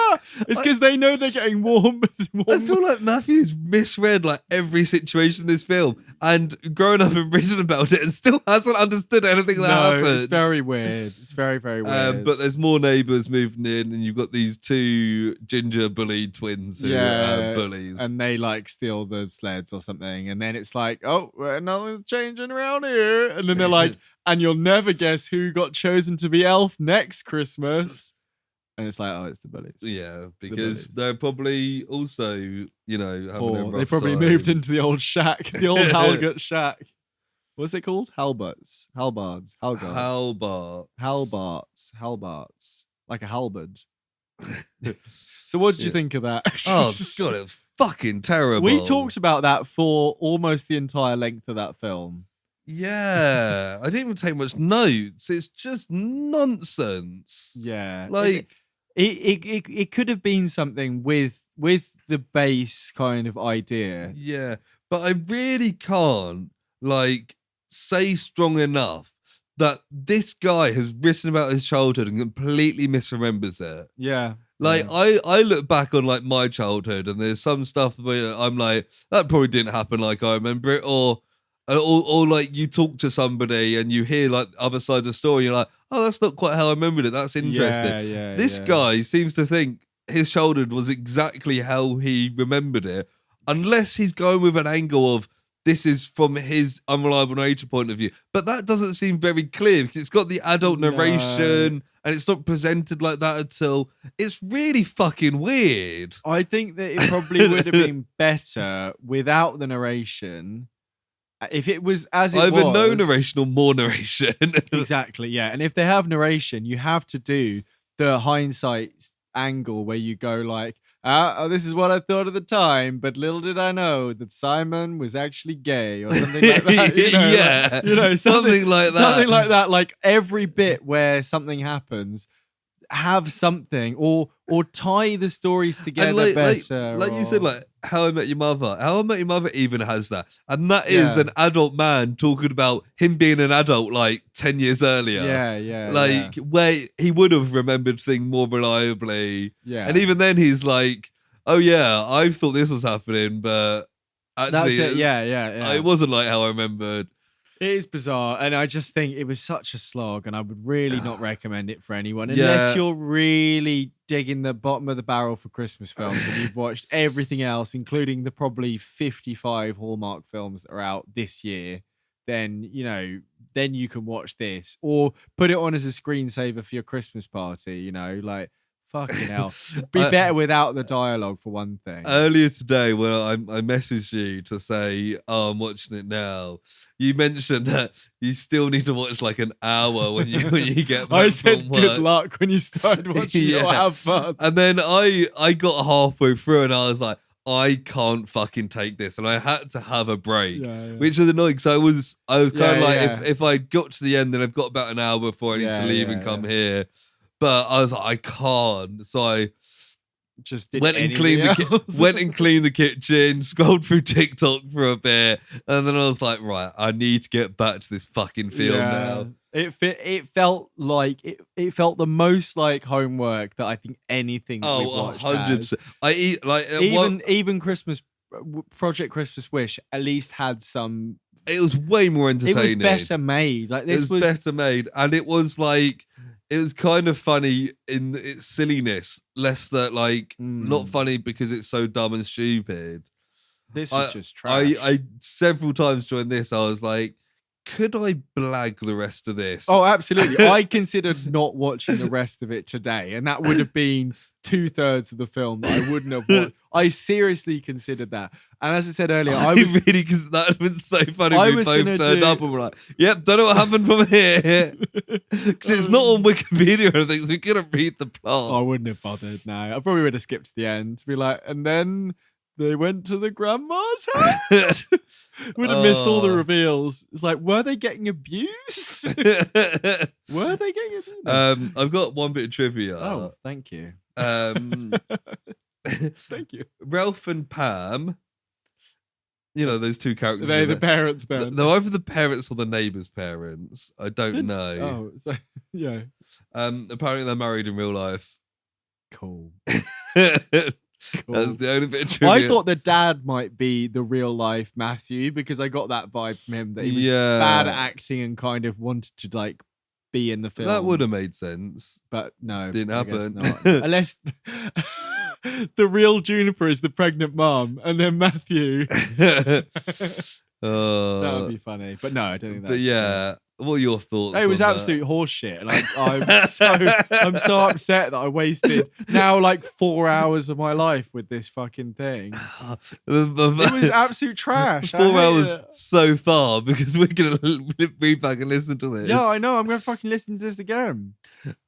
It's because they know they're getting warm. I feel like Matthew's misread like every situation in this film and grown up and written about it and still hasn't understood anything that happened. It's very weird. It's very, very weird. But there's more neighbours moving in and you've got these two ginger bully twins who are bullies. And they like steal the sleds or something. And then it's like, oh, nothing's changing around here. And then they're like, and you'll never guess who got chosen to be elf next Christmas. And it's like, oh, it's the bullies. Yeah, because they're probably also, having a rough they probably time. moved into the old shack, the old Halgert shack. What's it called? Halbards. Like a halberd. So what did you think of that? Oh, God, it was fucking terrible. We talked about that for almost the entire length of that film. Yeah, I didn't even take much notes. It's just nonsense. Yeah, like it could have been something with the base kind of idea. Yeah, but I really can't say strong enough that this guy has written about his childhood and completely misremembers it. Yeah. I look back on my childhood and there's some stuff where I'm like, that probably didn't happen like I remember it, or you talk to somebody and you hear other sides of the story, you're like, oh, that's not quite how I remembered it. That's interesting. This guy seems to think his childhood was exactly how he remembered it, unless he's going with an angle of this is from his unreliable narrator point of view. But that doesn't seem very clear because it's got the adult narration and it's not presented like that at all. It's really fucking weird. I think that it probably would have been better without the narration. If it was as it was... Either no narration or more narration. Exactly, yeah. And if they have narration, you have to do the hindsight angle where you go this is what I thought at the time, but little did I know that Simon was actually gay or something like that. Something like that. Something like that. Like every bit where something happens, have something or tie the stories together better. Like you said, like How I Met Your Mother. How I Met Your Mother even has that. And that is an adult man talking about him being an adult like 10 years earlier. Like where he would have remembered things more reliably. Yeah. And even then he's like, oh yeah, I thought this was happening, but actually that's it. It wasn't like how I remembered. It is bizarre, and I just think it was such a slog, and I would really not recommend it for anyone unless you're really digging the bottom of the barrel for Christmas films and you've watched everything else, including the probably 55 Hallmark films that are out this year. Then you can watch this or put it on as a screensaver for your Christmas party. Like. Fucking hell. Be better without the dialogue for one thing. Earlier today when I messaged you to say, I'm watching it now, you mentioned that you still need to watch like an hour when you get back I said from work. good luck when you started watching it or have fun. And then I got halfway through and I was like, I can't fucking take this. And I had to have a break, which is annoying. So I was kind of like, if I got to the end, then I've got about an hour before I need to leave and come here. But I was like, I can't. So I just went and cleaned the kitchen, scrolled through TikTok for a bit, and then I was like, right, I need to get back to this fucking film now. It felt like it felt the most like homework that I think anything we've watched 100%. Even Project Christmas Wish at least had some. It was way more entertaining. It was better made. Like this was better made, and it was like. It was kind of funny in its silliness, less that like not funny because it's so dumb and stupid. This was just trash. I several times during this, I was like, could I blag the rest of this? Oh, absolutely. I considered not watching the rest of it today, and that would have been 2/3 of the film that I wouldn't have watched. I seriously considered that. And as I said earlier, because that would have been so funny if we both turned up and were like, yep, don't know what happened from here. Because it's not on Wikipedia or anything, so we couldn't read the plot. I wouldn't have bothered, no. I probably would have skipped to the end to be like, and then they went to the grandma's house. Would have missed all the reveals. It's like, were they getting abused? Were they getting abused? I've got one bit of trivia. Oh, thank you. Thank you. Ralph and Pam, those two characters. Are they the parents then? They're either the parents or the neighbour's parents. I don't know. Oh, so, yeah. Apparently they're married in real life. Cool. That's the only bit of trivia. I thought the dad might be the real life Matthew because I got that vibe from him that he was bad at acting and kind of wanted to like be in the film. That would have made sense. But no. Didn't happen. Not. Unless the real Juniper is the pregnant mom and then Matthew. That would be funny. But no, I don't think that's. But yeah. What are your thoughts? It was absolute horseshit. Like I'm so upset that I wasted now like 4 hours of my life with this fucking thing. It was absolute trash. 4 hours so far because we're gonna read back and listen to this. Yeah, I know. I'm gonna fucking listen to this again.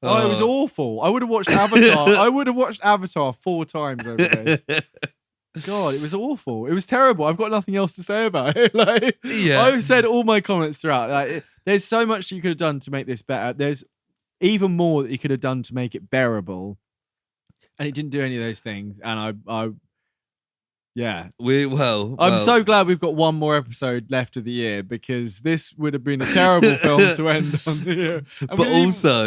Oh, it was awful. I would have watched Avatar. I would have watched Avatar 4 times over this. God, it was awful. It was terrible. I've got nothing else to say about it. I've said all my comments throughout. There's so much you could have done to make this better. There's even more that you could have done to make it bearable, and it didn't do any of those things. And I'm so glad we've got one more episode left of the year because this would have been a terrible film to end on the year. And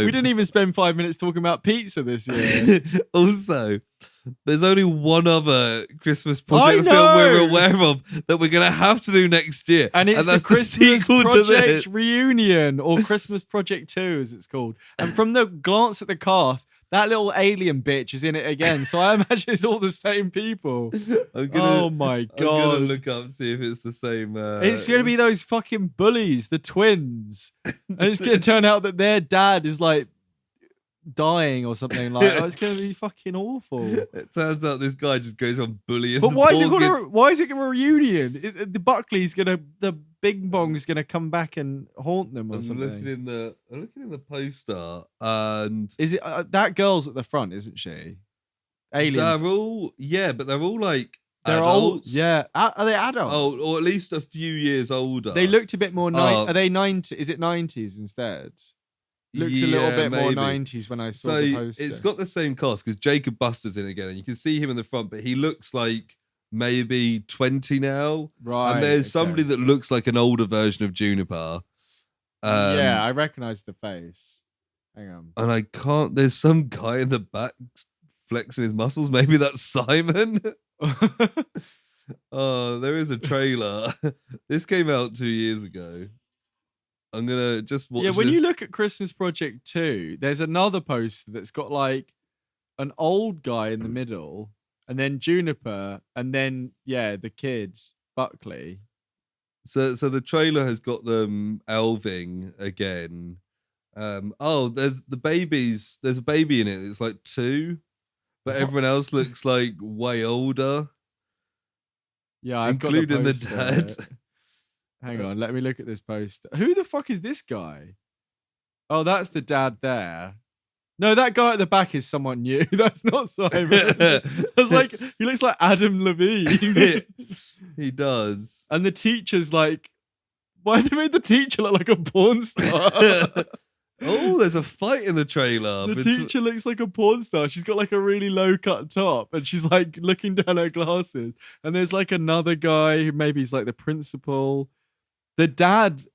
we didn't even spend 5 minutes talking about pizza this year. Also, there's only one other Christmas project film we're aware of that we're going to have to do next year. And it's the Christmas Project Reunion, or Christmas Project 2 as it's called. And from the glance at the cast, that little alien bitch is in it again. So I imagine it's all the same people. Oh my God. I'm going to look up and see if it's the same. It's going to be those fucking bullies, the twins. And it's going to turn out that their dad is like dying or something it's going to be fucking awful. It turns out this guy just goes on bullying. But why is it going to a reunion? The Buckley's the Bing Bong's going to come back and haunt them or something. I'm looking in the poster, and is it that girl's at the front, isn't she? Alien. They're all but they're all like they're adults. old. Yeah, are they adults? Oh, or at least a few years older. They looked a bit more. Are they 90s? Is it 90s instead? Looks a little bit more maybe. 90s when I saw the poster. It's got the same cast because Jacob Buster's in again, and you can see him in the front, but he looks like maybe 20 now. Right. And there's somebody that looks like an older version of Juniper. Yeah, I recognize the face. Hang on. And I can't. There's some guy in the back flexing his muscles. Maybe that's Simon. Oh, there is a trailer. This came out 2 years ago. I'm gonna just watch. Yeah, when this. you look at Christmas Project 2, there's another poster that's got like an old guy in the middle, and then Juniper, and then the kid Buckley. So the trailer has got them elving again. There's the babies. There's a baby in it. It's like 2, but everyone else looks like way older. Yeah, I've including got the dad. Hang on, let me look at this poster. Who the fuck is this guy? Oh, that's the dad there. No, that guy at the back is someone new. That's not Simon. That's like he looks like Adam Levine. He does. And the teacher's like, why they made the teacher look like a porn star? Oh, there's a fight in the trailer. The teacher looks like a porn star. She's got like a really low cut top, and she's like looking down her glasses. And there's like another guy who maybe he's like the principal. The dad's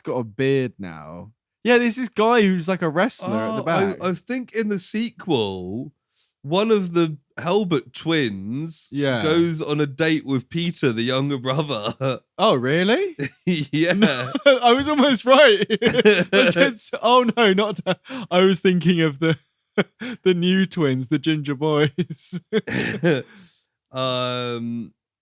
got a beard now. Yeah, there's this guy who's like a wrestler at the back. I think in the sequel, one of the Helbert twins goes on a date with Peter, the younger brother. Oh, really? Yeah. No, I was almost right. I said, oh no, not that. I was thinking of the new twins, the ginger boys.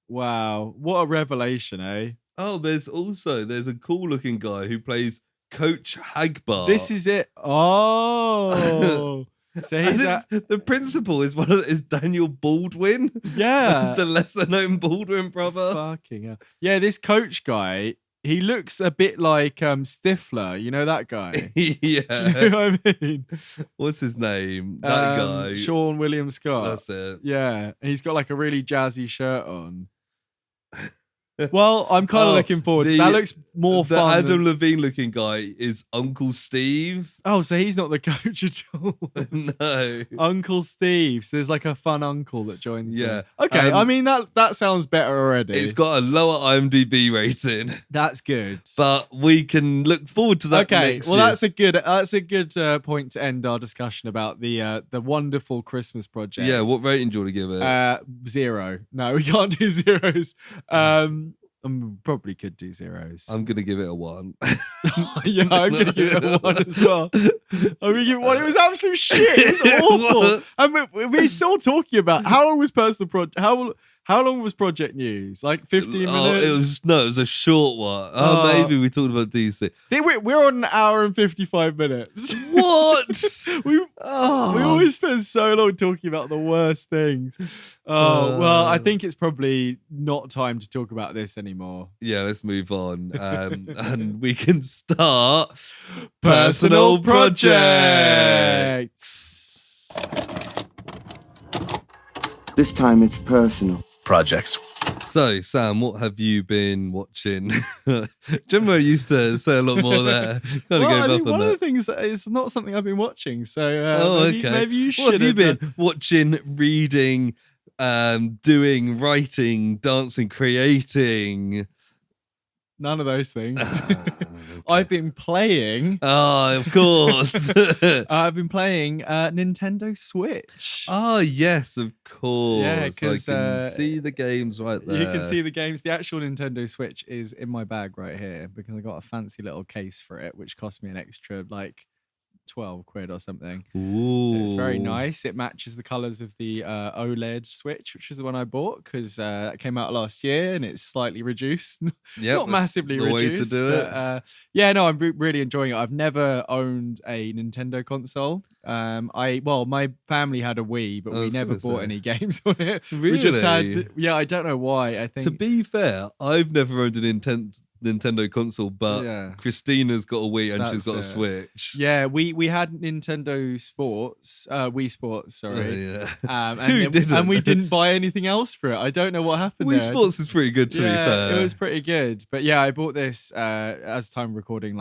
Wow, what a revelation, eh? Oh, there's a cool looking guy who plays Coach Hagbart. This is it. Oh. So the principal is Daniel Baldwin. Yeah. The lesser known Baldwin brother. Fucking hell. Yeah, this coach guy, he looks a bit like Stifler. You know that guy? Yeah. Do you know what I mean? What's his name? That guy. Sean William Scott. That's it. Yeah. And he's got like a really jazzy shirt on. Well, I'm kind of looking forward to that. Looks more fun. The Adam Levine looking guy is Uncle Steve. Oh, so he's not the coach at all. No. Uncle Steve. So there's like a fun uncle that joins them. Yeah. Okay, I mean that sounds better already. It's got a lower IMDb rating. That's good. But we can look forward to that next year. That's a good point to end our discussion about the wonderful Christmas project. Yeah, what rating do you want to give it? 0. No, we can't do zeros. Probably could do zeros. I'm gonna give it a 1. Yeah, I'm gonna give it a 1 as well. I'm gonna give it 1. It was absolute shit. It was awful. And we're still talking about how long was personal project. How long was Project News? Like 15 minutes? It was a short one. Maybe we talked about DC. We're on an hour and 55 minutes. What? we always spend so long talking about the worst things. Well, I think it's probably not time to talk about this anymore. Yeah, let's move on. And we can start Personal Projects. This time it's personal. Projects. So, Sam, what have you been watching? Jimbo used to say a lot more there. Kind of gave up on one that. of the things is not something I've been watching. So, maybe you should. What have you been watching, reading, doing, writing, dancing, creating? None of those things. Okay. I've been playing. Oh, of course. I've been playing Nintendo Switch. Oh, yes, of course. Yeah, I because can see the games right there. You can see the games. The actual Nintendo Switch is in my bag right here because I got a fancy little case for it, which cost me an extra like 12 quid or something. Ooh. It's very nice. It matches the colors of the OLED Switch, which is the one I bought because it came out last year and it's slightly reduced. Yep, not massively the reduced. way to do it. I'm really enjoying it. I've never owned a Nintendo console. My family had a Wii, but we never bought any games on it. Really? We just had. Yeah, I don't know why. I think to be fair, I've never owned a Nintendo Nintendo console, but Yeah. Christina's got a Wii and she's got a That's it. Switch. Yeah, we had Nintendo Sports, Wii Sports, sorry. Yeah. And Who didn't? we didn't buy anything else for it. I don't know what happened Wii there. Sports is pretty good, to be fair. It was pretty good. But yeah, I bought this as time recording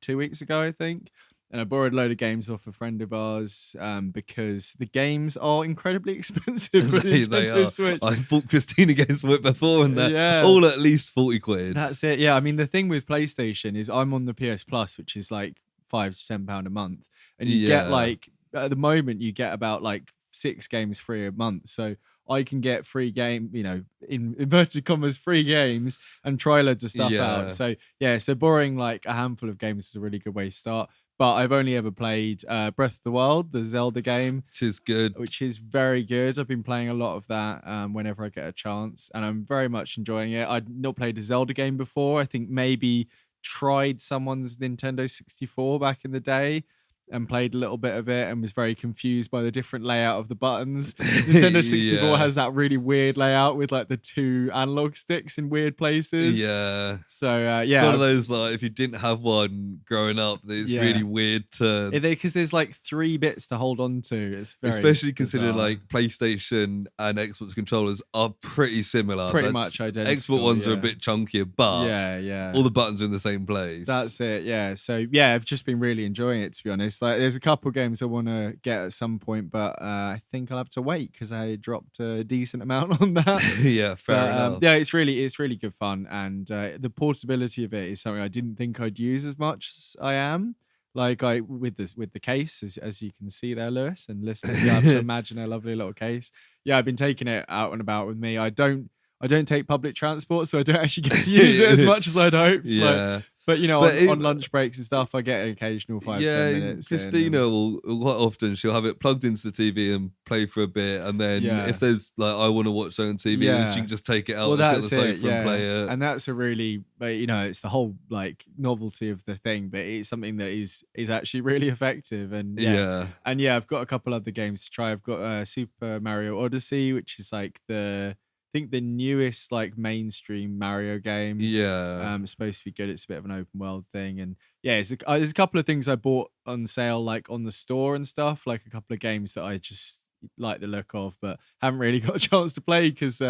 2 weeks ago, I think. And I borrowed a load of games off a friend of ours because the games are incredibly expensive for they Nintendo are. Switch. I bought Christina games from it before, and they're Yeah. all at least 40 quid. That's it. Yeah, I mean the thing with PlayStation is I'm on the PS Plus, which is like £5 to £10 a month, and you get at the moment you get about 6 games free a month. So I can get free game, in inverted commas, free games and try loads of stuff out. So yeah, so borrowing a handful of games is a really good way to start. But I've only ever played Breath of the Wild, the Zelda game, which is good, which is very good. I've been playing a lot of that whenever I get a chance, and I'm very much enjoying it. I'd not played a Zelda game before. I think maybe tried someone's Nintendo 64 back in the day and played a little bit of it and was very confused by the different layout of the buttons. Nintendo 64 has that really weird layout with the 2 analog sticks in weird places. Yeah. So yeah, it's one of those if you didn't have one growing up, it's really weird to because there's 3 bits to hold on to. It's very especially considering bizarre. PlayStation and Xbox controllers are pretty similar. Pretty much identical. Xbox ones are a bit chunkier, but all the buttons are in the same place. That's it. Yeah. So yeah, I've just been really enjoying it, to be honest. There's a couple games I want to get at some point, but I think I'll have to wait because I dropped a decent amount on that. Yeah, fair enough. Yeah, it's really good fun, and the portability of it is something I didn't think I'd use as much as I am. With the case, as you can see there, Lewis, and listeners, you have to imagine a lovely little case. Yeah, I've been taking it out and about with me. I don't take public transport, so I don't actually get to use it as much as I'd hoped. Yeah. But on lunch breaks and stuff, I get an occasional 5-10 minutes. Christina will quite often she'll have it plugged into the TV and play for a bit, and then if there's I want to watch something on TV, then she can just take it out and sit on the sofa and play it. And that's a really, it's the whole novelty of the thing, but it's something that is actually really effective. And I've got a couple other games to try. I've got Super Mario Odyssey, which is I think the newest mainstream Mario game. Yeah. It's supposed to be good. It's a bit of an open world thing. And yeah, there's a couple of things I bought on sale on the store and stuff, a couple of games that I just like the look of, but haven't really got a chance to play because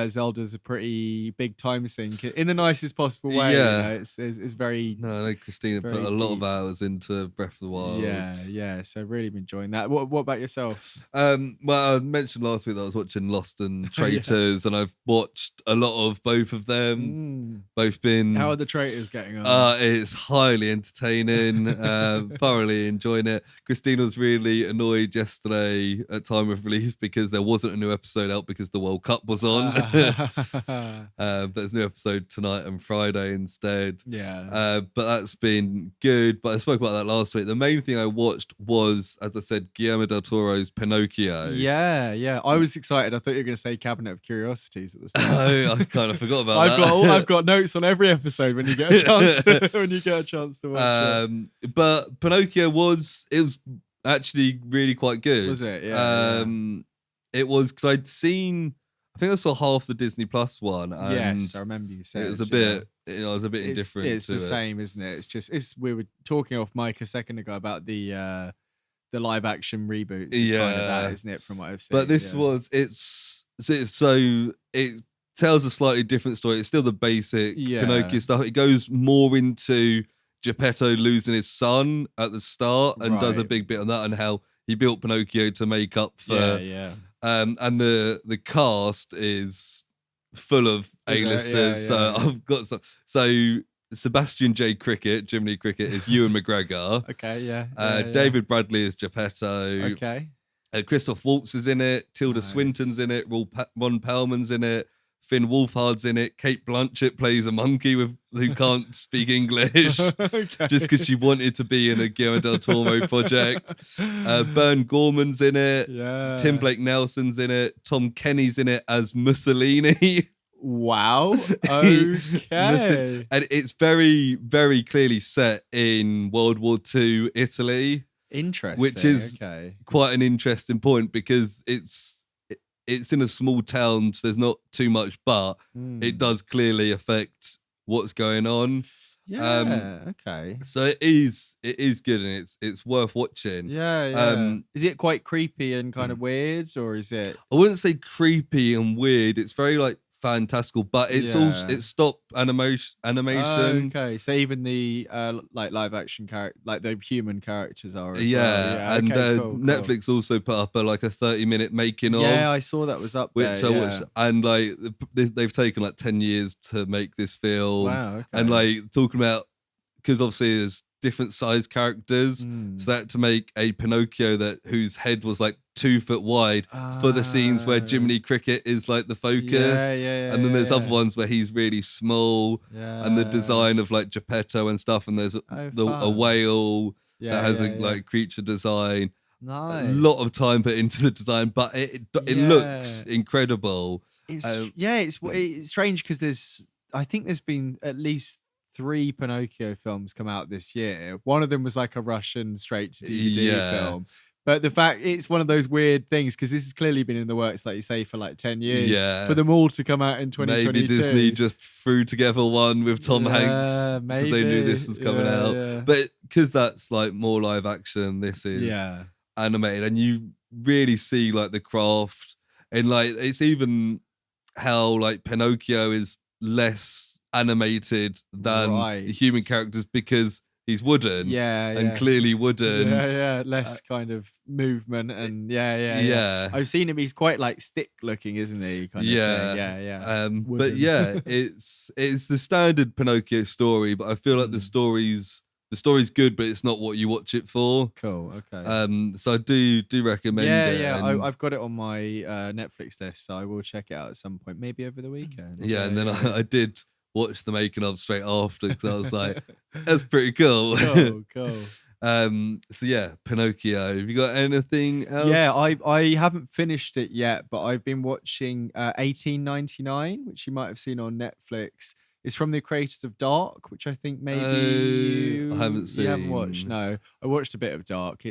Zelda's a pretty big time sink in the nicest possible way. Yeah. It's very... No, I know Christina put a lot of hours into Breath of the Wild. Yeah. So I've really been enjoying that. What about yourself? Well, I mentioned last week that I was watching Lost and Traitors, and I've watched a lot of both of them. Both been... How are the Traitors getting on? It's highly entertaining. Thoroughly enjoying it. Christina was really annoyed yesterday at time of release because there wasn't a new episode out because the World Cup was on. There's a new episode tonight and Friday instead. But that's been good. But I spoke about that last week. The main thing I watched was, as I said, Guillermo del Toro's Pinocchio. Yeah. I was excited. I thought you were going to say Cabinet of Curiosities at the start. I kind of forgot about that. I've got notes on every episode when you get a chance to watch it. But Pinocchio was actually really quite good. Was it? Yeah. It was because I think I saw half the Disney Plus one. And yes, I remember you saying it was a bit. I was a bit indifferent. It's the same, isn't it? We were talking off mic a second ago about the live action reboots. It's kind of that, isn't it? From what I've seen. But this it tells a slightly different story. It's still the basic Pinocchio stuff. It goes more into Geppetto losing his son at the start and does a big bit on that and how he built Pinocchio to make up for. And the cast is full of A-listers. I've got some. So Sebastian J. Cricket, Jiminy Cricket, is Ewan McGregor. Okay, David Bradley is Geppetto. Okay. Christoph Waltz is in it. Tilda Swinton's in it. Ron Perlman's in it. Finn Wolfhard's in it. Kate Blanchett plays a monkey who can't speak English just because she wanted to be in a Guillermo del Toro project. Bern Gorman's in it. Yeah. Tim Blake Nelson's in it. Tom Kenny's in it as Mussolini. Wow. Okay. And it's very, very clearly set in World War II Italy. Interesting. Which is quite an interesting point because it's in a small town, so there's not too much, but it does clearly affect what's going on. Okay. So it is good, and it's worth watching. Is it quite creepy and kind of weird, or is it? I wouldn't say creepy and weird. It's very like fantastical, but it's also it's stop animation. Okay, so even the like live action character, like the human characters are as well. Yeah, and okay, cool. Netflix also put up a 30-minute making of. Yeah, I saw that was up which there. I watched, and like they've taken like 10 years to make this film. Wow, okay. And like talking about, because obviously there's different size characters, so that to make a Pinocchio whose head was like 2 foot wide for the scenes where Jiminy Cricket is like the focus, and then there's other ones where he's really small, and the design of like Geppetto and stuff, and there's a whale that has a like creature design. Nice. A lot of time put into the design, but it looks incredible. It's strange because I think there's been at least 3 Pinocchio films come out this year. One of them was like a Russian straight to DVD film. But the fact it's one of those weird things, because this has clearly been in the works, like you say, for like 10 years. Yeah. For them all to come out in 2022. Maybe Disney just threw together one with Tom Hanks because they knew this was coming out. Yeah. But because that's like more live action, this is animated, and you really see like the craft, and like it's even how like Pinocchio is less animated than the human characters because he's wooden, and clearly wooden, less kind of movement, and I've seen him. He's quite like stick looking, isn't he? Kind of thing. But it's the standard Pinocchio story, but I feel like the story's good, but it's not what you watch it for. Cool. Okay. So I do recommend it. I've got it on my Netflix list, so I will check it out at some point, maybe over the weekend. And then I did watch the making of straight after, because I was like, that's pretty cool. Cool. So yeah, Pinocchio. Have you got anything else? Yeah, I haven't finished it yet, but I've been watching 1899, which you might have seen on Netflix. It's from the creators of Dark, which I think maybe I haven't seen. You haven't watched? No, I watched a bit of Dark.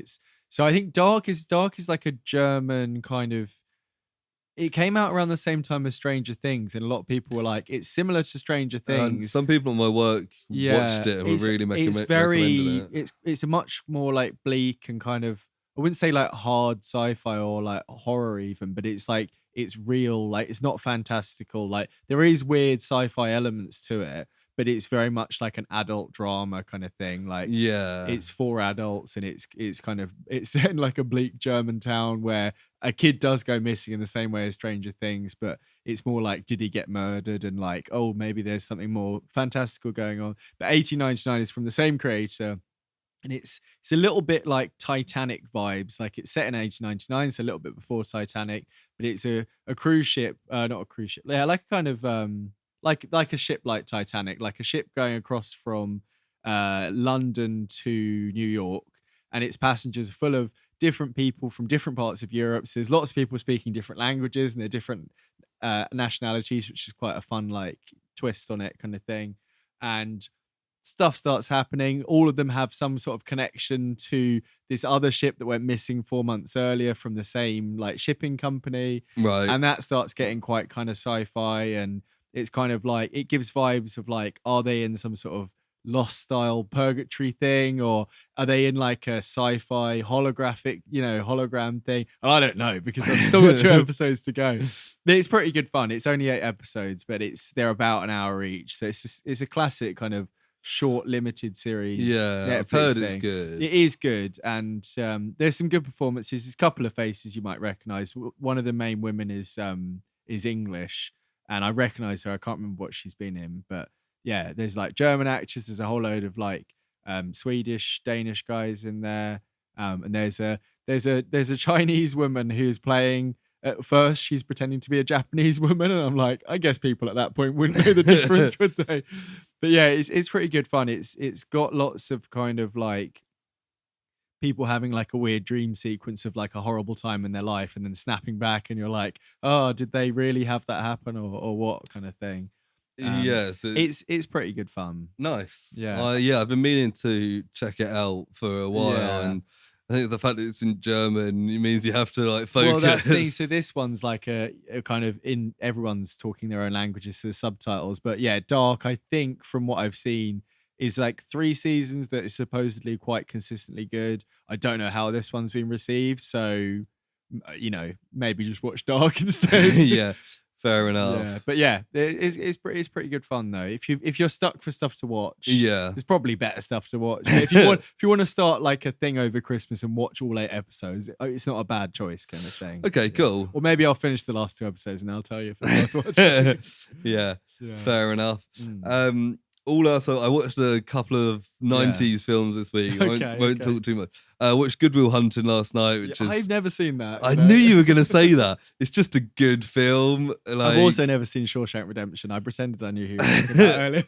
So I think Dark is like a German kind of. It came out around the same time as Stranger Things, and a lot of people were like, "It's similar to Stranger Things." Some people at my work watched it and were really recommending it. It's a much more like bleak and kind of, I wouldn't say like hard sci-fi or like horror even, but it's like it's real. Like it's not fantastical. Like there is weird sci-fi elements to it, but it's very much like an adult drama kind of thing. Like it's for adults, and it's kind of set in like a bleak German town where a kid does go missing in the same way as Stranger Things, but it's more like, did he get murdered? And like, oh, maybe there's something more fantastical going on. But 1899 is from the same creator, and it's a little bit like Titanic vibes. Like it's set in 1899, so a little bit before Titanic, but it's a cruise ship, not a cruise ship, like a kind of like a ship like Titanic, like a ship going across from London to New York, and its passengers are full of different people from different parts of Europe. So there's lots of people speaking different languages, and they're different nationalities, which is quite a fun like twist on it kind of thing. And stuff starts happening. All of them have some sort of connection to this other ship that went missing 4 months earlier from the same like shipping company. Right. And that starts getting quite kind of sci-fi, and it's kind of like, it gives vibes of like, are they in some sort of Lost style purgatory thing, or are they in like a sci-fi holographic, hologram thing? And I don't know, because I've still got 2 episodes to go. It's pretty good fun. It's only 8 episodes, but they're about an hour each. So it's a classic kind of short limited series. Yeah, Netflix I've heard thing. It's good. It is good, and there's some good performances. There's a couple of faces you might recognize. One of the main women is English, and I recognize her. I can't remember what she's been in, but yeah, there's like German actors. There's a whole load of like Swedish, Danish guys in there, and there's a Chinese woman who's playing. At first, she's pretending to be a Japanese woman, and I'm like, I guess people at that point wouldn't know the difference, would they? But yeah, it's pretty good fun. It's got lots of kind of like people having like a weird dream sequence of like a horrible time in their life, and then snapping back, and you're like, oh, did they really have that happen, or what kind of thing? So it's pretty good fun. Nice. Yeah. I've been meaning to check it out for a while, and I think the fact that it's in German it means you have to like focus. Well, that's the thing. So this one's like a kind of in everyone's talking their own languages, so the subtitles. But yeah, Dark, I think from what I've seen, is like 3 seasons that is supposedly quite consistently good. I don't know how this one's been received, so maybe just watch Dark instead. Yeah. Fair enough. Yeah, but yeah, it's pretty good fun though. If you're stuck for stuff to watch, yeah, there's probably better stuff to watch. But if you want to start like a thing over Christmas and watch all 8 episodes, it's not a bad choice, kind of thing. Okay, cool. Or maybe I'll finish the last 2 episodes and I'll tell you if it's worth watching. yeah, fair enough. Also, I watched a couple of 90s films this week. I won't talk too much. I watched Good Will Hunting last night, which is... I've never seen that. I knew you were going to say that. It's just a good film. I've also never seen Shawshank Redemption. I pretended I knew who you were talking about earlier.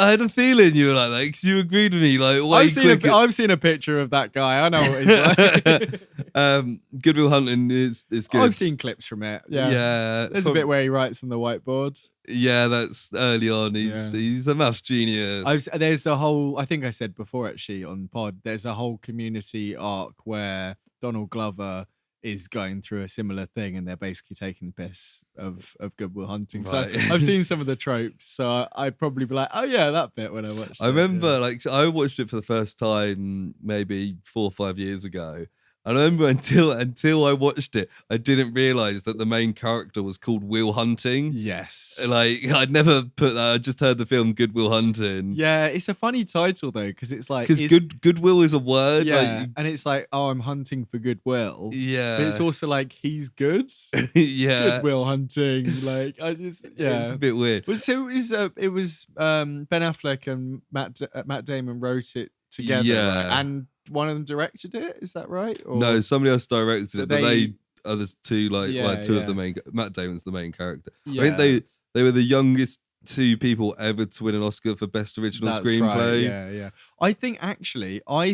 I had a feeling you were like that because you agreed with me. Like, I've seen a picture of that guy. I know what he's like. Good Will Hunting is good. I've seen clips from it. Yeah. There's a bit where he writes on the whiteboard. Yeah, that's early on. He's a maths genius. There's a whole, I think I said before actually on pod, there's a whole community arc where Donald Glover is going through a similar thing and they're basically taking the piss of Good Will Hunting. Right. So I've seen some of the tropes. So I'd probably be like, oh yeah, that bit when I watched it. I remember I watched it for the first time maybe 4 or 5 years ago. I remember until I watched it, I didn't realise that the main character was called Will Hunting. Yes. Like, I'd never put that. I just heard the film Good Will Hunting. Yeah, it's a funny title, though, because it's like... Because goodwill is a word. Yeah, and it's like, oh, I'm hunting for goodwill. Yeah. But it's also like, he's good. Yeah. Goodwill Hunting. Like, It's a bit weird. So it was Ben Affleck and Matt Damon wrote it together. Yeah. And one of them directed it, is that right? Or... No, somebody else directed it, but they are the two two of the main. Matt Damon's the main character. Yeah. I think they were the youngest 2 people ever to win an Oscar for best original screenplay. Right. Yeah. I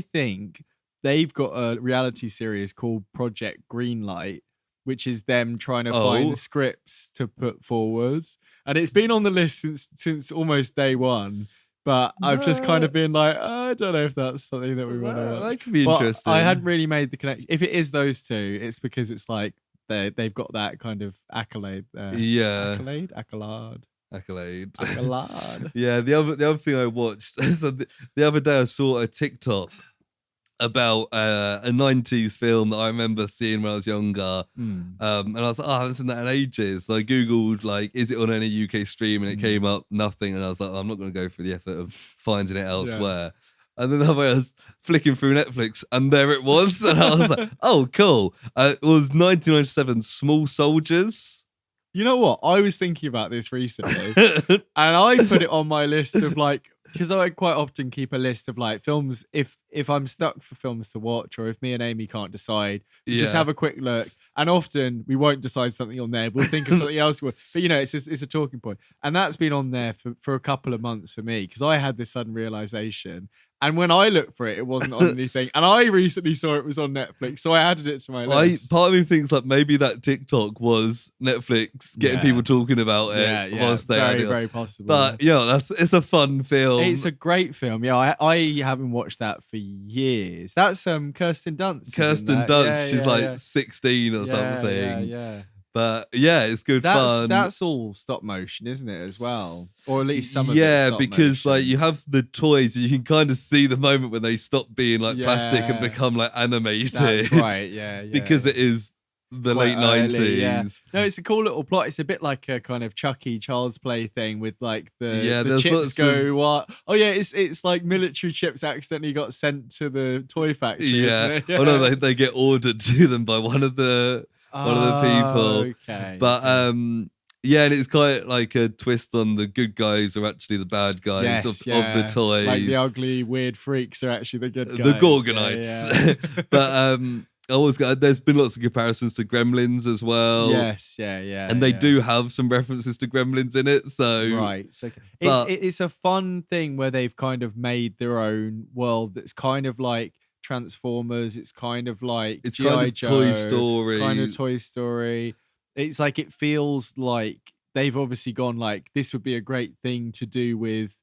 think they've got a reality series called Project Greenlight, which is them trying to find scripts to put forward, and it's been on the list since almost day one. But I've just kind of been like, I don't know if that's something that we want to watch. That could be interesting. I hadn't really made the connection. If it is those 2, it's because it's like they've got that kind of accolade there. Yeah. Accolade. Yeah, the other thing I watched, so the other day I saw a TikTok about a 90s film that I remember seeing when I was younger. And I was like, I haven't seen that in ages. So I Googled, like, is it on any UK stream? And it came up nothing. And I was like, I'm not going to go through the effort of finding it elsewhere. Yeah. And then the other way I was flicking through Netflix and there it was. And I was like, oh, cool. It was 1997 Small Soldiers. You know what? I was thinking about this recently and I put it on my list of like, because I quite often keep a list of like films, if I'm stuck for films to watch or if me and Amy can't decide, just have a quick look. And often we won't decide something on there. We'll think of something else. But it's a talking point. And that's been on there for a couple of months for me because I had this sudden realization. And when I looked for it, it wasn't on anything. And I recently saw it was on Netflix, so I added it to my list. Part of me thinks like maybe that TikTok was Netflix getting people talking about it. Very, very possible. But it's a fun film. It's a great film. Yeah, I haven't watched that for years. That's Kirsten Dunst. She's 16 or something. Yeah. But yeah, it's good fun. That's all stop motion, isn't it, as well? Or at least some of it. Yeah, because like you have the toys, you can kind of see the moment when they stop being like plastic and become like animated. That's right, yeah. Because it is the late 90s. Yeah. No, it's a cool little plot. It's a bit like a kind of Chucky Child's Play thing with like the chips go what? Oh yeah, it's like military chips accidentally got sent to the toy factory. Yeah. Isn't it? Oh no, they get ordered to them by one of the people. Okay. But and it's quite like a twist on the good guys are actually the bad guys of the toys. Like the ugly, weird freaks are actually the good guys. The Gorgonites. But there's been lots of comparisons to Gremlins as well. Yes, yeah. And they do have some references to Gremlins in it. So right. It's a fun thing where they've kind of made their own world that's kind of like Transformers. It's kind of like it's G.I. kind of Joe, Toy Story. Kind of Toy Story. It's like it feels like they've obviously gone like this would be a great thing to do with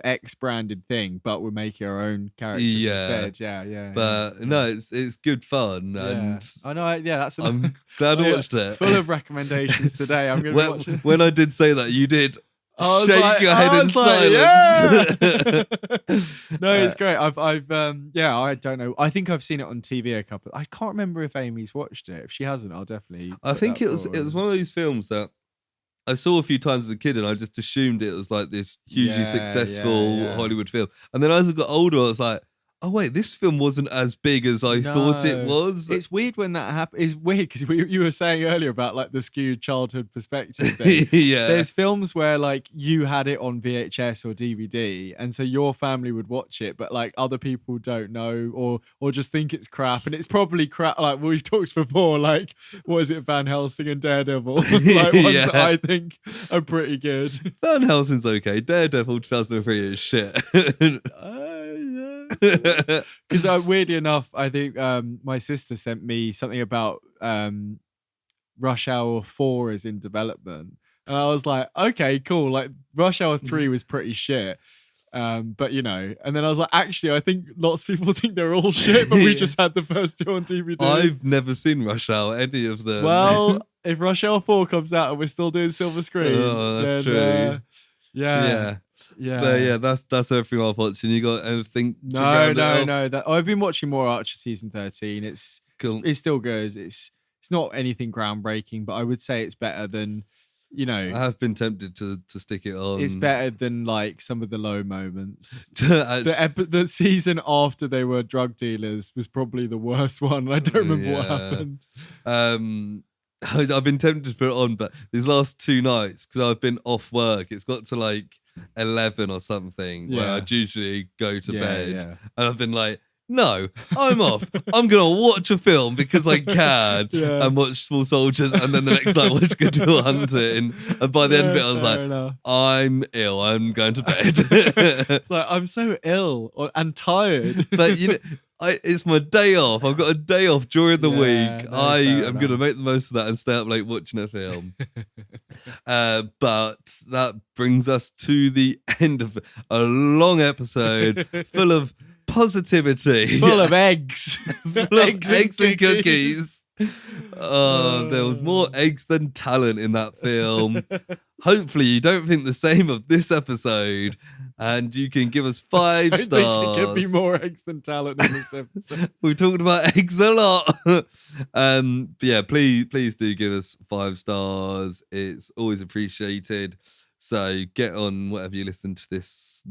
X branded thing, but we're making our own characters instead. Yeah. But no, it's good fun, and I know. That's. I'm glad I watched it. Full of recommendations today. I'm going to watch it. When I did say that, you did. I was shake like, your head in silence. Yeah! No, it's great. I've I don't know. I think I've seen it on TV a couple. I can't remember if Amy's watched it. If she hasn't, I'll definitely. I think it was one of those films that I saw a few times as a kid, and I just assumed it was like this hugely successful Hollywood film. And then as I got older, I was like, oh wait, this film wasn't as big as I thought it was. It's weird when that happens. It's weird because you were saying earlier about like the skewed childhood perspective thing. There's films where like you had it on VHS or DVD, and so your family would watch it, but like other people don't know or just think it's crap, and it's probably crap. Like we've talked before, like what is it, Van Helsing and Daredevil? Like ones that I think are pretty good. Van Helsing's okay. Daredevil 2003 is shit. Because weirdly enough, I think my sister sent me something about Rush Hour 4 is in development, and I was like, okay, cool. Like Rush Hour 3 was pretty shit, but and then I was like, actually, I think lots of people think they're all shit, but we just had the first two on DVD. I've never seen Rush Hour, any of them. Well, if Rush Hour 4 comes out and we're still doing silver screen, that's true. Yeah. But that's everything I've watched. And you got anything? No. I've been watching more Archer season 13. It's cool. It's still good. It's not anything groundbreaking, but I would say it's better than I have been tempted to stick it on. It's better than like some of the low moments. The season after they were drug dealers was probably the worst one. I don't remember what happened. I've been tempted to put it on, but these last 2 nights, because I've been off work, it's got to like 11 or something where I'd usually go to bed, and I've been like, no, I'm off. I'm gonna watch a film because I can, and watch Small Soldiers, and then the next night watch Good Will Hunting. And by the end of it, I was like, I'm ill. I'm going to bed. Like I'm so ill and tired, but it's my day off. I've got a day off during the week. I am going to make the most of that and stay up late watching a film. But that brings us to the end of a long episode full of positivity. Full of eggs. Full of eggs and cookies. There was more eggs than talent in that film. Hopefully you don't think the same of this episode, and you can give us 5 stars. There could be more eggs than talent in this episode. We talked about eggs a lot. But yeah, please do give us 5 stars. It's always appreciated. So get on whatever you listen to this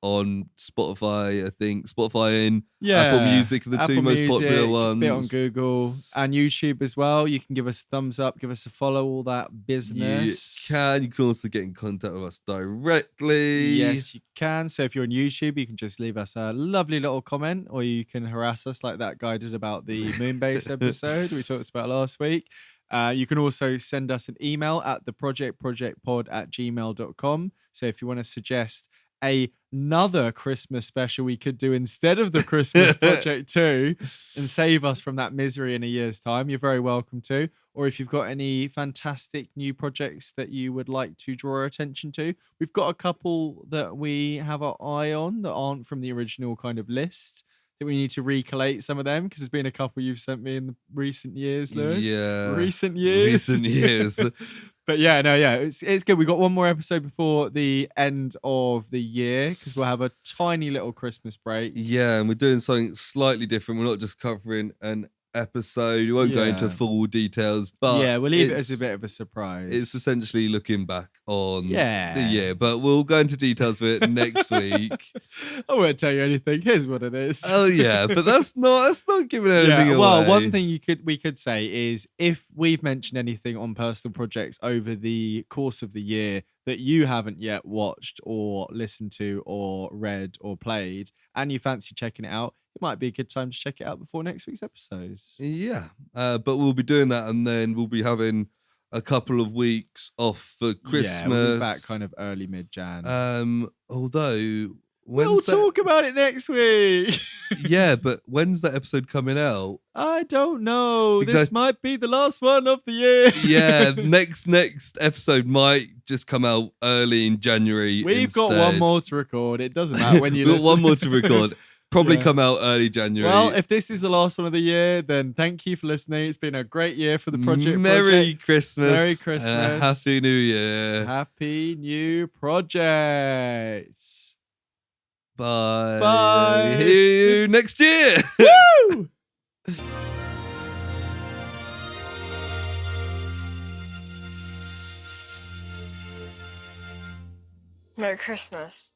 on Spotify, I think. Spotify and Apple Music are the Apple 2 most Music, popular ones. Bit on Google and YouTube as well. You can give us a thumbs up, give us a follow, all that business. You can also get in contact with us directly. Yes, you can. So if you're on YouTube, you can just leave us a lovely little comment, or you can harass us like that guy did about the Moonbase episode we talked about last week. You can also send us an email at theprojectpod@gmail.com. So if you want to suggest another Christmas special we could do instead of the Christmas Project 2 and save us from that misery in a year's time, you're very welcome to. Or if you've got any fantastic new projects that you would like to draw our attention to, we've got a couple that we have our eye on that aren't from the original kind of list. That we need to recollate some of them, because there's been a couple you've sent me in the recent years, Lewis. Yeah. Recent years. But it's good. We've got one more episode before the end of the year, because we'll have a tiny little Christmas break. Yeah, and we're doing something slightly different. We're not just covering an episode. We won't go into full details, but we'll leave it as a bit of a surprise. It's essentially looking back on the year, but we'll go into details of it next week. I won't tell you anything. Here's what it is. Oh yeah, but that's not giving anything away. Well, one thing we could say is, if we've mentioned anything on personal projects over the course of the year that you haven't yet watched or listened to or read or played, and you fancy checking it out, it might be a good time to check it out before next week's episodes. Yeah, but we'll be doing that, and then we'll be having a couple of weeks off for Christmas. Yeah, we'll be back kind of early mid-Jan. Although We'll When's that- talk about it next week. Yeah, but when's that episode coming out? I don't know. Because This might be the last one of the year. Yeah, next episode might just come out early in January. We've got instead. one more to record. It doesn't matter when you We've got listen. one more to record. Probably Yeah. come out early January. Well, if this is the last one of the year, then thank you for listening. It's been a great year for the project. Merry Christmas. Merry and Christmas. Happy New Year. Happy new project. Bye. Bye. See you next year. Woo! Merry Christmas.